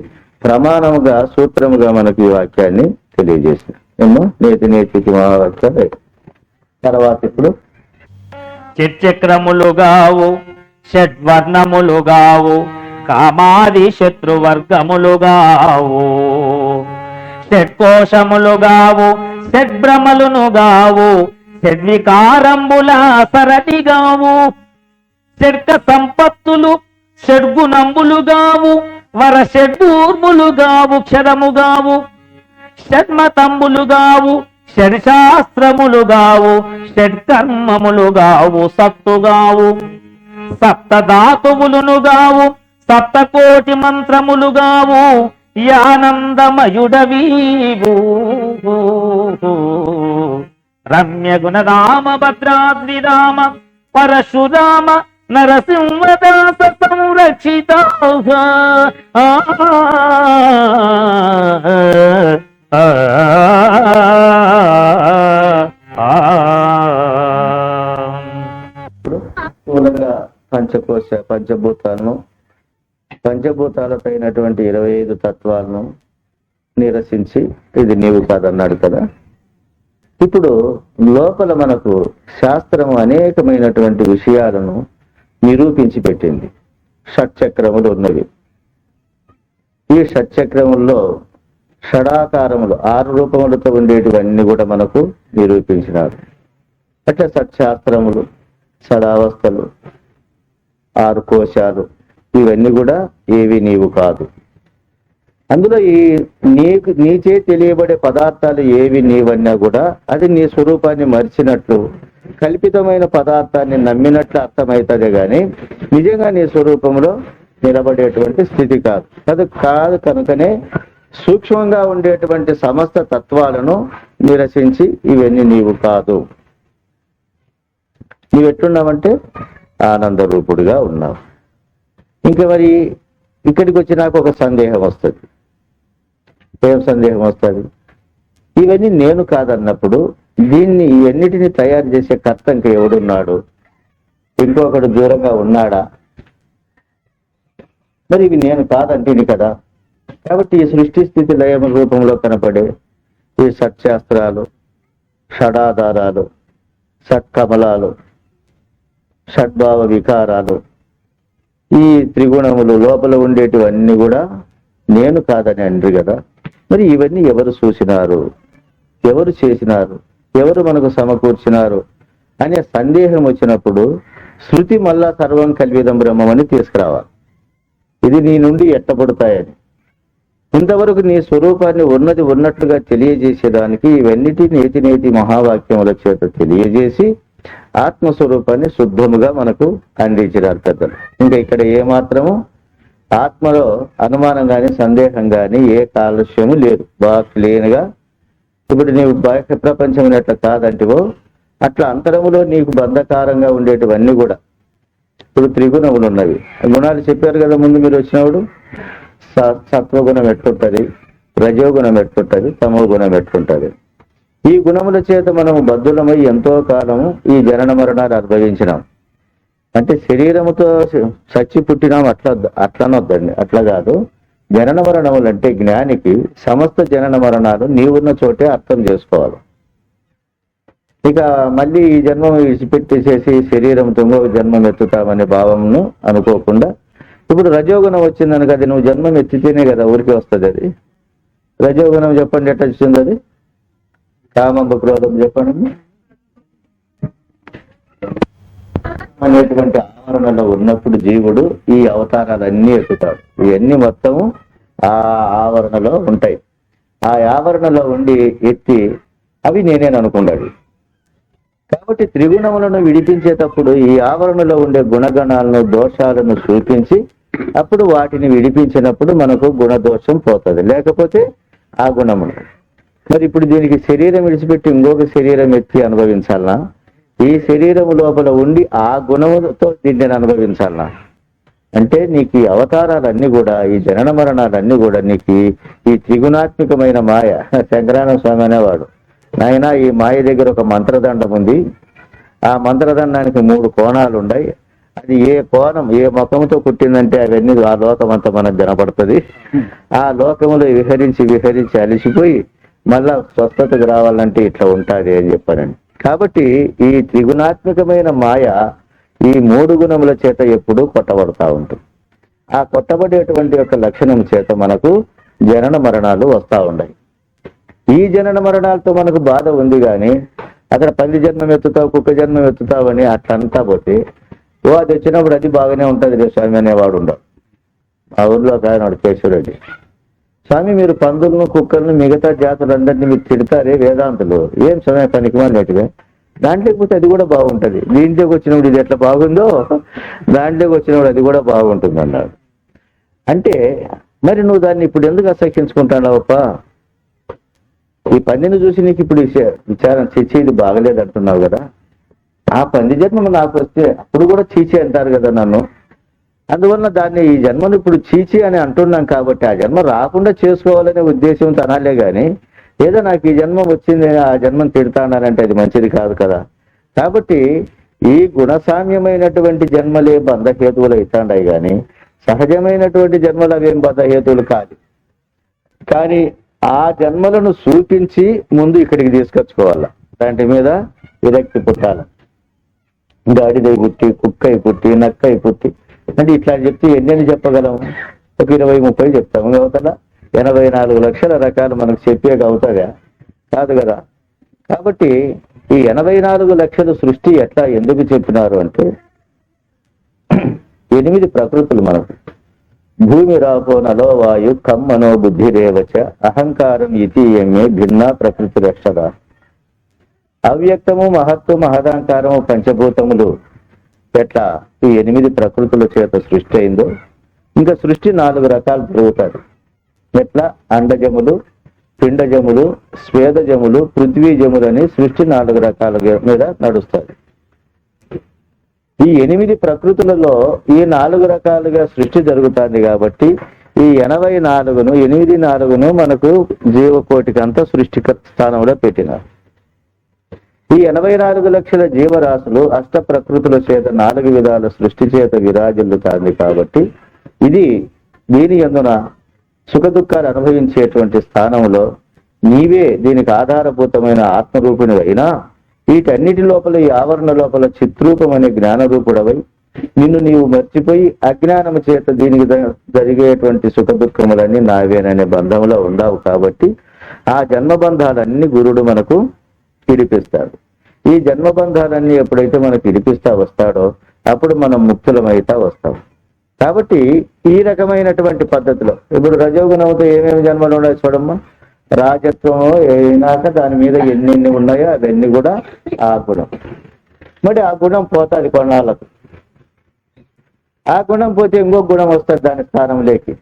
ప్రమాణముగా, సూత్రముగా మనకు ఈ వాక్యాన్ని తెలియజేసింది. ఏమో నేతి మహావాక్యాలు. తర్వాత ఇప్పుడు చిచ్చక్రములుగావు, షడ్వర్ణములుగావు, కామాది శత్రువర్గములుగావు, షడ్కోశములుగావు, షడ్భ్రమలునుగావు, షడ్వికారంబుల సరటిగావు, షడ్క సంపత్తులు షడ్గుణంబులుగావు, వర షడ్ూర్ములుగావు, క్షరముగావు, షడ్మతంబులుగావు, షడ్శాస్త్రములుగావు, షడ్కర్మములుగావు, సత్తుగావు, సప్తధాతువులునుగావు, సప్తకోటి మంత్రములుగావు, యానందమయుడవీవు రమ్య గుణరామ భద్రాద్రిరామ పరశురామ నరసింహదాస సంరక్షిత. స్థూలంగా పంచభూతాలపైనటువంటి 25 తత్వాలను నిరసించి ఇది నీవు కాదన్నాడు కదా. ఇప్పుడు లోపల మనకు శాస్త్రము అనేకమైనటువంటి విషయాలను నిరూపించి పెట్టింది. షట్చక్రములు ఉన్నవి. ఈ షట్చక్రముల్లో షడాకారములు 6 రూపములతో ఉండేటివన్నీ కూడా మనకు నిరూపించినారు. అట్లా షట్శాస్త్రములు, షడావస్థలు, 6 కోశాలు, ఇవన్నీ కూడా ఏవి నీవు కాదు. అందులో నీచే తెలియబడే పదార్థాలు ఏవి నీవన్నా కూడా అది నీ స్వరూపాన్ని మరిచినట్లు, కల్పితమైన పదార్థాన్ని నమ్మినట్లు అర్థమవుతుంది కానీ నిజంగా నీ స్వరూపంలో నిలబడేటువంటి స్థితి కాదు. అది కాదు కనుకనే సూక్ష్మంగా ఉండేటువంటి సమస్త తత్వాలను నిరసించి ఇవన్నీ నీవు కాదు. నీవెట్లున్నావంటే ఆనంద రూపుడుగా ఉన్నావు. ఇంకా మరి ఇక్కడికి వచ్చి నాకు ఒక సందేహం వస్తుంది. ఏం సందేహం వస్తుంది? ఇవన్నీ నేను కాదన్నప్పుడు ఇవన్నిటిని తయారు చేసే కర్త ఇంకా ఎవడున్నాడు? ఇంకొకడు దూరంగా ఉన్నాడా? మరి ఇవి నేను కాదంటేని కదా. కాబట్టి ఈ సృష్టి స్థితి లయం రూపంలో కనపడే ఈ షట్శాస్త్రాలు, షడాధారాలు, షట్కమలాలు, షడ్భావ వికారాలు, ఈ త్రిగుణములు లోపల ఉండేటివన్నీ కూడా నేను కాదని అండ్రి కదా. మరి ఇవన్నీ ఎవరు చూసినారు, ఎవరు చేసినారు, ఎవరు మనకు సమకూర్చినారు అనే సందేహం వచ్చినప్పుడు శృతి మళ్ళా సర్వం కల్విదం బ్రహ్మం అని తీసుకురావాలి. ఇది నీ నుండి ఎట్టబడతాయని. ఇంతవరకు నీ స్వరూపాన్ని ఉన్నది ఉన్నట్లుగా తెలియజేసేదానికి ఇవన్నిటి నేతి మహావాక్యముల చేత తెలియజేసి ఆత్మస్వరూపాన్ని శుద్ధముగా మనకు అందించినారు పెద్దలు. ఇంకా ఇక్కడ ఏమాత్రము ఆత్మలో అనుమానం కానీ సందేహం కానీ ఏ కాలుష్యము లేదు. బాగా క్లీన్గా ఇప్పుడు నీవు బాహ్య ప్రపంచం ఎట్లా కాదంటివో అట్లా అంతరములో నీకు బంధకారంగా ఉండేటివన్నీ కూడా ఇప్పుడు త్రిగుణములు ఉన్నవి. గుణాలు చెప్పారు కదా ముందు మీరు వచ్చినప్పుడు. సత్వగుణం ఎట్లుంటది, రజోగుణం ఎట్లుంటది, తమో గుణం ఎట్లుంటది. ఈ గుణముల చేత మనము బద్ధులమై ఎంతో కాలము ఈ జనన మరణాలు అనుభవించినాం. అంటే శరీరముతో చచ్చి పుట్టినాం అట్లనొద్దండి, అట్లా కాదు. జనన మరణములు అంటే జ్ఞానికి సమస్త జనన మరణాలు నీవున్న చోటే అర్థం చేసుకోవాలి. ఇక మళ్ళీ ఈ జన్మం విడిచిపెట్టేసేసి శరీరంతో జన్మం ఎత్తుతామనే భావంను అనుకోకుండా ఇప్పుడు రజోగుణం వచ్చిందనుక అది నువ్వు జన్మం ఎత్తితేనే కదా ఊరికి వస్తుంది. అది రజోగుణం చెప్పండి ఎట్లా వచ్చింది? అది కామం క్రోధం చెప్పండి అనేటువంటి ఆవరణలో ఉన్నప్పుడు జీవుడు ఈ అవతారాలన్నీ ఎత్తుతాడు. ఇవన్నీ మొత్తము ఆ ఆవరణలో ఉంటాయి. ఆ ఆవరణలో ఉండి ఎత్తి అవి నేనేననుకున్నాడు. కాబట్టి త్రిగుణములను విడిపించేటప్పుడు ఈ ఆవరణలో ఉండే గుణగణాలను దోషాలను చూపించి అప్పుడు వాటిని విడిపించినప్పుడు మనకు గుణదోషం పోతుంది, లేకపోతే ఆ గుణములు. మరి ఇప్పుడు దీనికి శరీరం విడిచిపెట్టి ఇంకొక శరీరం ఎత్తి అనుభవించాలనా? ఈ శరీరము లోపల ఉండి ఆ గుణములతో దీన్ని అనుభవించాలనా? అంటే నీకు ఈ అవతారాలన్నీ కూడా ఈ జనన మరణాలన్నీ కూడా నీకు ఈ త్రిగుణాత్మకమైన మాయ. శంకరానంద స్వామి అనేవాడు, నాయన ఈ మాయ దగ్గర ఒక మంత్రదండం ఉంది. ఆ మంత్రదండానికి 3 కోణాలు ఉన్నాయి. అది ఏ కోణం ఏ ముఖంతో కుట్టిందంటే అవన్నీ ఆ లోకం అంతా మనకు కనపడుతుంది. ఆ లోకములో విహరించి అలిసిపోయి మళ్ళా స్వస్థతకు రావాలంటే ఇట్లా ఉంటుంది అని చెప్పానండి. కాబట్టి ఈ త్రిగుణాత్మకమైన మాయ ఈ 3 గుణముల చేత ఎప్పుడూ కొట్టబడతా ఉంటుంది. ఆ కొట్టబడేటువంటి యొక్క లక్షణం చేత మనకు జనన మరణాలు వస్తూ ఉన్నాయి. ఈ జనన మరణాలతో మనకు బాధ ఉంది కానీ అక్కడ పంది జన్మం ఎత్తుతావు, కుక్క జన్మం ఎత్తుతావు అని అట్లంతా పోతే అది వచ్చినప్పుడు అది బాగానే ఉంటుంది రే స్వామి అనేవాడు ఉండవు. ఆ ఊర్లో ఒక ఆయన కేశవరెడ్డి, స్వామి మీరు పందులను కుక్కలను మిగతా జాతులందరినీ మీరు తిడతారే వేదాంతులు, ఏం సమయం పనికిమాలినట్టుగా, దాంట్లోకి పోతే అది కూడా బాగుంటుంది, దీంట్లోకి వచ్చినప్పుడు ఇది ఎట్లా బాగుందో దాంట్లోకి వచ్చినప్పుడు అది కూడా బాగుంటుంది అన్నాడు. అంటే మరి నువ్వు దాన్ని ఇప్పుడు ఎందుకు అసహించుకుంటున్నావప్ప? ఈ పందిని చూసి నీకు ఇప్పుడు విచారం చీచి ఇది బాగలేదు అంటున్నావు కదా. ఆ పంది జన్మ నాకు వస్తే అప్పుడు కూడా చీచి అంటారు కదా నన్ను. అందువల్ల దాన్ని ఈ జన్మను ఇప్పుడు చీచి అని అంటున్నాం కాబట్టి ఆ జన్మ రాకుండా చేసుకోవాలనే ఉద్దేశంతో అనాలే కానీ ఏదో నాకు ఈ జన్మం వచ్చింది ఆ జన్మను తిడతానంటే అది మంచిది కాదు కదా. కాబట్టి ఈ గుణసామ్యమైనటువంటి జన్మలే బంధహేతువులు అవుతాయి కానీ సహజమైనటువంటి జన్మలు అవేం బంధహేతువులు కాదు. కానీ ఆ జన్మలను చూపించి ముందు ఇక్కడికి తీసుకొచ్చుకోవాలి. దాంటి మీద విరక్తి పుట్టాలి. గాడిదై పుట్టి, కుక్కై పుట్టి, నక్కై పుట్టి అంటే ఇట్లా చెప్తే ఎన్నెన్ని చెప్పగలము? ఒక 20-30 చెప్తాము. అవుతుందా? 84 లక్షల రకాలు మనకు చెప్పేక అవుతుందా? కాదు కదా. కాబట్టి ఈ 84 లక్షల సృష్టి ఎట్లా ఎందుకు చెప్పినారు అంటే 8 ప్రకృతులు మనకు. భూమి రాపో నలో వాయు కం మనో బుద్ధి రేవచ అహంకారం ఇతీయమే భిన్న ప్రకృతి రక్షద. అవ్యక్తము మహత్తు మహదాంకారము పంచభూతములు ఎట్లా ఈ 8 ప్రకృతుల చేత సృష్టి అయిందో ఇంకా సృష్టి 4 రకాలు జరుగుతాడు. ఎట్లా? అండజములు, పిండజములు, స్వేదజములు, పృథ్వీజములు అని సృష్టి 4 రకాల మీద నడుస్తుంది. ఈ 8 ప్రకృతులలో ఈ 4 రకాలుగా సృష్టి జరుగుతుంది కాబట్టి ఈ 84ను మనకు జీవకోటికి అంతా సృష్టి స్థానంలో పెట్టినారు. ఈ 84 లక్షల జీవరాశులు అష్ట ప్రకృతుల చేత 4 విధాల సృష్టి చేత విరాజిల్లుతాంది కాబట్టి ఇది దీని యందున సుఖ దుఃఖాలు అనుభవించేటువంటి స్థానంలో నీవే దీనికి ఆధారభూతమైన ఆత్మరూపిణి అయినా వీటన్నిటి లోపల ఈ ఆవరణ లోపల చిత్రూపం అనే జ్ఞానరూపుడవై నిన్ను నీవు మర్చిపోయి అజ్ఞానము చేత దీనికి జరిగేటువంటి సుఖ దుఃఖములన్నీ నావేననే బంధంలో ఉండావు కాబట్టి ఆ జన్మబంధాలన్నీ గురుడు మనకు ఇడిపిస్తాడు. ఈ జన్మబంధాలన్నీ ఎప్పుడైతే మనకు ఇడిపిస్తా వస్తాడో అప్పుడు మనం ముక్తులమైతా వస్తాం. కాబట్టి ఈ రకమైనటువంటి పద్ధతిలో ఇప్పుడు రజోగుణంతో ఏమేమి జన్మలు ఉన్నాయో చూడమ్మా. రాజత్వం అయినాక దాని మీద ఎన్ని ఉన్నాయో అవన్నీ కూడా ఆ గుణం. మరి ఆ గుణం పోతుంది కొన్నాళ్ళకు. ఆ గుణం పోతే ఇంకొక గుణం వస్తుంది దాని స్థానంలోకి.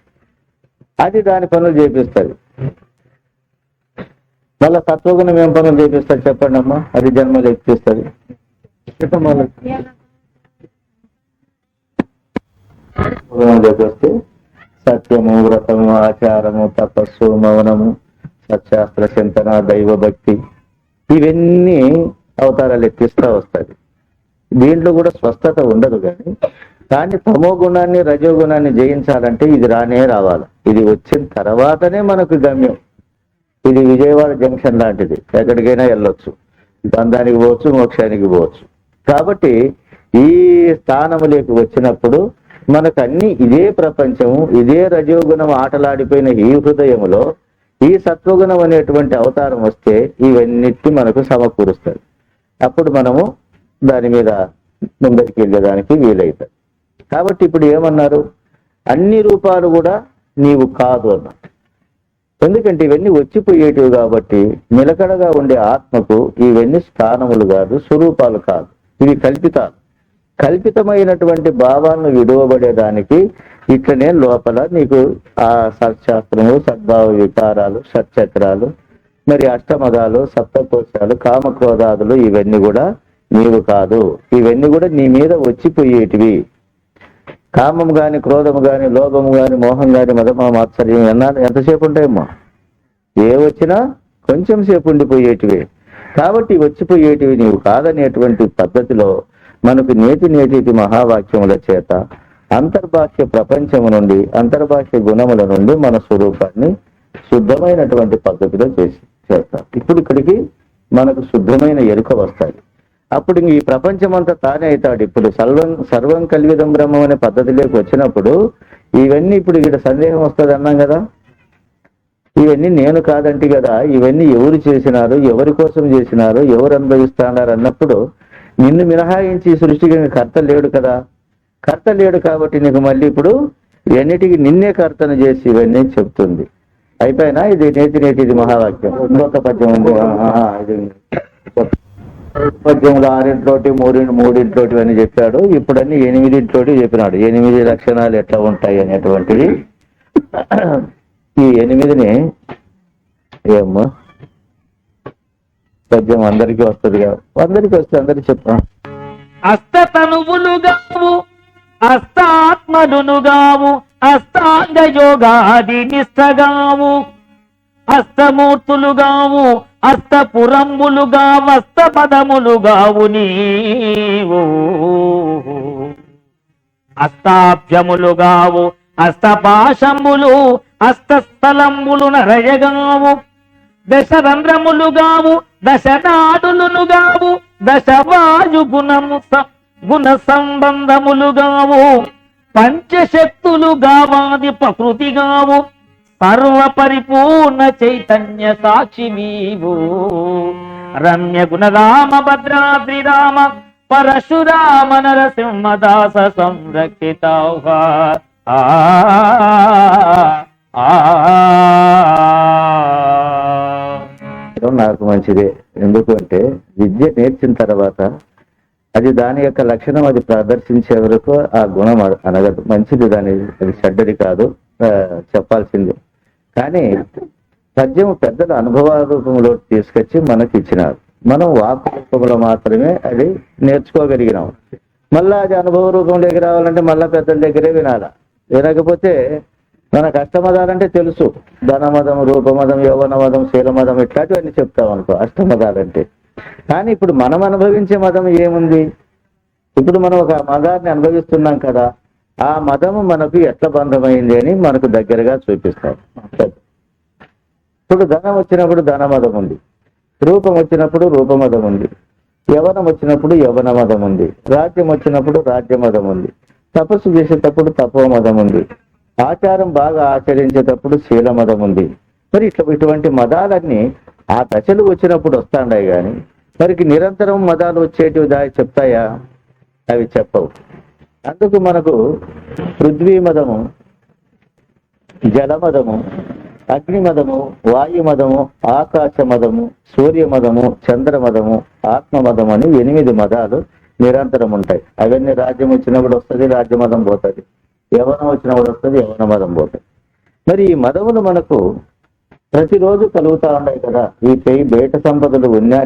అది దాని పనులు చేపిస్తుంది. మళ్ళా సత్వగుణం ఏం పనులు చేపిస్తుంది చెప్పండి అమ్మా. అది జన్మలు ఎక్కిస్తుంది. వస్తే సత్యము, వ్రతము, ఆచారము, తపస్సు, మౌనము, సత్శాస్త్ర చింతన, దైవ భక్తి ఇవన్నీ అవతారాలు ఎక్కిస్తా వస్తుంది. దీంట్లో కూడా స్వస్థత ఉండదు. కానీ తమో గుణాన్ని రజో గుణాన్ని జయించాలంటే ఇది రావాలి. ఇది వచ్చిన తర్వాతనే మనకు గమ్యం. ఇది విజయవాడ జంక్షన్ లాంటిది. ఎక్కడికైనా వెళ్ళొచ్చు, బంధానికి పోవచ్చు, మోక్షానికి పోవచ్చు. కాబట్టి ఈ స్థానములోకి వచ్చినప్పుడు మనకు అన్ని ఇదే ప్రపంచము, ఇదే రజోగుణం ఆటలాడిపోయిన ఈ హృదయములో ఈ సత్వగుణం అనేటువంటి అవతారం వస్తే ఇవన్నిటి మనకు సమకూరుస్తుంది. అప్పుడు మనము దాని మీద ముందరికి వెళ్ళేదానికి వీలవుతుంది. కాబట్టి ఇప్పుడు ఏమన్నారు? అన్ని రూపాలు కూడా నీవు కాదు అన్నారు. ఎందుకంటే ఇవన్నీ వచ్చిపోయేటివి కాబట్టి నిలకడగా ఉండే ఆత్మకు ఇవన్నీ స్థానములు కాదు, స్వరూపాలు కాదు, ఇవి కల్పితాలు. కల్పితమైనటువంటి భావాలను విడువబడేదానికి ఇట్లనే లోపల నీకు ఆ సత్శాస్త్రము, సద్భావ వికారాలు, సచ్చక్రాలు, మరి అష్టమదాలు, సప్తకోశాలు, కామక్రోధాదులు ఇవన్నీ కూడా నీవు కాదు. ఇవన్నీ కూడా నీ మీద వచ్చిపోయేటివి. కామం గాని, క్రోధము గాని, లోభము గాని, మోహం గాని, మదమ మాత్సర్యం ఎంతసేపు ఉంటాయమ్మా? ఏ వచ్చినా కొంచెం సేపు ఉండిపోయేటివి. కాబట్టి వచ్చిపోయేటివి నీవు కాదనేటువంటి పద్ధతిలో మనకు నేటి మహావాక్యముల చేత అంతర్బాహ్య ప్రపంచము నుండి, అంతర్బాహ్య గుణముల నుండి మన స్వరూపాన్ని శుద్ధమైనటువంటి పద్ధతిలో చేస్తాం. ఇప్పుడు ఇక్కడికి మనకు శుద్ధమైన ఎరుక వస్తాయి. అప్పుడు ఈ ప్రపంచం అంతా తానే అవుతాడు. ఇప్పుడు సర్వం కల్విదం బ్రహ్మం అనే పద్ధతిలోకి వచ్చినప్పుడు ఇవన్నీ ఇప్పుడు ఇక్కడ సందేహం వస్తుంది అన్నాం కదా. ఇవన్నీ నేను కాదంటే కదా, ఇవన్నీ ఎవరు చేసినారు, ఎవరి కోసం చేసినారు, ఎవరు అనుభవిస్తున్నారు అన్నప్పుడు నిన్ను మినహాయించి సృష్టికి కర్త లేడు కదా. కర్త లేడు కాబట్టి నీకు మళ్ళీ ఇప్పుడు ఎన్నిటికి నిన్నే కర్తను చేసి ఇవన్నీ చెప్తుంది. అయిపోయినా ఇది నేటి మహావాక్యం. ఇంకొక పద్యం ఉంది. పద్యంలో 6 3 అని చెప్పాడు. ఇప్పుడన్నీ 8 చెప్పినాడు. 8 లక్షణాలు ఎట్లా ఉంటాయి అనేటువంటివి. ఈ 8ని ఏమో పద్యం అందరికీ వస్తుంది కదా. అందరికీ వస్తే అందరికి చెప్తాం. అస్తతనువులుగావు, అస్తాత్మలుగావు, అష్టాంగ యోగాది నిష్టగావు, అష్టమూర్తులుగావు, అష్టపురములుగావు, అష్టపదములుగావు నీవు. అష్టాభ్యములుగావు, అష్టపాశములు, అష్టస్థలంబులు నరయగావు, దశరంధ్రములుగావు, దశనాడులుగావు, దశవాయు గుణ సంబంధములుగావు, పంచశక్తులు గావాది ప్రకృతిగావు సర్వ పరిపూర్ణ చైతన్య సాక్షి నీవు రమ్య గుణరామ భద్రాద్రి రామ పరశురామ నరసింహదాస సంరక్షితావా ఆ నాకు మంచిదే. ఎందుకంటే విద్య నేర్చిన తర్వాత అది దాని యొక్క లక్షణం అది ప్రదర్శించే వరకు ఆ గుణం అనగదు. మంచిది, దాని అది చెడ్డది కాదు, చెప్పాల్సింది. కానీ పద్యం పెద్దల అనుభవ రూపంలో తీసుకొచ్చి మనకి ఇచ్చినారు. మనం వాక్ రూపంలో మాత్రమే అది నేర్చుకోగలిగినాం. మళ్ళా అది అనుభవ రూపంలోకి రావాలంటే మళ్ళా పెద్దల దగ్గరే వినాలా. వినకపోతే మన కష్టమదాలంటే తెలుసు, ధనమదం, రూపమదం, యౌవనమదం, శీలమదం ఇట్లాంటివన్నీ చెప్తాం అనుకో అష్టమదాలంటే. కానీ ఇప్పుడు మనం అనుభవించే మదం ఏముంది? ఇప్పుడు మనం ఒక మదాన్ని అనుభవిస్తున్నాం కదా, ఆ మదము మనకు ఎట్లా బంధమైంది అని మనకు దగ్గరగా చూపిస్తారు. ఇప్పుడు ధనం వచ్చినప్పుడు ధనమదం ఉంది, రూపం వచ్చినప్పుడు రూపమదం ఉంది, యవనం వచ్చినప్పుడు యవన మదం ఉంది, రాజ్యం వచ్చినప్పుడు రాజ్యమదం ఉంది, తపస్సు చేసేటప్పుడు తపోమదం ఉంది, ఆచారం బాగా ఆచరించేటప్పుడు శీలమదం ఉంది. మరి ఇటువంటి మదాలన్నీ ఆ దశలు వచ్చినప్పుడు వస్తాండాయి. కానీ మరికి నిరంతరం మదాలు వచ్చేటివి చెప్తాయా? అవి చెప్పవు. అందుకు మనకు పృథ్వీ మదము, జలమదము, అగ్నిమదము, వాయుమదము, ఆకాశమదము, సూర్యమదము, చంద్రమదము, ఆత్మమదము అని 8 మదాలు నిరంతరం ఉంటాయి. అవన్నీ రాజ్యం వచ్చినప్పుడు వస్తుంది, రాజ్యమదం పోతుంది. యవనం వచ్చినప్పుడు వస్తుంది, యవన మదం పోతుంది. మరి ఈ మదములు మనకు ప్రతిరోజు కలుగుతా ఉన్నాయి కదా. వీటిపై బయట సంపదలు ఉన్నా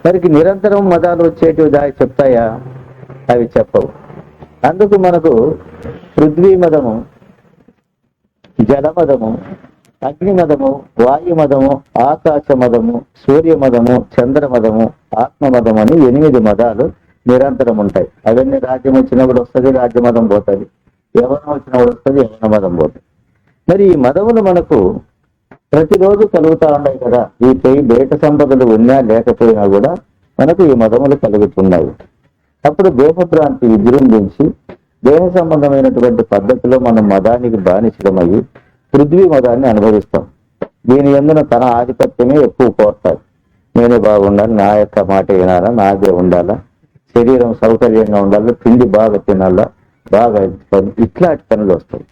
మరికి నిరంతరం మదాలు వచ్చేటివి చెప్తాయా? అవి చెప్పవు. అందుకు మనకు పృథ్వీ మదము, జలమదము, అగ్నిమదము, వాయుమదము, ఆకాశమదము, సూర్యమదము, చంద్రమదము, ఆత్మమదము అని 8 మదాలు నిరంతరం ఉంటాయి. అవన్నీ రాజ్యం వచ్చినప్పుడు వస్తుంది, రాజ్యమదం పోతుంది. యవనం వచ్చినప్పుడు వస్తుంది, యవన మదం పోతుంది. మరి ఈ మదములు మనకు ప్రతిరోజు కలుగుతా ఉన్నాయి కదా. వీటిపై బయట సంపదలు ఉన్నా లేకపోయినా కూడా మనకు ఈ మదములు కలుగుతున్నాయి. అప్పుడు దేహభ్రాంతి విజృంభించి దేహ సంబంధమైనటువంటి పద్ధతిలో మనం మదానికి బానిసమయ్యి పృథ్వీ మదాన్ని అనుభవిస్తాం. దీని ఎందున తన ఆధిపత్యమే ఎక్కువ కోరుతారు. నేనే బాగుండాలి, నా యొక్క మాట వినాలా, నాదే ఉండాలా, శరీరం సౌకర్యంగా ఉండాలి, తిండి బాగా తినాలా, బాగా ఇట్లాంటి పనులు వస్తాయి.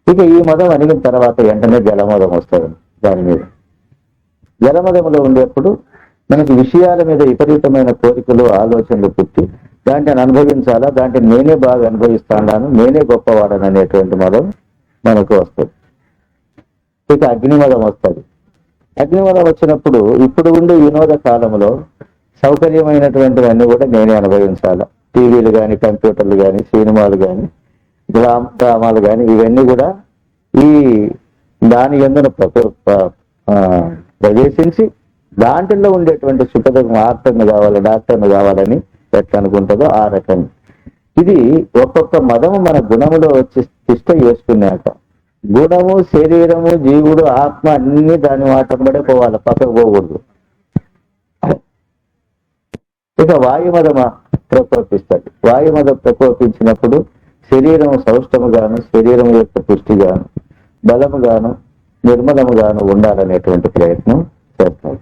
ఇక ఈ మదం అణిగిన తర్వాత వెంటనే జలమదం వస్తుంది. దాని మీద జలమదంలో ఉండేప్పుడు మనకి విషయాల మీద విపరీతమైన కోరికలు, ఆలోచనలు పుట్టి దాంట్లో అనుభవించాలా, దాంట్లో నేనే బాగా అనుభవిస్తాను, నేనే గొప్పవాడని అనేటువంటి మదం మనకు వస్తుంది. ఇక అగ్నిమదం వస్తుంది. అగ్నిమదం వచ్చినప్పుడు ఇప్పుడు ఉండే వినోద కాలంలో సౌకర్యమైనటువంటివన్నీ కూడా నేనే అనుభవించాలా. టీవీలు కానీ, కంప్యూటర్లు కానీ, సినిమాలు కానీ, డ్రామాలు కానీ ఇవన్నీ కూడా ఈ దాని ఎందున ప్రవేశించి దాంట్లో ఉండేటువంటి సుఖదం ఆర్టర్ను కావాలి, డాక్టర్ను కావాలని ఎట్లా అనుకుంటుందో ఆ రకంగా ఇది ఒక్కొక్క మదము మన గుణములో వచ్చి తిష్ట చేసుకున్నాక గుణము, శరీరము, జీవుడు, ఆత్మ అన్ని దాని మాటంబడే పోవాలి, పక్కకు పోకూడదు. ఇక వాయుమదమ ప్రకోపిస్తుంది. వాయుమదం ప్రకోపించినప్పుడు శరీరం సౌష్టముగాను, శరీరం యొక్క పుష్టిగాను, బలముగాను, నిర్మలముగాను ఉండాలనేటువంటి ప్రయత్నం చేస్తారు.